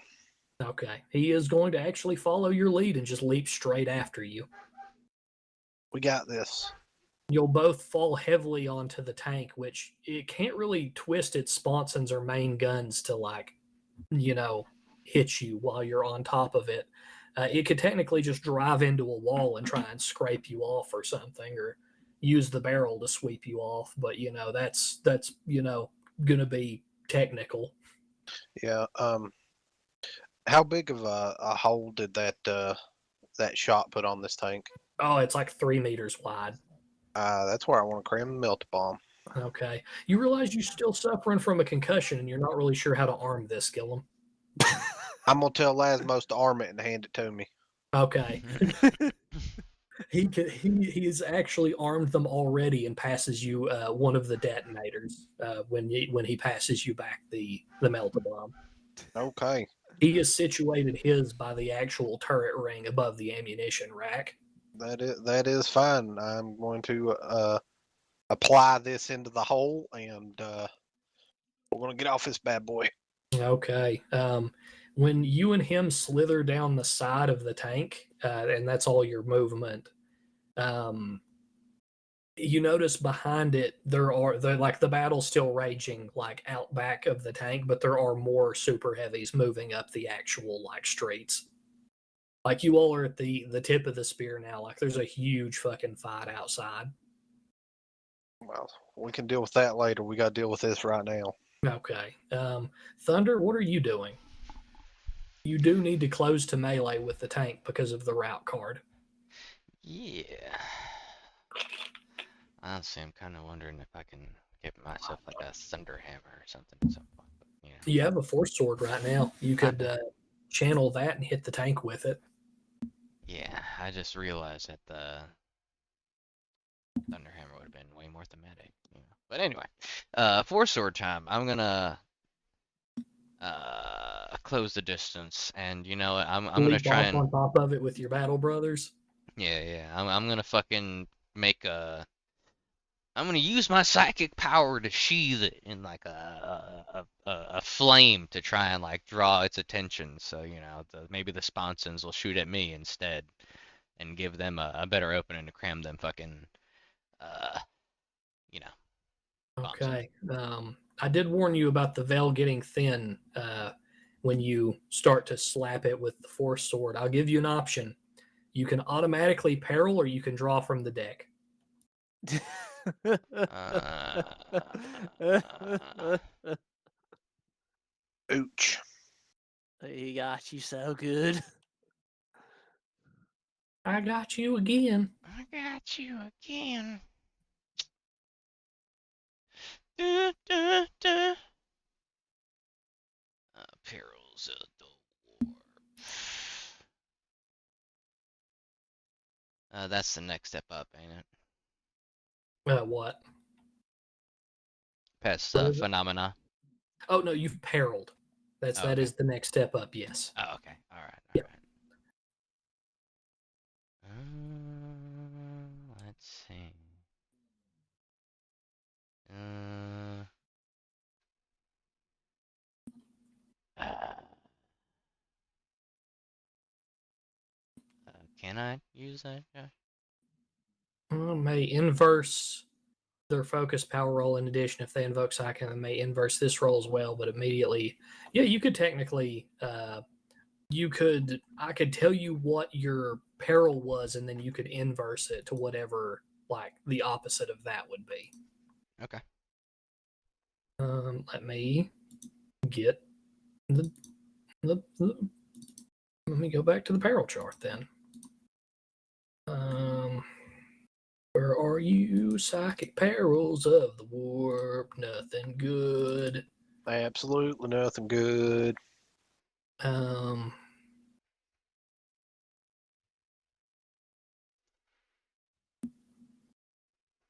Okay. He is going to actually follow your lead and just leap straight after you. We got this. You'll both fall heavily onto the tank, which it can't really twist its sponsons or main guns to hits you while you're on top of it. It could technically just drive into a wall and try and scrape you off or something, or use the barrel to sweep you off. But that's gonna be technical. Yeah. How big of a hole did that shot put on this tank? Oh, it's like 3 meters wide. That's where I want to cram the melt bomb. Okay. You realize you're still suffering from a concussion and you're not really sure how to arm this, Gillum. I'm gonna tell Lasmos to arm it and hand it to me. Okay. He has actually armed them already and passes you one of the detonators when he passes you back the melta bomb. Okay. He has situated his by the actual turret ring above the ammunition rack. That is fine. I'm going to apply this into the hole, and we're gonna get off this bad boy. Okay. When you and him slither down the side of the tank, and that's all your movement, you notice behind it like the battle's still raging like out back of the tank, but there are more super heavies moving up the actual like streets. Like you all are at the tip of the spear now. Like there's a huge fucking fight outside. Well, we can deal with that later. We got to deal with this right now. Okay. Thunder, what are you doing? You do need to close to melee with the tank because of the route card. Yeah. Honestly, I'm kind of wondering if I can get myself like a thunder hammer or something at some point. But, You have a force sword right now. You could channel that and hit the tank with it. Yeah, I just realized that the thunder hammer would have been way more thematic. But anyway, force sword time. I'm gonna close the distance, and I'm gonna try and on top of it with your battle brothers. yeah. I'm gonna fucking make I'm gonna use my psychic power to sheathe it in like a flame to try and like draw its attention. So maybe the sponsons will shoot at me instead, and give them a better opening to cram them fucking bombs in. Okay. I did warn you about the veil getting thin when you start to slap it with the force sword. I'll give you an option. You can automatically peril, or you can draw from the deck. Ooch. He got you so good. I got you again. I got you again. Perils of the war. That's the next step up, ain't it? What? Past What is it? phenomena. Oh no, you've periled. That is the next step up. Yes. Oh, okay. All right. Yep. Let's see. Can I use that, Josh? May inverse their focus power roll. In addition, if they invoke Psychic, they may inverse this roll as well. But immediately, yeah, you could technically, I could tell you what your peril was, and then you could inverse it to whatever like the opposite of that would be. Okay. Let me get the let me go back to the peril chart then. Where are you? Psychic perils of the warp. Nothing good. Absolutely nothing good.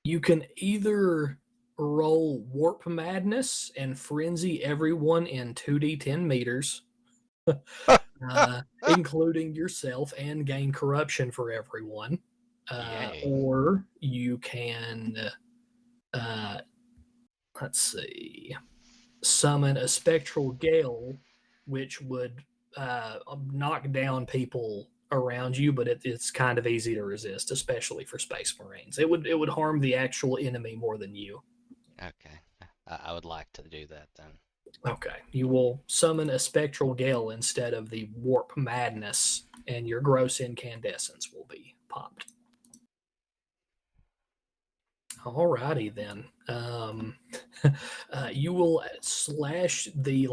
You can either roll warp madness and frenzy everyone in 2d10 meters, including yourself, and gain corruption for everyone. Or you can, let's see, summon a spectral gale, which would knock down people around you, but it's kind of easy to resist, especially for Space Marines. It would harm the actual enemy more than you. Okay. I would like to do that then. Okay. You will summon a spectral gale instead of the warp madness, and your gross incandescence will be popped. Alrighty then. You will slash the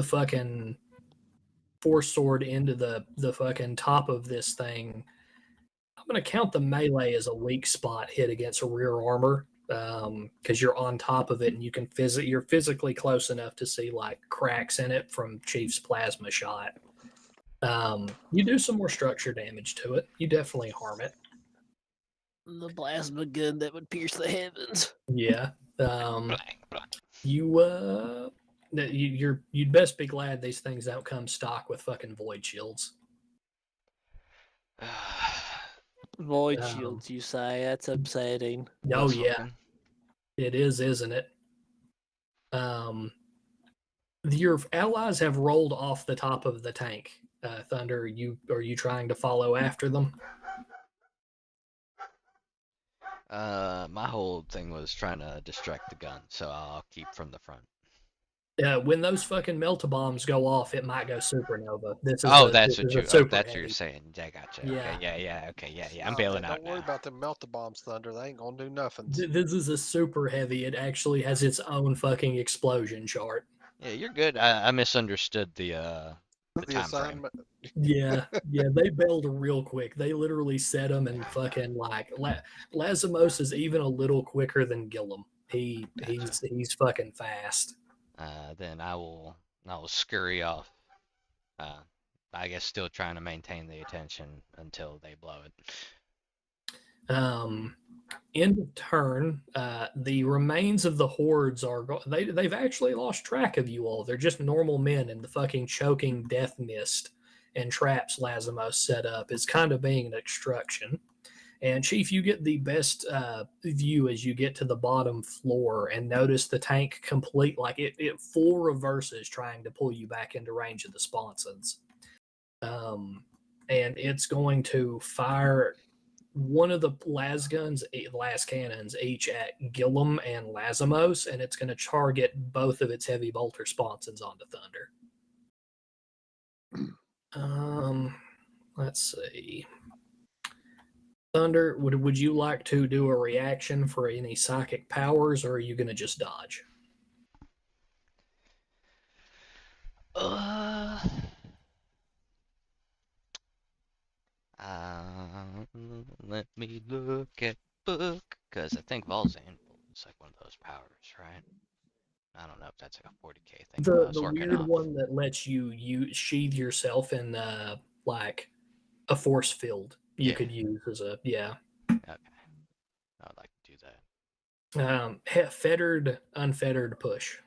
fucking force sword into the fucking top of this thing. I'm gonna count the melee as a weak spot hit against a rear armor, because you're on top of it and you're physically close enough to see like cracks in it from Chief's plasma shot. You do some more structure damage to it. You definitely harm it. The plasma gun that would pierce the heavens. Yeah. Blang, blang. You'd best be glad these things don't come stock with fucking void shields. Void Um, shields, you say? That's upsetting. Oh Was yeah, hoping. it is, isn't it? Your allies have rolled off the top of the tank. Thunder, are you trying to follow after them? My whole thing was trying to distract the gun, so I'll keep from the front. When those fucking melta-bombs go off, it might go supernova. This is That's this what is a you. Oh, super that's what heavy. you're saying. Yeah, gotcha. Yeah. Okay, yeah. Okay, yeah. I'm Nah, bailing man, out don't worry now. about them melta-bombs, Thunder. They ain't gonna do nothing. This is a super heavy. It actually has its own fucking explosion chart. Yeah, you're good. I misunderstood the The time frame. assignment. Yeah, they bailed real quick. They literally set them and fucking like Lazimos is even a little quicker than Gillum. He's fucking fast. Then I will scurry off. I guess still trying to maintain the attention until they blow it. End of turn. The remains of the hordes they've actually lost track of you all. They're just normal men in the fucking choking death mist and traps Lazimos set up. It's kind of being an obstruction. And Chief, you get the best view as you get to the bottom floor and notice the tank complete, like it full reverses trying to pull you back into range of the sponsons. And it's going to fire one of the las cannons each at Gillum and Lazimos, and it's going to target both of its heavy bolter sponsons onto Thunder. Let's see. Thunder, would you like to do a reaction for any psychic powers, or are you going to just dodge? Let me look at book, because I think Vol's Anvil is like one of those powers, right? I don't know if that's like a 40k thing. The weird one that lets you sheathe yourself in like a force field you could use as a Okay, I'd like to do that. Fettered, unfettered push.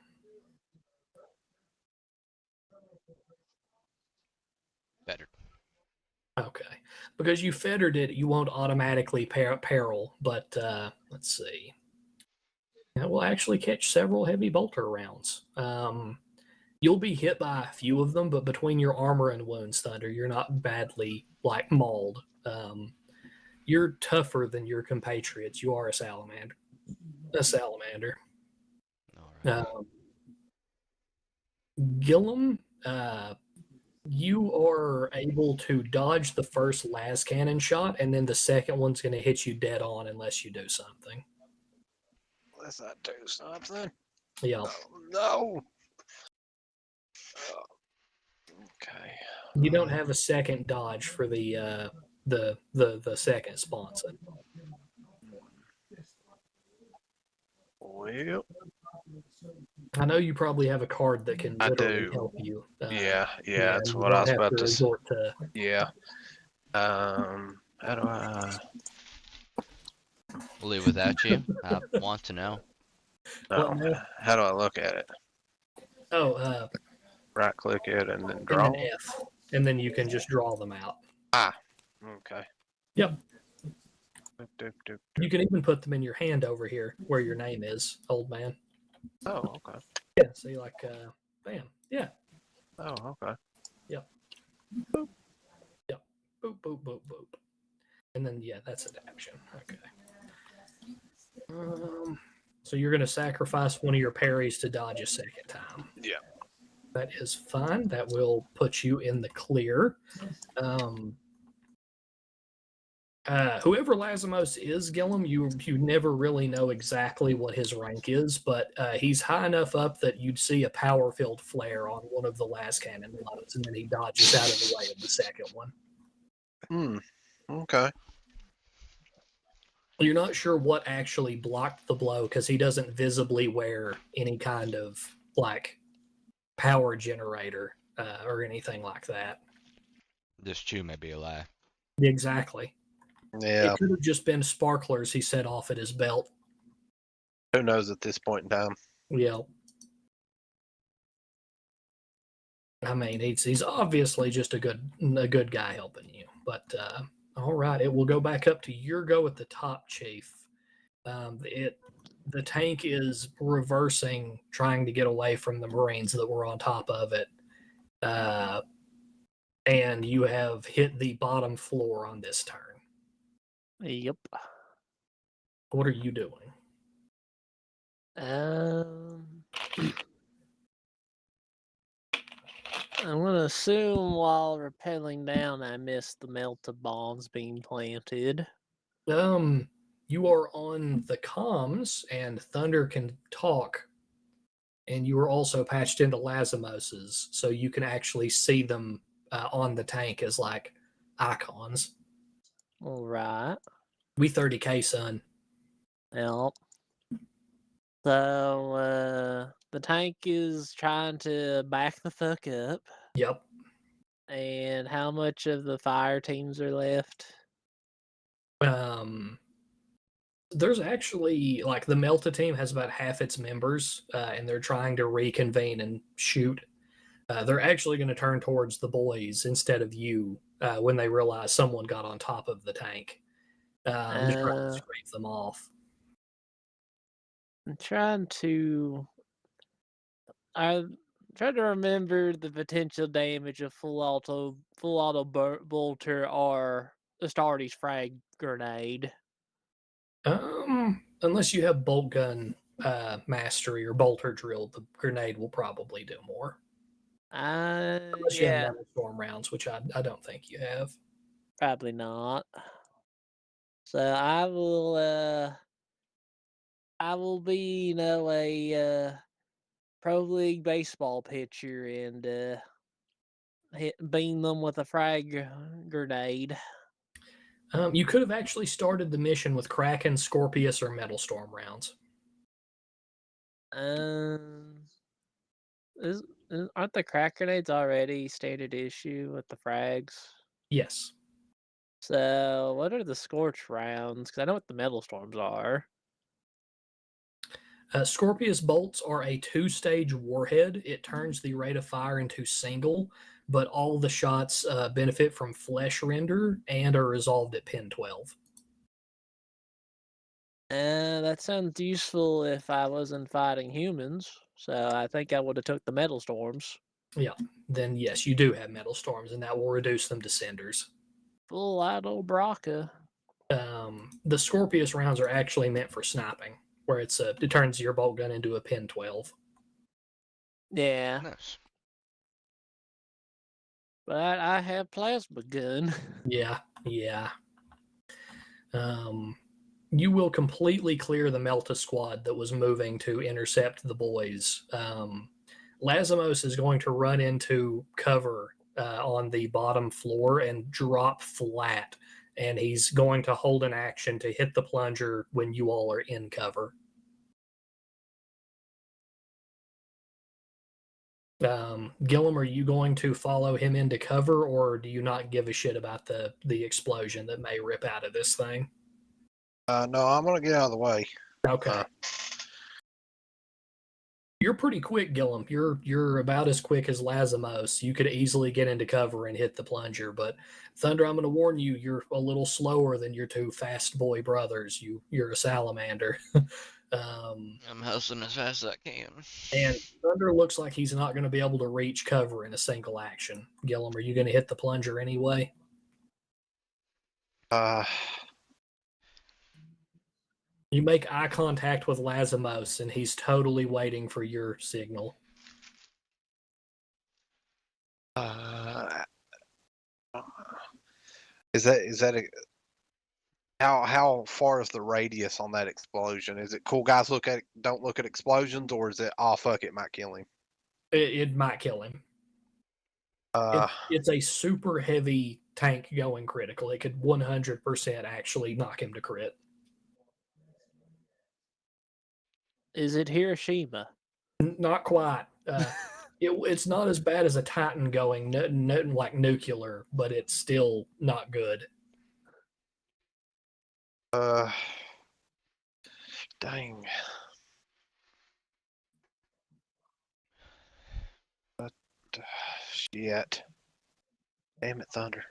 Better. Okay, because you fettered it, you won't automatically peril. But let's see. That will actually catch several heavy bolter rounds. You'll be hit by a few of them, but between your armor and wounds, Thunder, you're not badly like mauled. You're tougher than your compatriots. You are a salamander. All right. Gillum, you are able to dodge the first las cannon shot, and then the second one's going to hit you dead on unless you do something. Unless I do something. Yeah. No. Okay. You don't have a second dodge for the second sponsor. Well, I know you probably have a card that can I literally do. help you. yeah, and that's you what I don't was have about to say. resort to. Yeah. How do I? We'll leave without you. I want to know. No, now? how do I look at it? Oh, Right click it and then and draw. then F, and then you can just draw them out. Okay. Yep. Doop, doop, You can even put them in your hand over here where your name is, old man. Oh, okay. Yeah, see, like, bam. Yeah. Oh, okay. Yep. Boop. Yep. Boop, boop, boop, boop. And then, yeah, that's an action. Okay. So you're going to sacrifice one of your parries to dodge a second time. Yeah. That is fine. That will put you in the clear. Whoever Lazimos is, Gillum, you never really know exactly what his rank is, but he's high enough up that you'd see a power-filled flare on one of the last cannon loads, and then he dodges out of the way of the second one. Okay. You're not sure what actually blocked the blow because he doesn't visibly wear any kind of like power generator or anything like that. This chew may be a lie. Exactly. Yeah. It could have just been sparklers he set off at his belt. Who knows at this point in time? Yeah. I mean, he's obviously just a good guy helping you. But all right, it will go back up to your go at the top, Chief. The tank is reversing, trying to get away from the Marines that were on top of it. And you have hit the bottom floor on this turn. Yep. What are you doing? I'm gonna assume while rappelling down, I missed the melta bombs being planted. You are on the comms, and Thunder can talk, and you are also patched into Lazimos's, so you can actually see them on the tank as like icons. All right. We 30K, son. Yep. So the tank is trying to back the fuck up. Yep. And how much of the fire teams are left? There's actually like the Melta team has about half its members, and they're trying to reconvene and shoot. They're actually going to turn towards the boys instead of you when they realize someone got on top of the tank. To try to scrape them off. I'm trying to. I try to remember the potential damage of full auto bolter or Astartes frag grenade. Unless you have bolt gun mastery or bolter drill, the grenade will probably do more. Unless you have Yeah, metal storm rounds, which I don't think you have. probably not. So I will be, a pro league baseball pitcher and beam them with a frag grenade. You could have actually started the mission with Kraken, Scorpius, or Metal Storm rounds. Aren't the crack grenades already standard issue with the frags? Yes. So what are the scorch rounds? Because I know what the metal storms are. Scorpius bolts are a 2-stage warhead. It turns the rate of fire into single, but all the shots benefit from flesh render and are resolved at pin 12. That sounds useful if I wasn't fighting humans. So I think I would have took the metal storms. Yeah, then yes, you do have metal storms, and that will reduce them to cinders. Full auto Braca. The Scorpius rounds are actually meant for sniping, where it turns your bolt gun into a pin 12. Yeah. Nice. But I have plasma gun. Yeah. You will completely clear the Melta squad that was moving to intercept the boys. Lazimos is going to run into cover on the bottom floor and drop flat, and he's going to hold an action to hit the plunger when you all are in cover. Gillum, are you going to follow him into cover, or do you not give a shit about the explosion that may rip out of this thing? No, I'm gonna get out of the way. Okay. You're pretty quick, Gillum. You're about as quick as Lazimos. You could easily get into cover and hit the plunger, but Thunder, I'm going to warn you, you're a little slower than your two fast boy brothers. You're a salamander. I'm hustling as fast as I can. And Thunder looks like he's not going to be able to reach cover in a single action. Gillum, are you going to hit the plunger anyway? You make eye contact with Lazimos, and he's totally waiting for your signal. Uh, is that a, how far is the radius on that explosion? Is it cool guys don't look at explosions, or is it fuck it might kill him? It might kill him. It's a super heavy tank going critical. It could 100% actually knock him to crit. Is it Hiroshima? Not quite. It's not as bad as a Titan going, nothing like nuclear, but it's still not good. Dang. Shit. Damn it, Thunder.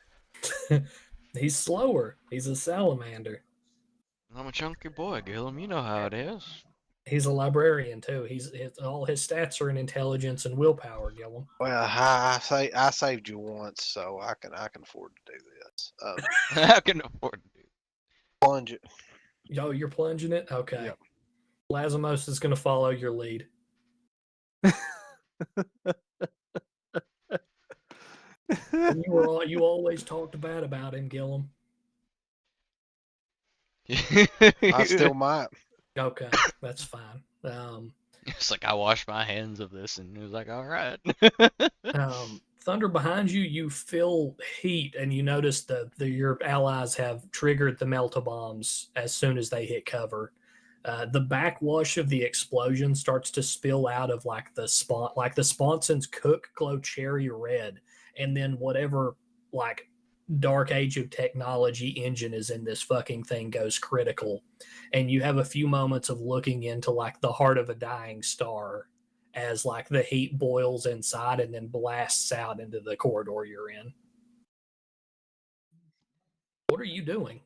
He's slower. He's a salamander. I'm a chunky boy, Gillum. You know how it is. He's a librarian too. All his stats are in intelligence and willpower, Gillum. Well, I saved you once, so I can afford to do this. I can afford to do. Plunge it. Yo, you're plunging it? Okay. Yep. Lazimos is going to follow your lead. You always talked bad about him, Gillum. I still might. Okay, that's fine. It's like I washed my hands of this, and it was like, all right. Thunder, behind you, you feel heat, and you notice your allies have triggered the melta bombs as soon as they hit cover. The backwash of the explosion starts to spill out of the sponsons glow cherry red, and then whatever dark age of technology engine is in this fucking thing goes critical, and you have a few moments of looking into the heart of a dying star as the heat boils inside and then blasts out into the corridor you're in. What are you doing?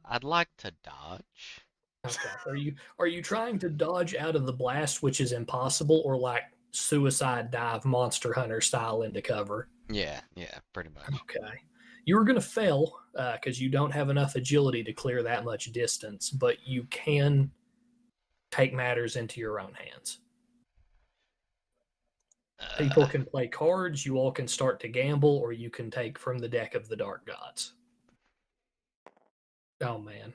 I'd like to dodge. Okay. Are you trying to dodge out of the blast, which is impossible, or suicide dive Monster Hunter style into cover? Yeah, pretty much. Okay. You're going to fail because you don't have enough agility to clear that much distance, but you can take matters into your own hands. People can play cards, you all can start to gamble, or you can take from the deck of the Dark Gods. Oh, man.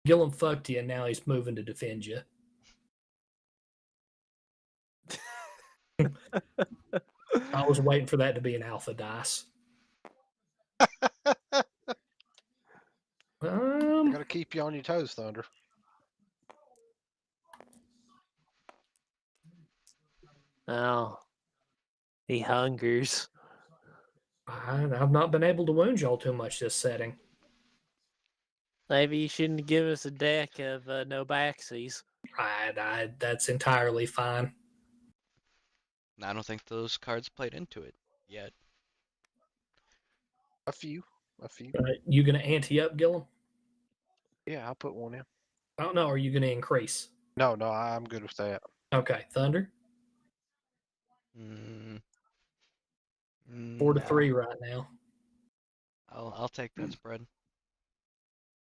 Gillum fucked you, and now he's moving to defend you. I was waiting for that to be an alpha dice. Gotta keep you on your toes, Thunder. Oh, he hungers. I've not been able to wound y'all too much this setting. Maybe you shouldn't give us a deck of no backsies. That's entirely fine. I don't think those cards played into it yet. A few. You gonna ante up, Gillum? Yeah, I'll put one in. I don't know. Are you gonna increase? No, I'm good with that. Okay, Thunder. 4 to 3 right now. I'll take that spread.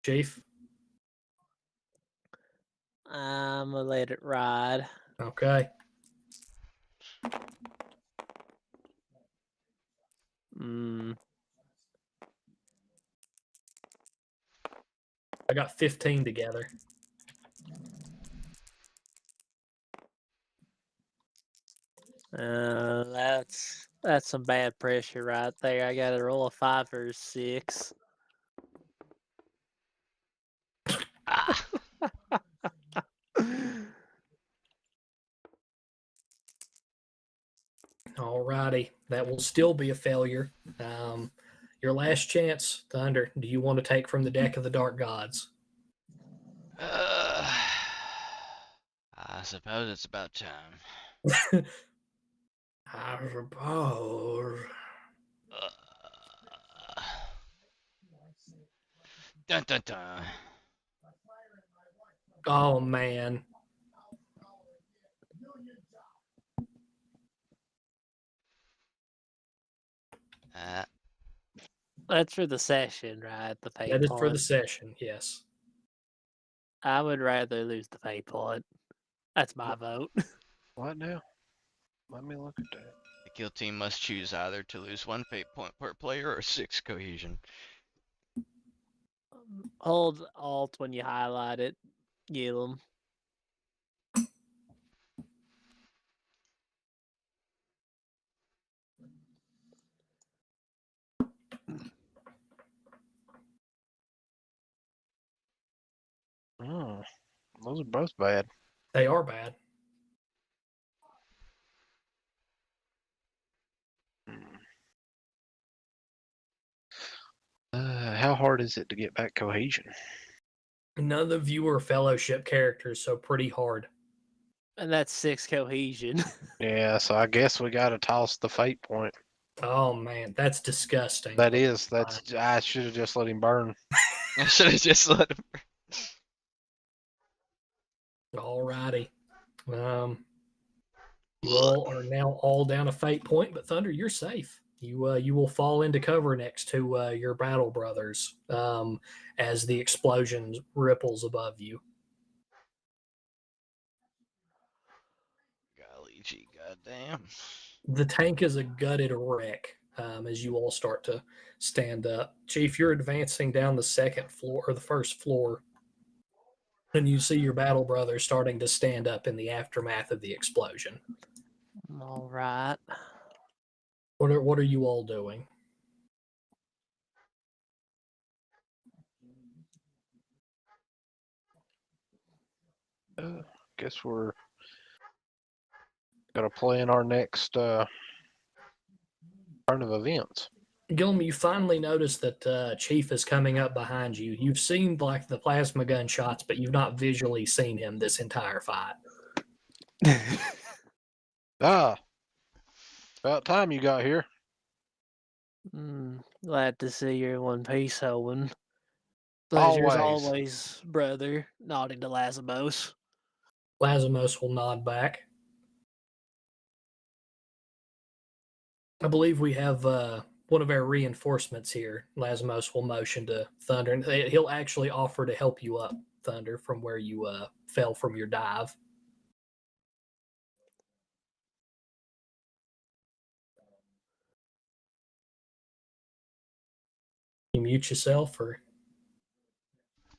Chief. I'm gonna let it ride. Okay. I got 15 together. That's some bad pressure right there. I got to roll a 5 or a 6. Alrighty, that will still be a failure. Your last chance, Thunder. Do you want to take from the deck of the Dark Gods? I suppose it's about time. I suppose. Dun dun dun. Oh man. That's for the session, right? The pay That is for the pod. session, yes. I would rather lose the fate point. That's my vote. What now? Let me look at that. The kill team must choose either to lose 1 fate point per player or 6 cohesion. Hold Alt when you highlight it. Get them. Oh, those are both bad. They are bad. How hard is it to get back cohesion? None of you are fellowship characters, so pretty hard. And that's 6 cohesion. Yeah, so I guess we gotta toss the fate point. Oh man, that's disgusting. That is, that's. I should have just let him burn. I should have just let him. Alrighty. You all are now all down a fate point, but Thunder, you're safe. You will fall into cover next to your battle brothers as the explosion ripples above you. Golly gee, goddamn. The tank is a gutted wreck as you all start to stand up. Chief, you're advancing down the second floor or the first floor, and you see your battle brothers starting to stand up in the aftermath of the explosion. All right. What are you all doing? Guess we're gonna play in our next turn of events. Gilm, you finally notice that Chief is coming up behind you. You've seen like the plasma gun shots, but you've not visually seen him this entire fight. Ah, about time you got here. Glad to see you're in one piece, Owen. Pleasure's Always. always, brother. Nodding to Lazimos. Lazimos will nod back. I believe we have one of our reinforcements here. Lazimos will motion to Thunder, and he'll actually offer to help you up, Thunder, from where you fell from your dive. You mute yourself, or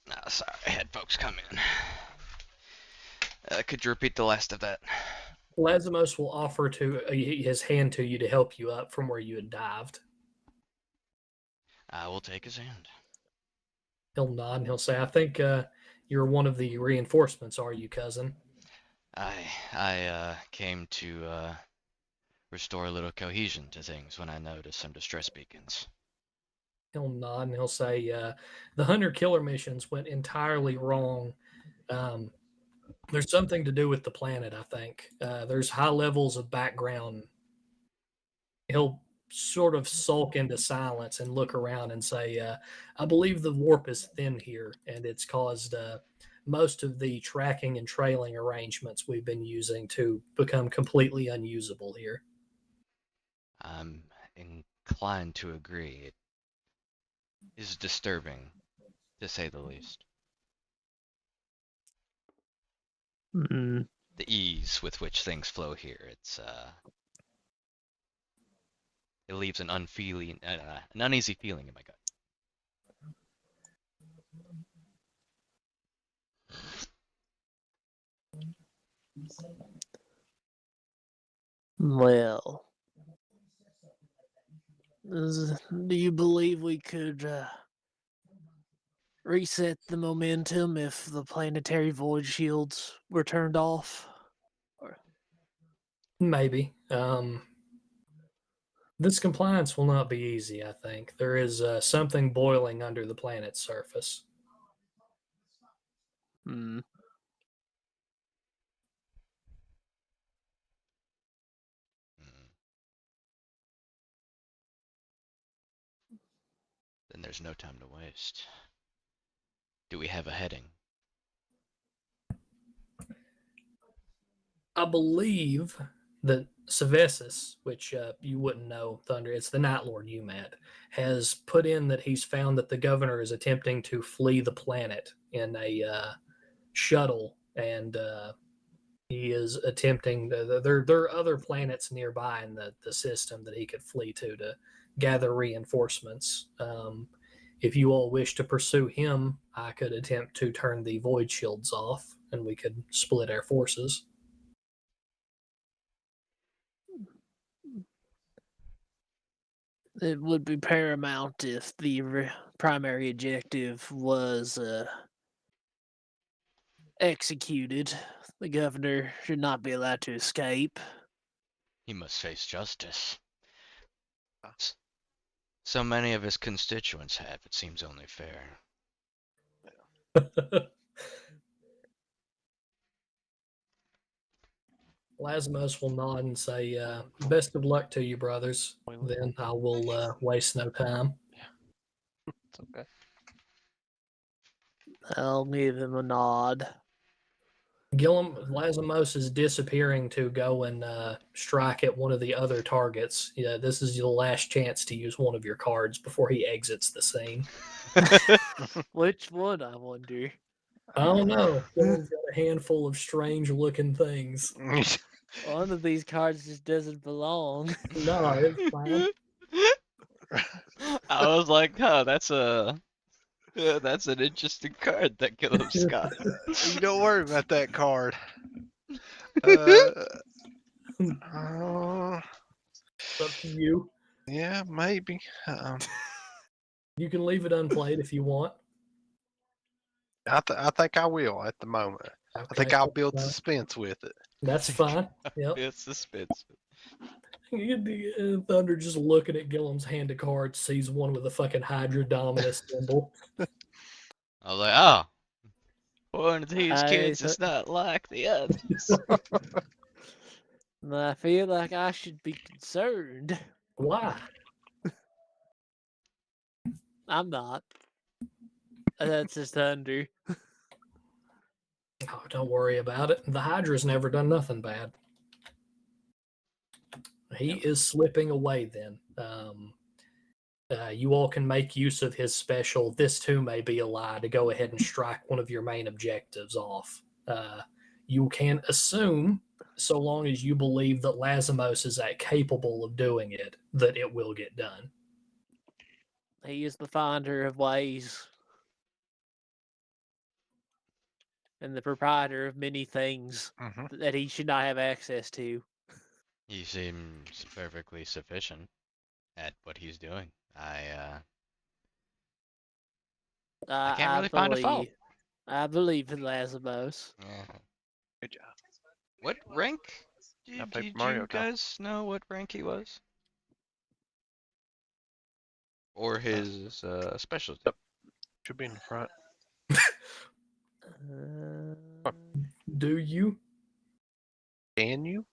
No, sorry, I had folks come in. Could you repeat the last of that? Lazimos will offer to his hand to you to help you up from where you had dived. I will take his hand. He'll nod and he'll say, "I think you're one of the reinforcements, are you, cousin?" I came to restore a little cohesion to things when I noticed some distress beacons. He'll nod and he'll say, "The hunter-killer missions went entirely wrong. There's something to do with the planet, I think. There's high levels of background." He'll sort of sulk into silence and look around and say, "I believe the warp is thin here, and it's caused most of the tracking and trailing arrangements we've been using to become completely unusable here." I'm inclined to agree. It is disturbing, to say the least. The ease with which things flow here, it leaves an uneasy feeling in my gut. Well, do you believe we could reset the momentum if the planetary void shields were turned off? Maybe. This compliance will not be easy, I think. There is something boiling under the planet's surface. Hmm. Then there's no time to waste. Do we have a heading? I believe that Sevesis, which you wouldn't know, Thunder, it's the Night Lord you met, has put in that he's found that the governor is attempting to flee the planet in a shuttle, and he is attempting. There are other planets nearby in the system that he could flee to gather reinforcements. If you all wish to pursue him, I could attempt to turn the void shields off, and we could split our forces. It would be paramount if the primary objective was executed. The governor should not be allowed to escape. He must face justice. So many of his constituents have, it seems only fair. Lasmos will nod and say, best of luck to you, brothers. Then I will waste no time. It's okay. I'll give him a nod. Lasmos is disappearing to go and strike at one of the other targets. Yeah, this is your last chance to use one of your cards before he exits the scene. Which one, I wonder? I don't know. Gillen's got a handful of strange-looking things. One of these cards just doesn't belong. No, it's fine. I was like, oh, that's an interesting card that Gilliam's got. You don't worry about that card. It's up to you. Yeah, maybe. You can leave it unplayed if you want. I think I will at the moment. Okay, I think I'll build that's fine. suspense with it. That's fine. Yep. It's suspense. Thunder just looking at Gilliam's hand of cards, sees one with a fucking Hydra Dominus symbol. I was like, oh, one of these I kids thought- is not like the others. I feel like I should be concerned. Why? I'm not. That's just Thunder. Oh, don't worry about it. The Hydra's never done nothing bad. He is slipping away then. You all can make use of his special, this too may be a lie, to go ahead and strike one of your main objectives off. You can assume, so long as you believe that Lazimos is capable of doing it, that it will get done. He is the finder of ways. And the proprietor of many things that he should not have access to. He seems perfectly sufficient at what he's doing. I can't really find a fault. I believe in Lazimos. Yeah. Good job. What rank? I played Did Mario you Kart. guys know what rank he was? Or his specialty? Should be in the front. Do you? Can you?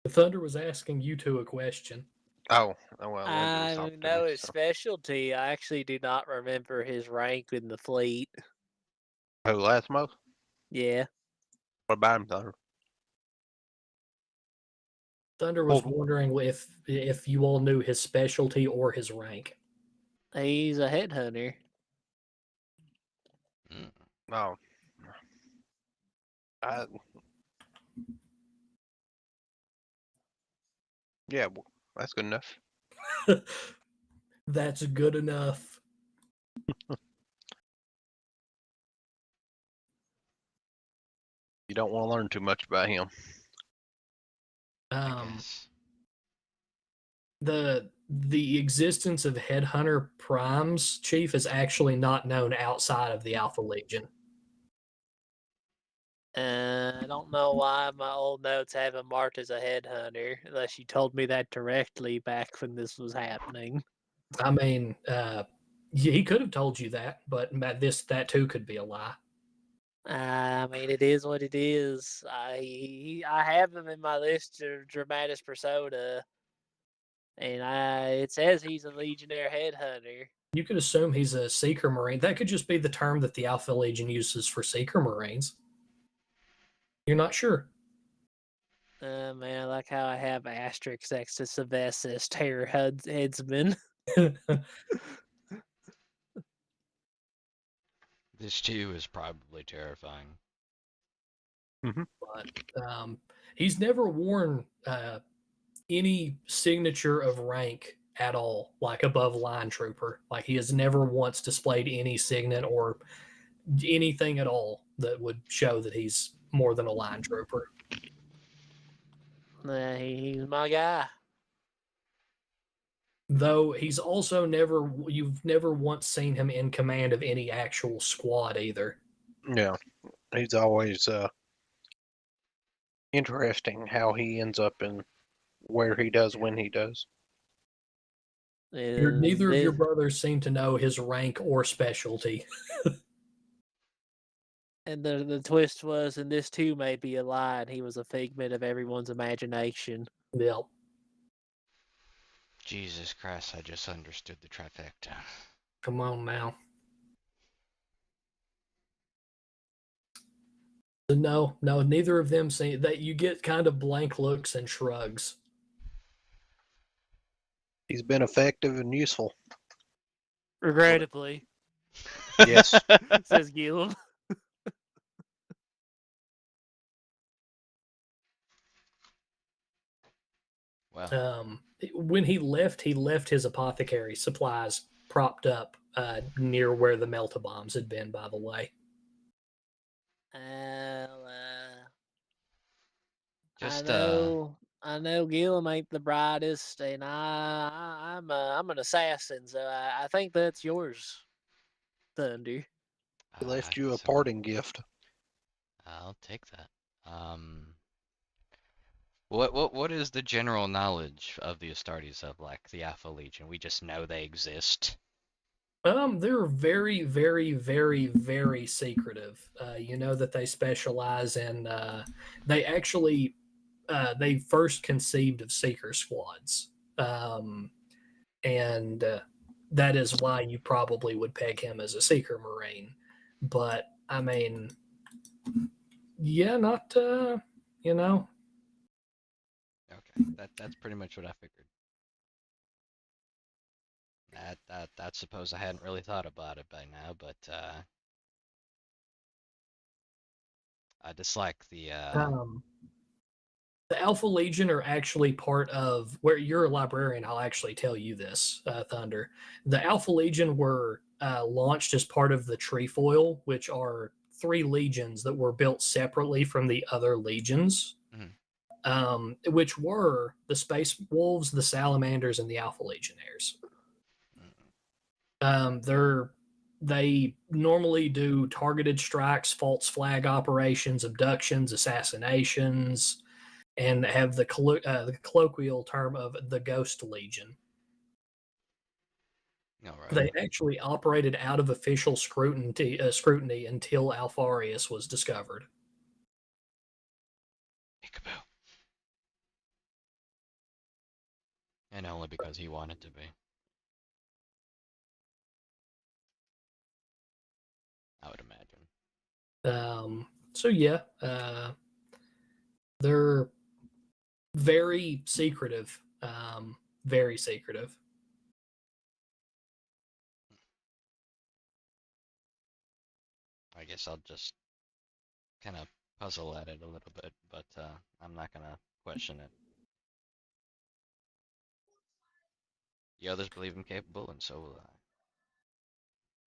Thunder was asking you two a question. Oh, well. I know his specialty. I actually do not remember his rank in the fleet. Oh, Lasmo? Yeah. What about him, Thunder? Thunder was wondering if you all knew his specialty or his rank. He's a headhunter. No. Yeah, well, that's good enough. That's good enough. You don't want to learn too much about him. The existence of Headhunter Primes, Chief, is actually not known outside of the Alpha Legion. I don't know why my old notes have him marked as a headhunter, unless you told me that directly back when this was happening. I mean, he could have told you that, but that too could be a lie. I mean, it is what it is. I have him in my list of Dramatis Persona, and it says he's a Legionnaire headhunter. You could assume he's a Seeker Marine. That could just be the term that the Alpha Legion uses for Seeker Marines. You're not sure. Man, I like how I have asterisks next to Sylvester Terror Headsman. This too is probably terrifying. But he's never worn any signature of rank at all, like above line trooper. Like he has never once displayed any signet or anything at all that would show that he's more than a line trooper. He's my guy. Though he's also you've never once seen him in command of any actual squad either. Yeah, he's always interesting how he ends up in where he does when he does. Neither of your brothers seem to know his rank or specialty. And the twist was, and this too may be a lie, and he was a figment of everyone's imagination. Yep. Jesus Christ, I just understood the trifecta. Come on now. No, neither of them say that. You get kind of blank looks and shrugs. He's been effective and useful. Regrettably, Yes. says Gilliam. Well, When he left his apothecary supplies propped up near where the melta-bombs had been, by the way. just I know Gilliam ain't the brightest, and I'm an assassin, so I think that's yours, Thunder. He left you a so parting gift. I'll take that. What is the general knowledge of the Astartes of like the Alpha Legion? We just know they exist. They're very, very, very, very secretive. You know that they specialize in. They actually, they first conceived of seeker squads, and that is why you probably would peg him as a seeker marine. But I mean, yeah, not you know. Okay, that's pretty much what I figured. That suppose I hadn't really thought about it by now, but I dislike the Alpha Legion are actually part of where you're a librarian. I'll actually tell you this, Thunder. The Alpha Legion were launched as part of the Trefoil, which are 3 legions that were built separately from the other legions, which were the Space Wolves, the Salamanders, and the Alpha Legionnaires. They normally do targeted strikes, false flag operations, abductions, assassinations, and have the colloquial term of the Ghost Legion. All right. They actually operated out of official scrutiny until Alfarius was discovered. Peekaboo. And only because he wanted to be. I would imagine. So yeah, they're very secretive. Very secretive. I guess I'll just kind of puzzle at it a little bit, but I'm not gonna question it. The others believe him capable, and so will I.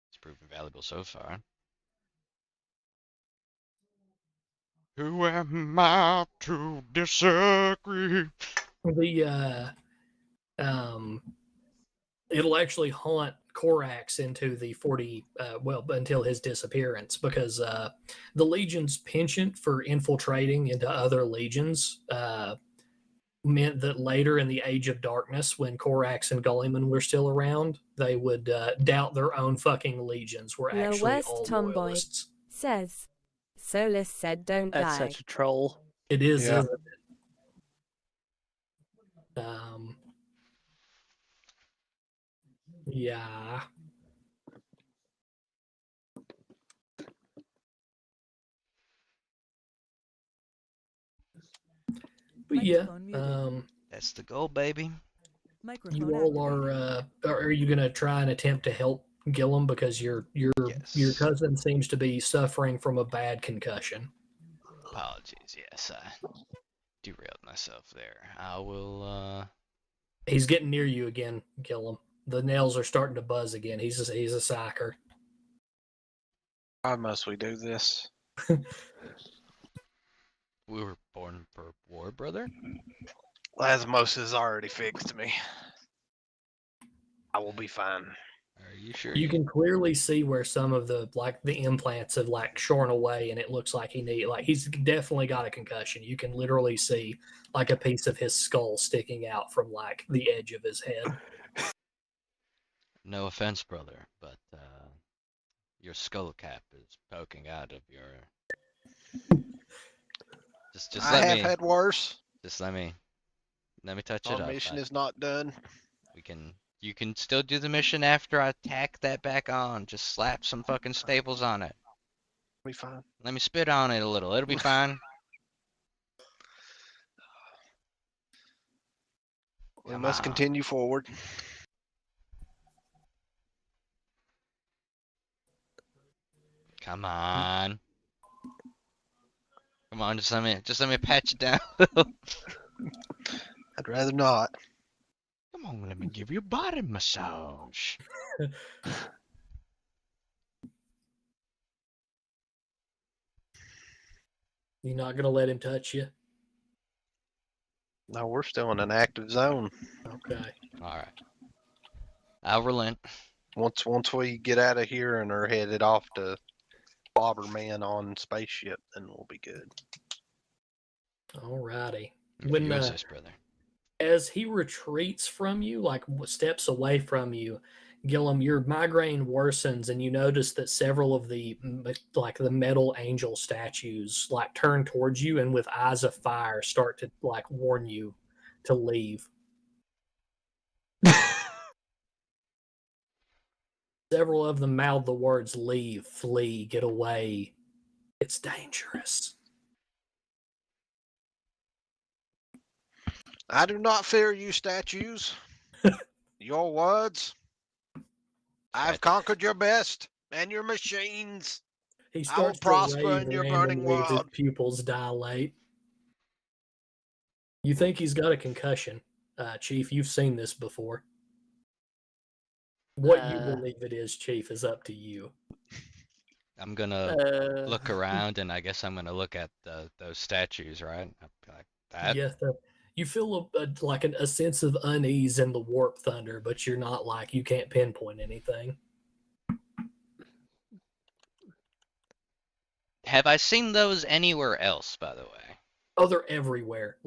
It's proven valuable so far. Who am I to disagree? It'll actually haunt Korax into the 40, until his disappearance, because the Legion's penchant for infiltrating into other legions meant that later in the Age of Darkness, when Korax and Gulliman were still around, they would doubt their own fucking legions were The actually worst all tomboy loyalists. says. Solus said don't That's lie. such a troll. It is, Yeah. isn't it? Yeah. But yeah, Microphone muted. That's the goal, baby. Microphone you all activated. are you going to try and attempt to help Gillum, because your Yes. cousin seems to be suffering from a bad concussion. Apologies. Yes, I derailed myself there. I will. He's getting near you again, Gillum. The nails are starting to buzz again. He's a psyker. How must we do this? We were born for war, brother. Lasmos has already fixed me. I will be fine. Are you sure? You can clearly see where some of the implants have shorn away, and it looks like he's definitely got a concussion. You can literally see like a piece of his skull sticking out from the edge of his head. No offense, brother, but your skull cap is poking out of your. Just I let have me. had worse. Just let me touch it Our up. mission is not done. You can still do the mission after I tack that back on. Just slap some fucking staples on it. Be fine. Let me spit on it a little. It'll be fine. We Come must on. continue forward. Come on. Come on, just let me patch it down. I'd rather not. Come on, let me give you a body massage. You're not gonna let him touch you? No, we're still in an active zone. Okay. All right. I'll relent. Once we get out of here and are headed off to Bobberman on spaceship, then we'll be good. Alrighty. If When you insist, brother. as he retreats from you, steps away from you, Gillum, your migraine worsens, and you notice that several of the the metal angel statues turn towards you, and with eyes of fire start to warn you to leave. Several of them mouth the words "leave, flee, get away. It's dangerous." I do not fear you, statues. Your words. I've conquered your best and your machines. He I will starts to prosper rave in your burning randomly as his world. pupils dilate. You think he's got a concussion, Chief? You've seen this before. What you believe it is, Chief, is up to you. I'm gonna look around, and I guess I'm gonna look at those statues, right? Like that. Yes, you feel a sense of unease in the warp thunder, but you're not you can't pinpoint anything. Have I seen those anywhere else, by the way? Oh, they're everywhere.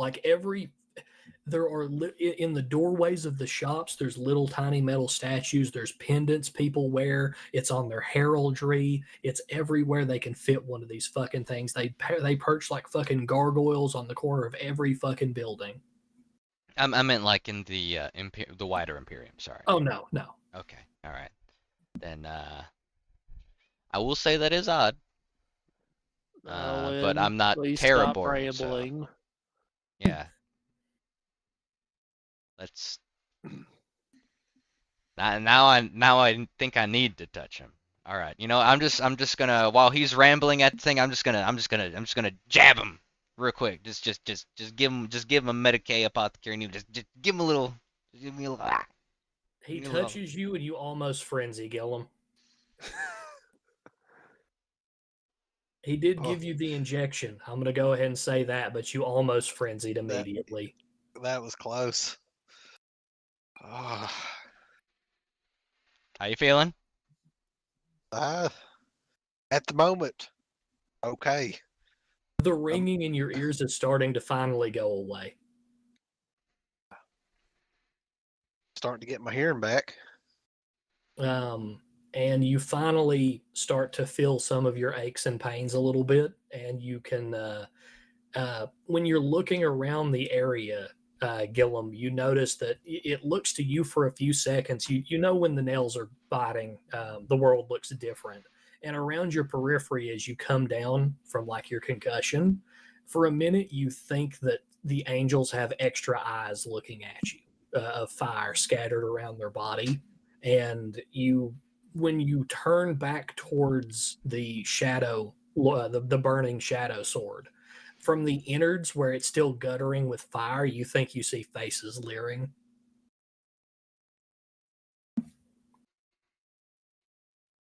There are in the doorways of the shops. There's little tiny metal statues. There's pendants people wear. It's on their heraldry. It's everywhere they can fit one of these fucking things. They perch like fucking gargoyles on the corner of every fucking building. I meant in the the wider Imperium. Sorry. Oh no. Okay. All right. Then I will say that is odd. But I'm not terrible. So, yeah. Let's. Now I think I need to touch him. All right. I'm just gonna while he's rambling at the thing, I'm just gonna jab him real quick. Just give him a Medicaid apothecary, and just give him a little. Give me a little. He touches you, and you almost frenzy, Gillum. He did give you the injection. I'm going to go ahead and say that, but you almost frenzied immediately. That was close. How you feeling? At the moment, okay. The ringing in your ears is starting to finally go away. Starting to get my hearing back. And you finally start to feel some of your aches and pains a little bit, and you can, when you're looking around the area, Gillum, you notice that it looks to you for a few seconds. You know when the nails are biting, the world looks different. And around your periphery, as you come down from your concussion, for a minute you think that the angels have extra eyes looking at you, of fire scattered around their body, and you when you turn back towards the shadow, the burning shadow sword, from the innards where it's still guttering with fire, you think you see faces leering.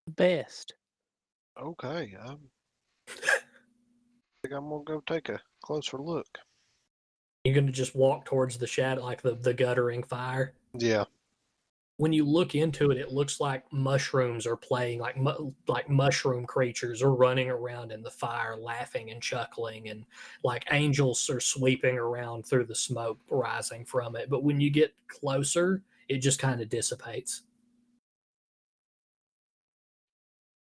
Best. Okay, I think I'm gonna go take a closer look. You're going to just walk towards the shadow, like the guttering fire. Yeah. When you look into it, it looks like mushrooms are playing, like mushroom creatures are running around in the fire, laughing and chuckling, and like angels are sweeping around through the smoke rising from it. But when you get closer, it just kind of dissipates.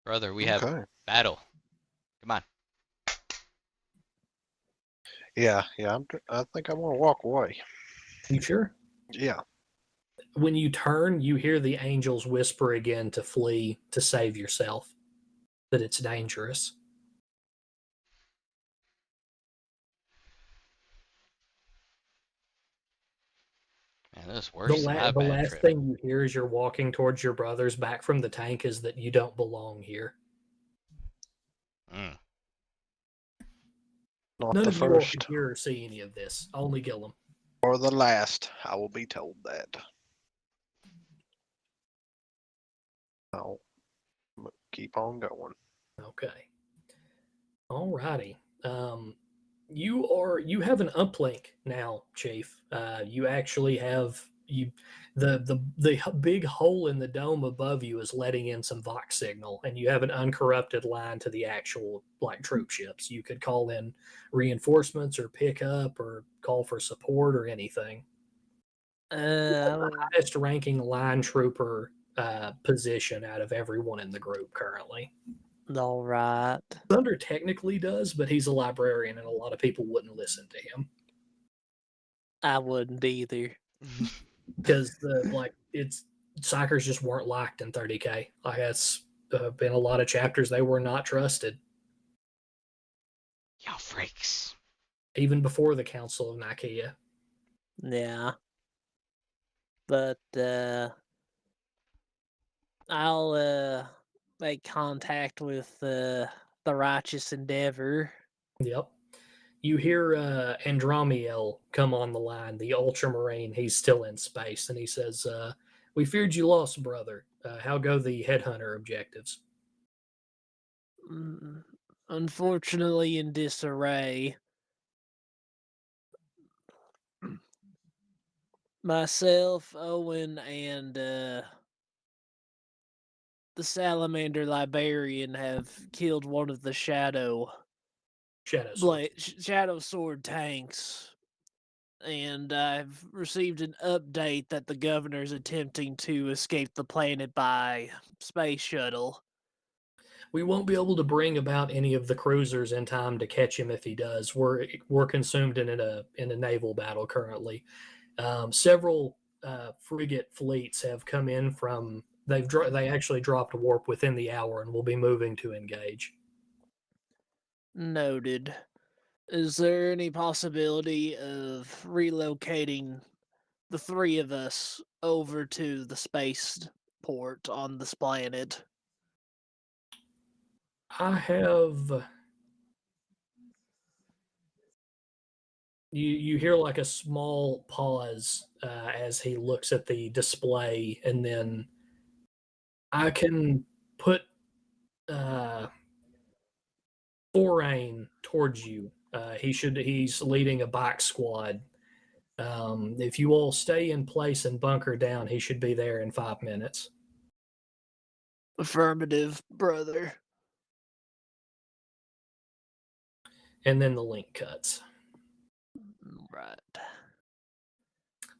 Brother, we have Okay. battle. Come on. Yeah. I think I want to walk away. You sure? Yeah. When you turn, you hear the angels whisper again to flee, to save yourself, that it's dangerous. Man, this is The, worse than my the bad last trip. thing you hear as you're walking towards your brothers back from the tank is that you don't belong here. Mm. Not None the of you all first can hear or see any of this. Only Gillum. or the last. I will be told that. I'll keep on going. Okay. Alrighty. You have an uplink now, Chief. You actually have the big hole in the dome above you is letting in some Vox signal, and you have an uncorrupted line to the actual like troop ships. You could call in reinforcements or pick up or call for support or anything. The highest ranking line trooper position out of everyone in the group currently. All right. Thunder technically does, but he's a librarian, and a lot of people wouldn't listen to him I wouldn't either. because it's psychers just weren't liked in 30K. Like that's been a lot of chapters they were not trusted, Y'all freaks. even before the Council of Nicaea. Yeah. But I'll make contact with the righteous endeavor. Yep. You hear Andromiel come on the line, the Ultramarine. He's still in space, and he says, "We feared you lost, brother. How go the headhunter objectives?" Unfortunately, in disarray. Myself, Owen, and the Salamander Librarian have killed one of the Shadow Sword tanks, and I've received an update that the governor's attempting to escape the planet by space shuttle. We won't be able to bring about any of the cruisers in time to catch him if he does. We're consumed in a naval battle currently. Several frigate fleets have come in from. They actually dropped warp within the hour and will be moving to engage. Noted. Is there any possibility of relocating the three of us over to the space port on this planet? I have. You hear like a small pause as he looks at the display, and then I can put Forain towards you. He's leading a bike squad. If you all stay in place and bunker down, he should be there in 5 minutes. Affirmative, brother. And then the link cuts. Right.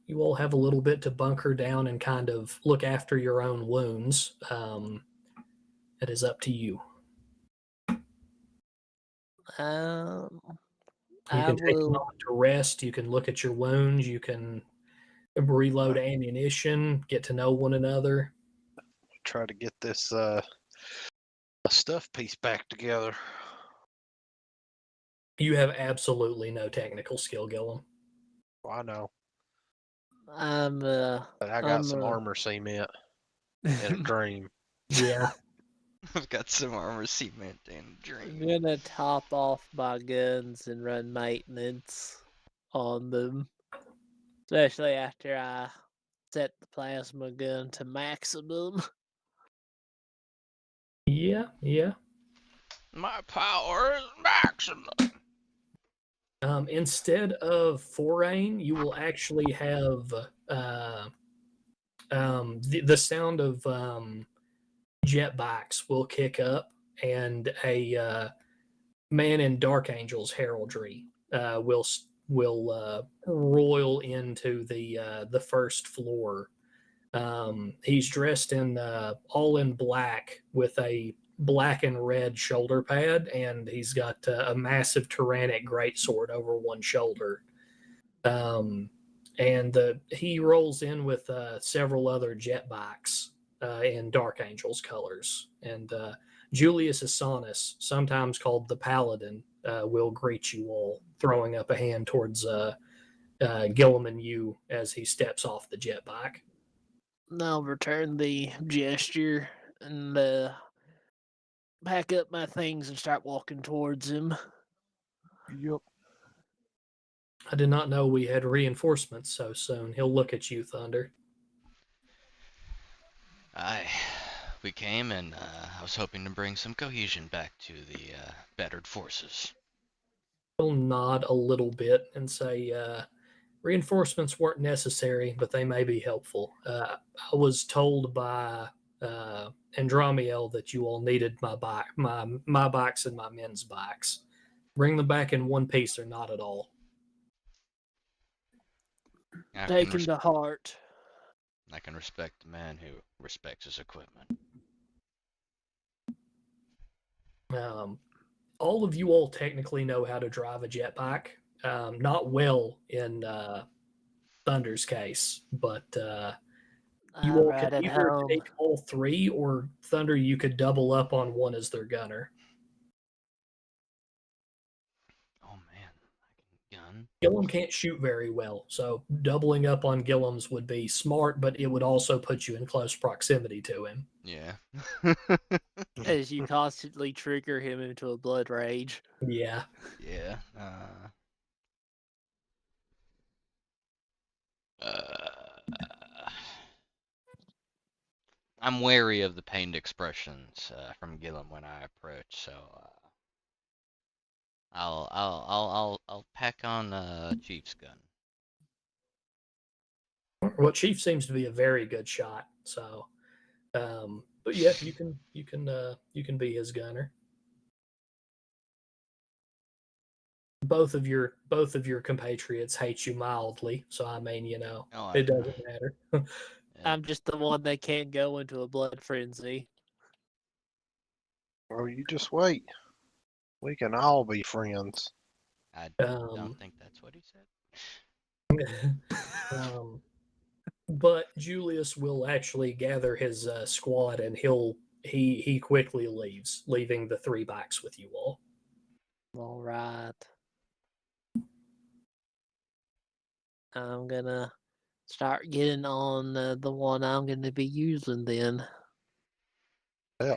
You all have a little bit to bunker down and kind of look after your own wounds. It is up to you. You I can take a will. moment to rest. You can look at your wounds. You can reload ammunition, get to know one another. Try to get this stuff piece back together. You have absolutely no technical skill, Gillum. Well, I know. I'm But I got some armor cement in a dream. Yeah. I've got some armor cement and I'm drink. gonna top off my guns and run maintenance on them. Especially after I set the plasma gun to maximum. Yeah, yeah. My power is maximum. Instead of forain, you will actually have the sound of jet bikes will kick up, and a man in Dark Angel's heraldry will roil into the first floor. He's dressed in all in black with a black and red shoulder pad, and he's got a massive tyrannic greatsword over one shoulder. Um, and he rolls in with several other jet bikes in Dark Angel's colors. And Julius Asanis, sometimes called the Paladin, will greet you all, throwing up a hand towards Gillum and you as he steps off the jet bike. I'll return the gesture and pack up my things and start walking towards him. Yep. I did not know we had reinforcements so soon. He'll look at you, Thunder. Aye, we came and I was hoping to bring some cohesion back to the battered forces. He'll nod a little bit and say, reinforcements weren't necessary, but they may be helpful. I was told by Andromiel that you all needed my bikes and my men's bikes. Bring them back in one piece or not at all. Taken to heart. I can respect the man who respects his equipment. All of you all technically know how to drive a jet bike. Not well in Thunder's case, but you I'll all ride could it either home. take all three, or Thunder, you could double up on one as their gunner. Oh man, I can gun. Gillum can't shoot very well, so doubling up on Gillum's would be smart, but it would also put you in close proximity to him. Yeah. As you constantly trigger him into a blood rage. Yeah. Yeah. I'm wary of the pained expressions from Gillum when I approach, so I'll pack on Chief's gun. Well, Chief seems to be a very good shot, so but yeah, you can be his gunner. Both of your compatriots hate you mildly, so I mean, it doesn't matter. Yeah. I'm just the one that can't go into a blood frenzy. Well, you just wait. We can all be friends. I don't think that's what he said. But Julius will actually gather his squad, and he quickly leaves, leaving the three bikes with you all. All right. I'm gonna start getting on the one I'm gonna be using then. Yeah.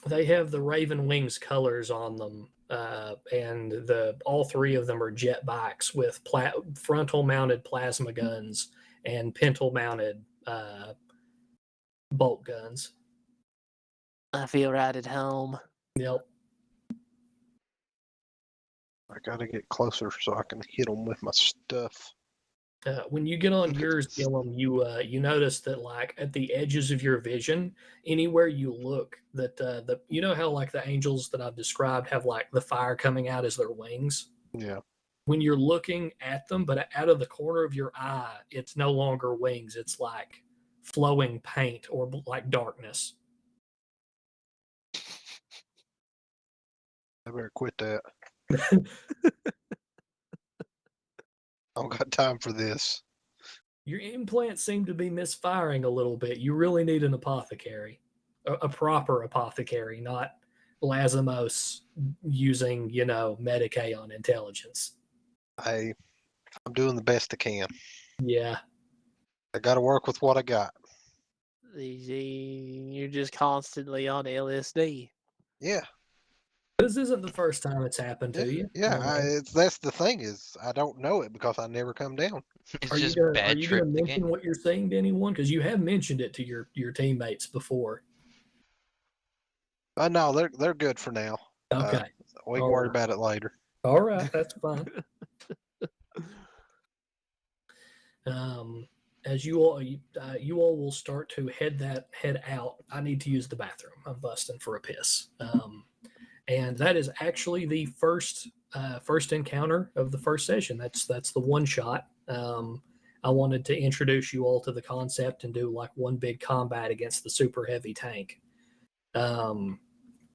They have the Raven Wings colors on them, and all three of them are jet bikes with frontal mounted plasma guns and pintle mounted bolt guns. I feel right at home. Yep. I gotta get closer so I can hit them with my stuff. When you get on yours, Gillum, you notice that like at the edges of your vision, anywhere you look, that how like the angels that I've described have like the fire coming out as their wings. Yeah. When you're looking at them, but out of the corner of your eye, it's no longer wings. It's like flowing paint or like darkness. I better quit that. I don't got time for this. Your implants seem to be misfiring a little bit. You really need an apothecary, a proper apothecary, not Lazimos using, Medicae on intelligence. I'm doing the best I can. Yeah. I gotta work with what I got. You're just constantly on LSD. Yeah, This isn't the first time it's happened to you. that's the thing is I don't know it because I never come down. It's Are you just gonna, are bad you gonna trip the mention game. what you're seeing to anyone? Because you have mentioned it to your teammates before. No, they're good for now. Okay. We can worry about it later. All right, that's fine. As you all will start to head out. I need to use the bathroom. I'm busting for a piss. And that is actually the first encounter of the first session. That's the one shot. I wanted to introduce you all to the concept and do like one big combat against the super heavy tank.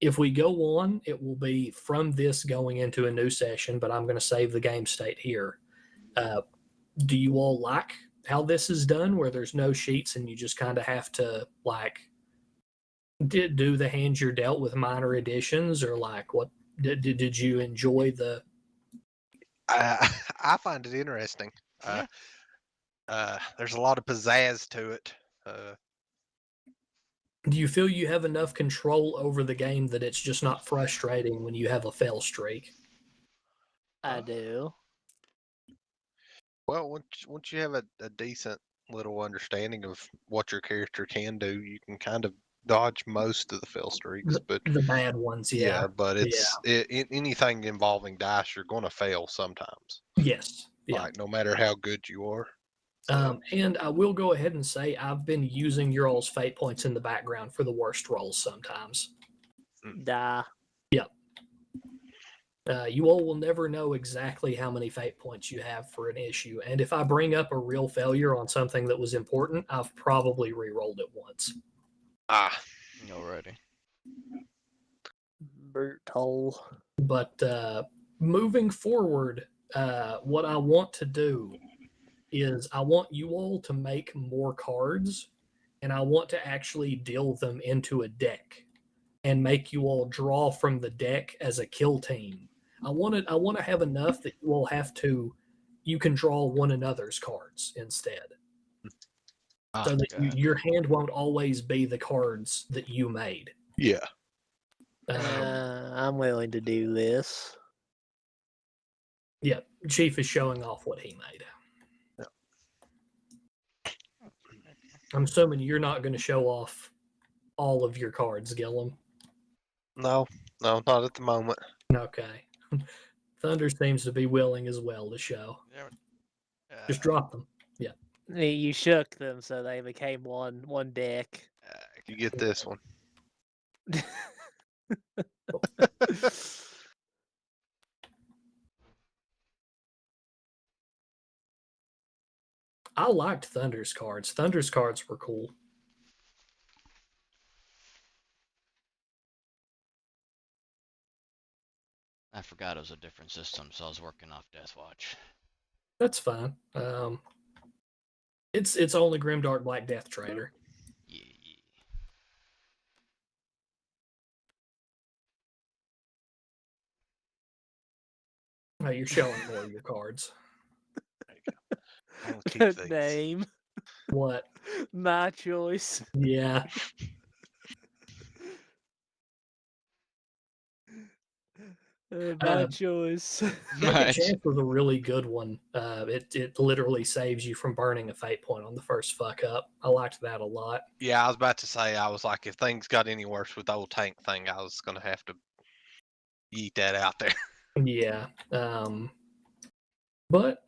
If we go on, it will be from this going into a new session, but I'm going to save the game state here. Do you all like how this is done, where there's no sheets and you just kind of have to like do the hands you're dealt with minor additions, or like what did you enjoy the? I find it interesting. Yeah. There's a lot of pizzazz to it. Do you feel you have enough control over the game that it's just not frustrating when you have a fail streak? I do. Well, once you have a decent little understanding of what your character can do, you can kind of dodge most of the fail streaks. But The bad ones, yeah. but anything involving dice, you're going to fail sometimes. Yes. Yeah. Like no matter how good you are. And I will go ahead and say I've been using your all's fate points in the background for the worst rolls sometimes. Da. You all will never know exactly how many fate points you have for an issue. And if I bring up a real failure on something that was important, I've probably re-rolled it once. Alrighty. Brutal. But moving forward, what I want to do is I want you all to make more cards, and I want to actually deal them into a deck and make you all draw from the deck as a kill team. I want to have enough that you all you can draw one another's cards instead. So that your hand won't always be the cards that you made. Yeah. I'm willing to do this. Yeah, Chief is showing off what he made. I'm assuming you're not going to show off all of your cards, Gillum. No, not at the moment. Okay. Thunder seems to be willing as well to show. Just drop them. Yeah. You shook them so they became one deck. You get this one. I liked Thunder's cards. Thunder's cards were cool. I forgot it was a different system, so I was working off Deathwatch. That's fine. It's only Grimdark Black Death Trader. Yeah. Oh, you're showing more of your cards. I'll keep these. Name. What? My choice. Yeah. My choice. Second Chance was a really good one. It literally saves you from burning a fate point on the first fuck up. I liked that a lot. Yeah, I was about to say, I was like, if things got any worse with the old tank thing, I was going to have to yeet that out there. Yeah. But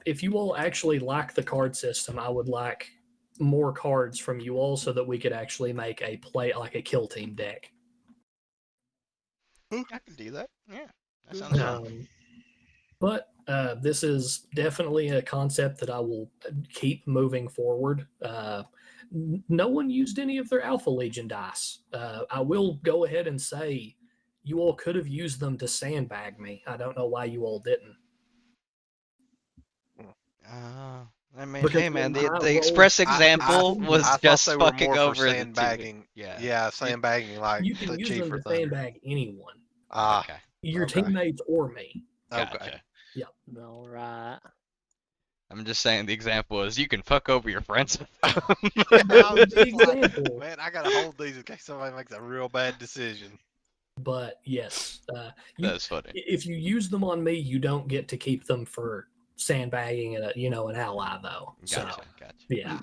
if you all actually like the card system, I would like more cards from you all so that we could actually make a kill team deck. I can do that. Yeah, that sounds fun. But this is definitely a concept that I will keep moving forward. No one used any of their Alpha Legion dice. I will go ahead and say you all could have used them to sandbag me. I don't know why you all didn't. I mean, Because hey man, when I the express example I was thought just they were fucking more for over the sandbagging. Yeah. Sandbagging like You can the use Chief them or to Thunder. sandbag anyone. Okay. Your Okay. teammates or me. Gotcha. Okay. All right. I'm just saying the example is you can fuck over your friends with them. I was The just like, example. man, I gotta hold these in case somebody makes a real bad decision. But yes, That's funny. if you use them on me, you don't get to keep them for sandbagging an ally though. Gotcha, gotcha. Yeah.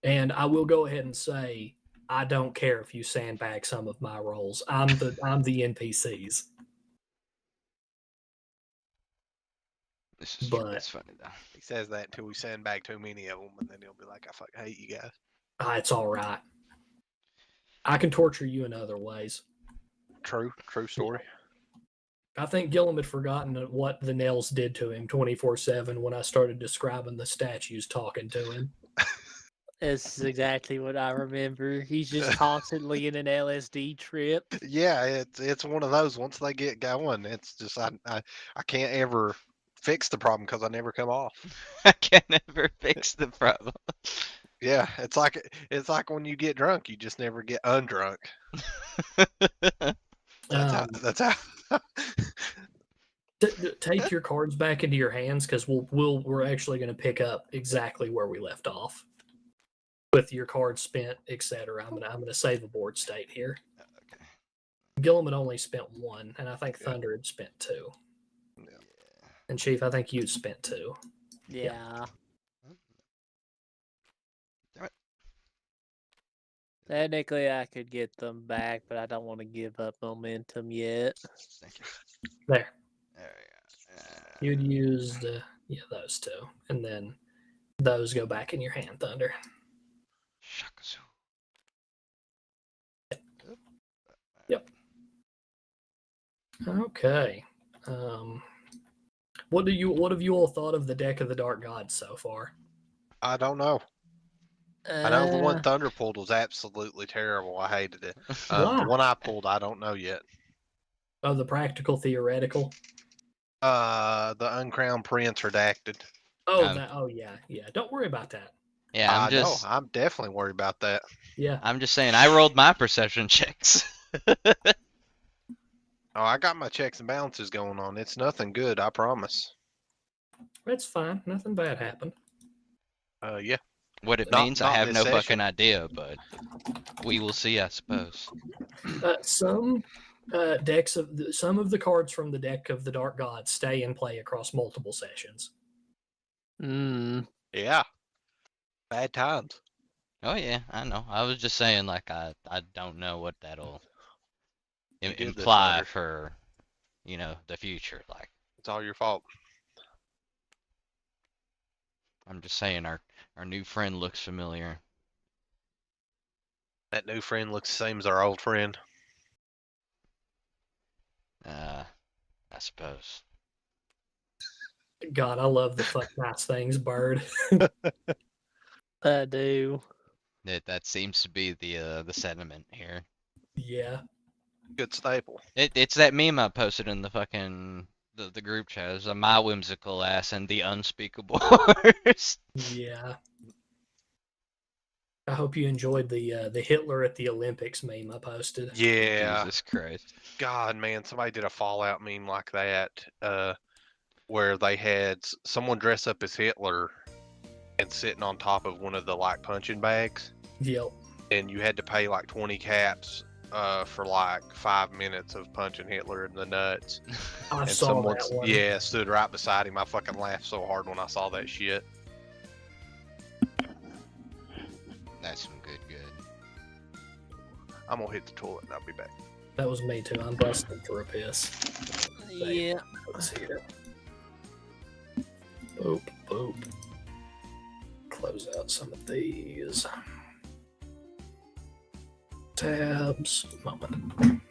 And I will go ahead and say I don't care if you sandbag some of my rolls. I'm the NPCs. This is true. But That's funny though. He says that until we sandbag too many of them, and then he'll be like, I fucking hate you guys. it's all right. I can torture you in other ways. True story. I think Gillum had forgotten what the nails did to him 24/7 when I started describing the statues talking to him. This is exactly what I remember. He's just constantly in an LSD trip. Yeah, it's one of those. Once they get going, it's just I can't ever fix the problem because I never come off. I can never fix the problem. Yeah, it's like when you get drunk, you just never get undrunk. That's how. Take your cards back into your hands because we're actually going to pick up exactly where we left off with your cards spent, etc. I'm gonna save a board state here. Okay. Gillum had only spent 1, and I think Yeah. Thunder had spent 2. Yeah. And Chief, I think you'd spent 2. Yeah. Damn it. Technically, I could get them back, but I don't want to give up momentum yet. Thank you. There. There we go. You'd used those 2, and then those go back in your hand, Thunder. Shakazu. Yep. Okay. What have you all thought of the deck of the Dark Gods so far? I don't know. I know the one Thunder pulled was absolutely terrible. I hated it. Why? The one I pulled, I don't know yet. Oh, the practical theoretical. The Uncrowned Prince redacted. Oh, yeah. Don't worry about that. Yeah, I know. I'm definitely worried about that. Yeah. I'm just saying I rolled my perception checks. Oh, I got my checks and balances going on. It's nothing good, I promise. That's fine. Nothing bad happened. Yeah. What it Not- means, not I have this no session. fucking idea, but we will see, I suppose. Some some of the cards from the deck of the Dark Gods stay in play across multiple sessions. Yeah. Bad times. Oh yeah, I know. I was just saying, like, I don't know what that'll You did this, imply Thunder. for, the future. Like, It's all your fault. I'm just saying our new friend looks familiar. That new friend looks the same as our old friend. I suppose. God, I love the fuck nice things, Bird. I do. That seems to be the sentiment here. Yeah. Good staple. It's that meme I posted in the fucking the group chat. It's my whimsical ass and the unspeakable horse. Yeah. I hope you enjoyed the Hitler at the Olympics meme I posted. Yeah. Jesus Christ. God, man, somebody did a Fallout meme like that, where they had someone dress up as Hitler and sitting on top of one of the punching bags, Yep. and you had to pay 20 caps for 5 minutes of punching Hitler in the nuts. I And saw someone, that one. yeah, stood right beside him. I fucking laughed so hard when I saw that shit. That's some good. I'm gonna hit the toilet and I'll be back. That was me too. I'm busting for a piss. Yeah. Let's see here. Boop, boop. Close out some of these. Tabs. Moment.